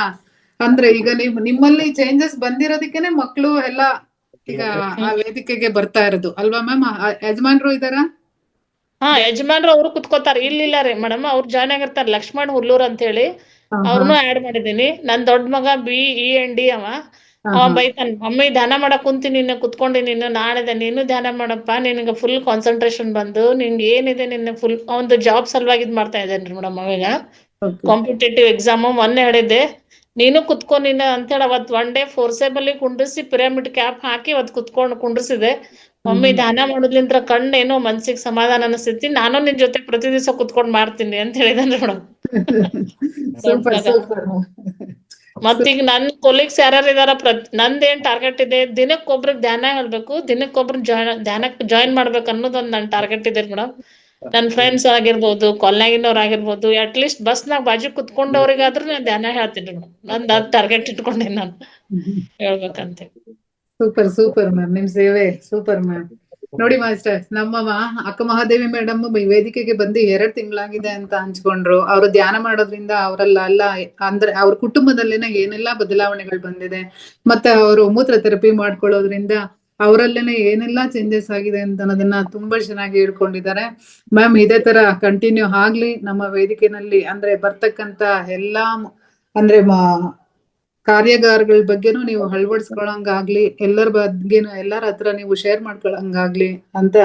Speaker 1: ಅಂದ್ರೆ, ಈಗ ನಿಮ್ಮಲ್ಲಿ ಚೇಂಜಸ್ ಬಂದಿರೋದಕ್ಕೇನೆ ಮಕ್ಕಳು ಎಲ್ಲ ಈಗ ಆ ವೇದಿಕೆಗೆ ಬರ್ತಾ ಇರೋದು ಅಲ್ವಾ ಮ್ಯಾಮ್? ಯಜಮಾನ್ರು ಇದಾರಾ?
Speaker 14: ಯಜಮಾನ್ರು ಅವರು ಕುತ್ಕೋತಾರ. ಇಲ್ಲ ರೀ ಮೇಡಮ್, ಅವ್ರು ಜಾಯ್ನ್ ಆಗಿರ್ತಾರ. ಲಕ್ಷ್ಮಣ್ ಹುಲ್ಲೂರ್ ಅಂತ ಹೇಳಿ, ಅವ್ರನ್ನು ಆಡ್ ಮಾಡಿದೀನಿ. ನನ್ ದೊಡ್ಡ ಮಗ BEND ಅವ ಬೈತಾನ, ಮಮ್ಮಿ ಧ್ಯಾನ ಮಾಡಕ್ ಕುಂತೀನಿ, ಕುತ್ಕೊಂಡಿ ನಾಳೆ ನೀನು ಧ್ಯಾನ ಮಾಡಪ್ಪ, ನಿನ್ಗೆ ಫುಲ್ ಕಾನ್ಸಂಟ್ರೇಷನ್ ಬಂದು ನಿನ್ಗೆ ಏನಿದೆ ನಿನ್ನ ಫುಲ್ ಒಂದು ಜಾಬ್ ಸಲುವಾಗಿ ಇದ್ ಮಾಡ್ತಾ ಇದ್ದೇನ್ರಿ ಮೇಡಮ್. ಅವಾಗ ಕಾಂಪಿಟೇಟಿವ್ ಎಕ್ಸಾಮ್ ಮೊನ್ನೆ ಹೇಳಿದ್ದೆ, ನೀನು ಕುತ್ಕೊ ಅಂತೇಳಿ ಅವತ್ 1 ಡೇ ಫೋರ್ಸೇಬಲಿ ಕುಂಡ್ರಿಸಿ ಪಿರಮಿಡ್ ಕ್ಯಾಪ್ ಹಾಕಿ ಅವತ್ ಕುಂಡ್ರಿಸಿದೆ. ಮಮ್ಮಿ ಧ್ಯಾನ ಮಾಡೋದ್ಲಿಂತ್ರ ಕಣ್ಣೇನೋ ಮನ್ಸಿಗೆ ಸಮಾಧಾನ ಅನಿಸ್ತೈತಿ, ನಾನು ನಿನ್ ಜೊತೆ ಪ್ರತಿ ದಿವಸ ಕುತ್ಕೊಂಡ್ ಮಾಡ್ತೀನಿ ಅಂತ ಹೇಳಿದಾನ್ರಿ ಮೇಡಮ್. ಮತ್ತೀಗ ನನ್ ಕೊಲೀಗ್ಸ್ ಯಾರ್ಯಾರು ಇದಾರ, ನಂದೇನ್ ಟಾರ್ಗೆಟ್ ಇದೆ, ದಿನಕ್ಕೊಬ್ರಿಗೆ ಧ್ಯಾನ ಹೇಳ್ಬೇಕು, ದಿನಕ್ಕೊಬ್ರು ಧ್ಯಾನಕ್ಕೆ ಜಾಯಿನ್ ಮಾಡ್ಬೇಕು ಅನ್ನೋದೊಂದು ನನ್ ಟಾರ್ಗೆಟ್ ಇದೆ ಮೇಡಮ್. ನನ್ ಫ್ರೆಂಡ್ಸ್ ಆಗಿರ್ಬೋದು, ಕಾಲ್ನಾಗಿನವ್ರು ಆಗಿರ್ಬೋದು, ಅಟ್ ಲೀಸ್ಟ್ ಬಸ್ನಾಗ ಬಾಜು ಕುತ್ಕೊಂಡವ್ರಿಗಾದ್ರೂ ನಾನು ಧ್ಯಾನ ಹೇಳ್ತೀನಿ ಮೇಡಮ್. ನಂದು ಅದ್ ಟಾರ್ಗೆಟ್ ಇಟ್ಕೊಂಡೇನಿ ನಾನು ಹೇಳ್ಬೇಕಂತ.
Speaker 1: ಸೂಪರ್ ಮ್ಯಾಮ್, ನಿಮ್ ಸೇವೆ ಸೂಪರ್ ಮ್ಯಾಮ್. ನೋಡಿ ಮಾಸ್ಟರ್, ನಮ್ಮ ಅಕ್ಕ ಮಹಾದೇವಿ ಮೇಡಮ್ ವೇದಿಕೆಗೆ ಬಂದು 2 ತಿಂಗಳಾಗಿದೆ ಅಂತ ಹಂಚ್ಕೊಂಡ್ರು. ಅವರು ಧ್ಯಾನ ಮಾಡೋದ್ರಿಂದ ಅವರಲ್ಲ ಅಂದ್ರೆ ಅವ್ರ ಕುಟುಂಬದಲ್ಲಿನ ಏನೆಲ್ಲಾ ಬದಲಾವಣೆಗಳು ಬಂದಿದೆ, ಮತ್ತೆ ಅವರು ಮೂತ್ರ ಥೆರಪಿ ಮಾಡ್ಕೊಳ್ಳೋದ್ರಿಂದ ಅವರಲ್ಲೇನೆ ಏನೆಲ್ಲಾ ಚೇಂಜಸ್ ಆಗಿದೆ ಅಂತ ಅನ್ನೋದನ್ನ ತುಂಬಾ ಚೆನ್ನಾಗಿ ಹೇಳ್ಕೊಂಡಿದ್ದಾರೆ. ಮ್ಯಾಮ್ ಇದೇ ತರ ಕಂಟಿನ್ಯೂ ಆಗ್ಲಿ ನಮ್ಮ ವೇದಿಕೆನಲ್ಲಿ, ಅಂದ್ರೆ ಬರ್ತಕ್ಕಂತ ಎಲ್ಲಾ ಅಂದ್ರೆ ಕಾರ್ಯಾಗಾರಗಳ ಬಗ್ಗೆನೂ ನೀವು ಅಳವಡಿಸ್ಕೊಳಂಗಾಗ್ಲಿ, ಎಲ್ಲರ ಬಗ್ಗೆನೂ ಎಲ್ಲರ ಹತ್ರ ನೀವು ಶೇರ್ ಮಾಡ್ಕೊಳಂಗಾಗ್ಲಿ ಅಂತ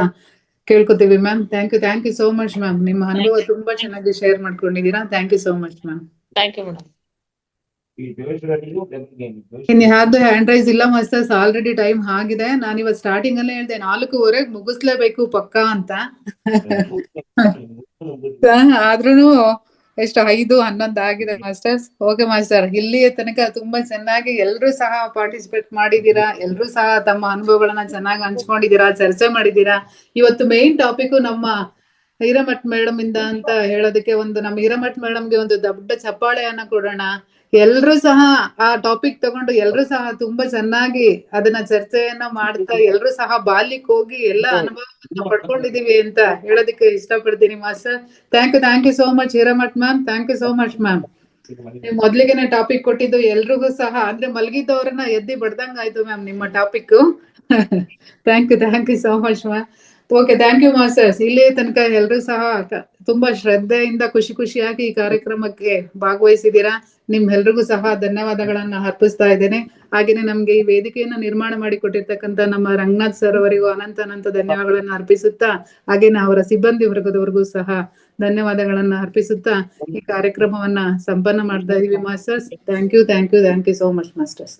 Speaker 1: ಕೇಳ್ಕೊತೀವಿ ma'am. Thank you so much ma'am. ನಿಮ್ಮ ಅನುಭವ ತುಂಬಾ ಚೆನ್ನಾಗಿ ಶೇರ್ ಮಾಡ್ಕೊಂಡಿದ್ದೀರಾ. Thank you so much ma'am.
Speaker 14: Thank you madam.
Speaker 1: ಇನ್ಯಾರ್ದು ಹ್ಯಾಂಡ್ ರೈಸ್ ಇಲ್ಲ ಮಾಸ್ಟರ್ಸ್, ಆಲ್ರೆಡಿ ಟೈಮ್ ಆಗಿದೆ. ನಾನು ಇವತ್ತು ಸ್ಟಾರ್ಟಿಂಗ್ ಅಲ್ಲೇ ಹೇಳ್ದೆ 4:15 ಮುಗಿಸ್ಲೇಬೇಕು ಪಕ್ಕಾ ಅಂತ. ಆದ್ರೂನು ಎಷ್ಟು 5:11 ಆಗಿದೆ ಮಾಸ್ಟರ್ಸ್. ಓಕೆ ಮಾಸ್ಟರ್, ಇಲ್ಲಿಯ ತನಕ ತುಂಬಾ ಚೆನ್ನಾಗಿ ಎಲ್ರೂ ಸಹ ಪಾರ್ಟಿಸಿಪೇಟ್ ಮಾಡಿದೀರಾ. ಎಲ್ರೂ ಸಹ ತಮ್ಮ ಅನುಭವಗಳನ್ನ ಚೆನ್ನಾಗಿ ಹಂಚ್ಕೊಂಡಿದೀರಾ, ಚರ್ಚೆ ಮಾಡಿದೀರಾ. ಇವತ್ತು ಮೇನ್ ಟಾಪಿಕ್ ನಮ್ಮ ಹಿರೇಮಠ್ ಮೇಡಮ್ ಇಂದ ಅಂತ ಹೇಳೋದಕ್ಕೆ ನಮ್ಮ ಹಿರೇಮಠ್ ಮೇಡಮ್ಗೆ ಒಂದು ದೊಡ್ಡ ಚಪ್ಪಾಳೆಯನ್ನ ಕೊಡೋಣ. ಎಲ್ರೂ ಸಹ ಆ ಟಾಪಿಕ್ ತಗೊಂಡು ಎಲ್ರೂ ಸಹ ತುಂಬಾ ಚೆನ್ನಾಗಿ ಅದನ್ನ ಚರ್ಚೆಯನ್ನ ಮಾಡ್ತಾ ಎಲ್ರೂ ಸಹ ಬಾಲ್ಯಕ್ಕೆ ಹೋಗಿ ಎಲ್ಲ ಅನುಭವವನ್ನ ಪಡ್ಕೊಂಡಿದೀವಿ ಅಂತ ಹೇಳೋದಕ್ಕೆ ಇಷ್ಟಪಡ್ತೀನಿ master. Thank you so much Hiremath ma'am. Thank you so much ma'am. ನೀವು ಮೊದ್ಲಿಗೆನೆ ಟಾಪಿಕ್ ಕೊಟ್ಟಿದ್ದು ಎಲ್ರಿಗೂ ಸಹ ಅಂದ್ರೆ ಮಲಗಿದ್ದವ್ರನ್ನ ಎದ್ದಿ ಬಡ್ದಂಗ ಆಯ್ತು ಮ್ಯಾಮ್ ನಿಮ್ಮ topic. Thank you so much ma'am. Okay, thank you masters. ಇಲ್ಲಿ ತನಕ ಎಲ್ರೂ ಸಹ ತುಂಬಾ ಶ್ರದ್ಧೆಯಿಂದ ಖುಷಿಯಾಗಿ ಈ ಕಾರ್ಯಕ್ರಮಕ್ಕೆ ಭಾಗವಹಿಸಿದೀರಾ. ನಿಮ್ಮೆಲ್ರಿಗೂ ಸಹ ಧನ್ಯವಾದಗಳನ್ನ ಅರ್ಪಿಸ್ತಾ ಇದ್ದೇನೆ. ಹಾಗೇನೆ ನಮ್ಗೆ ಈ ವೇದಿಕೆಯನ್ನ ನಿರ್ಮಾಣ ಮಾಡಿ ಕೊಟ್ಟಿರ್ತಕ್ಕಂತ ನಮ್ಮ ರಂಗನಾಥ್ ಸರ್ ಅವರಿಗೂ ಅನಂತ ಧನ್ಯವಾದಗಳನ್ನ ಅರ್ಪಿಸುತ್ತಾ, ಹಾಗೇನೆ ಅವರ ಸಿಬ್ಬಂದಿ ವರ್ಗದವರಿಗೂ ಸಹ ಧನ್ಯವಾದಗಳನ್ನ ಅರ್ಪಿಸುತ್ತಾ ಈ ಕಾರ್ಯಕ್ರಮವನ್ನ ಸಂಪನ್ನ ಮಾಡ್ತಾ ಇದೀವಿ masters. Thank you so much masters.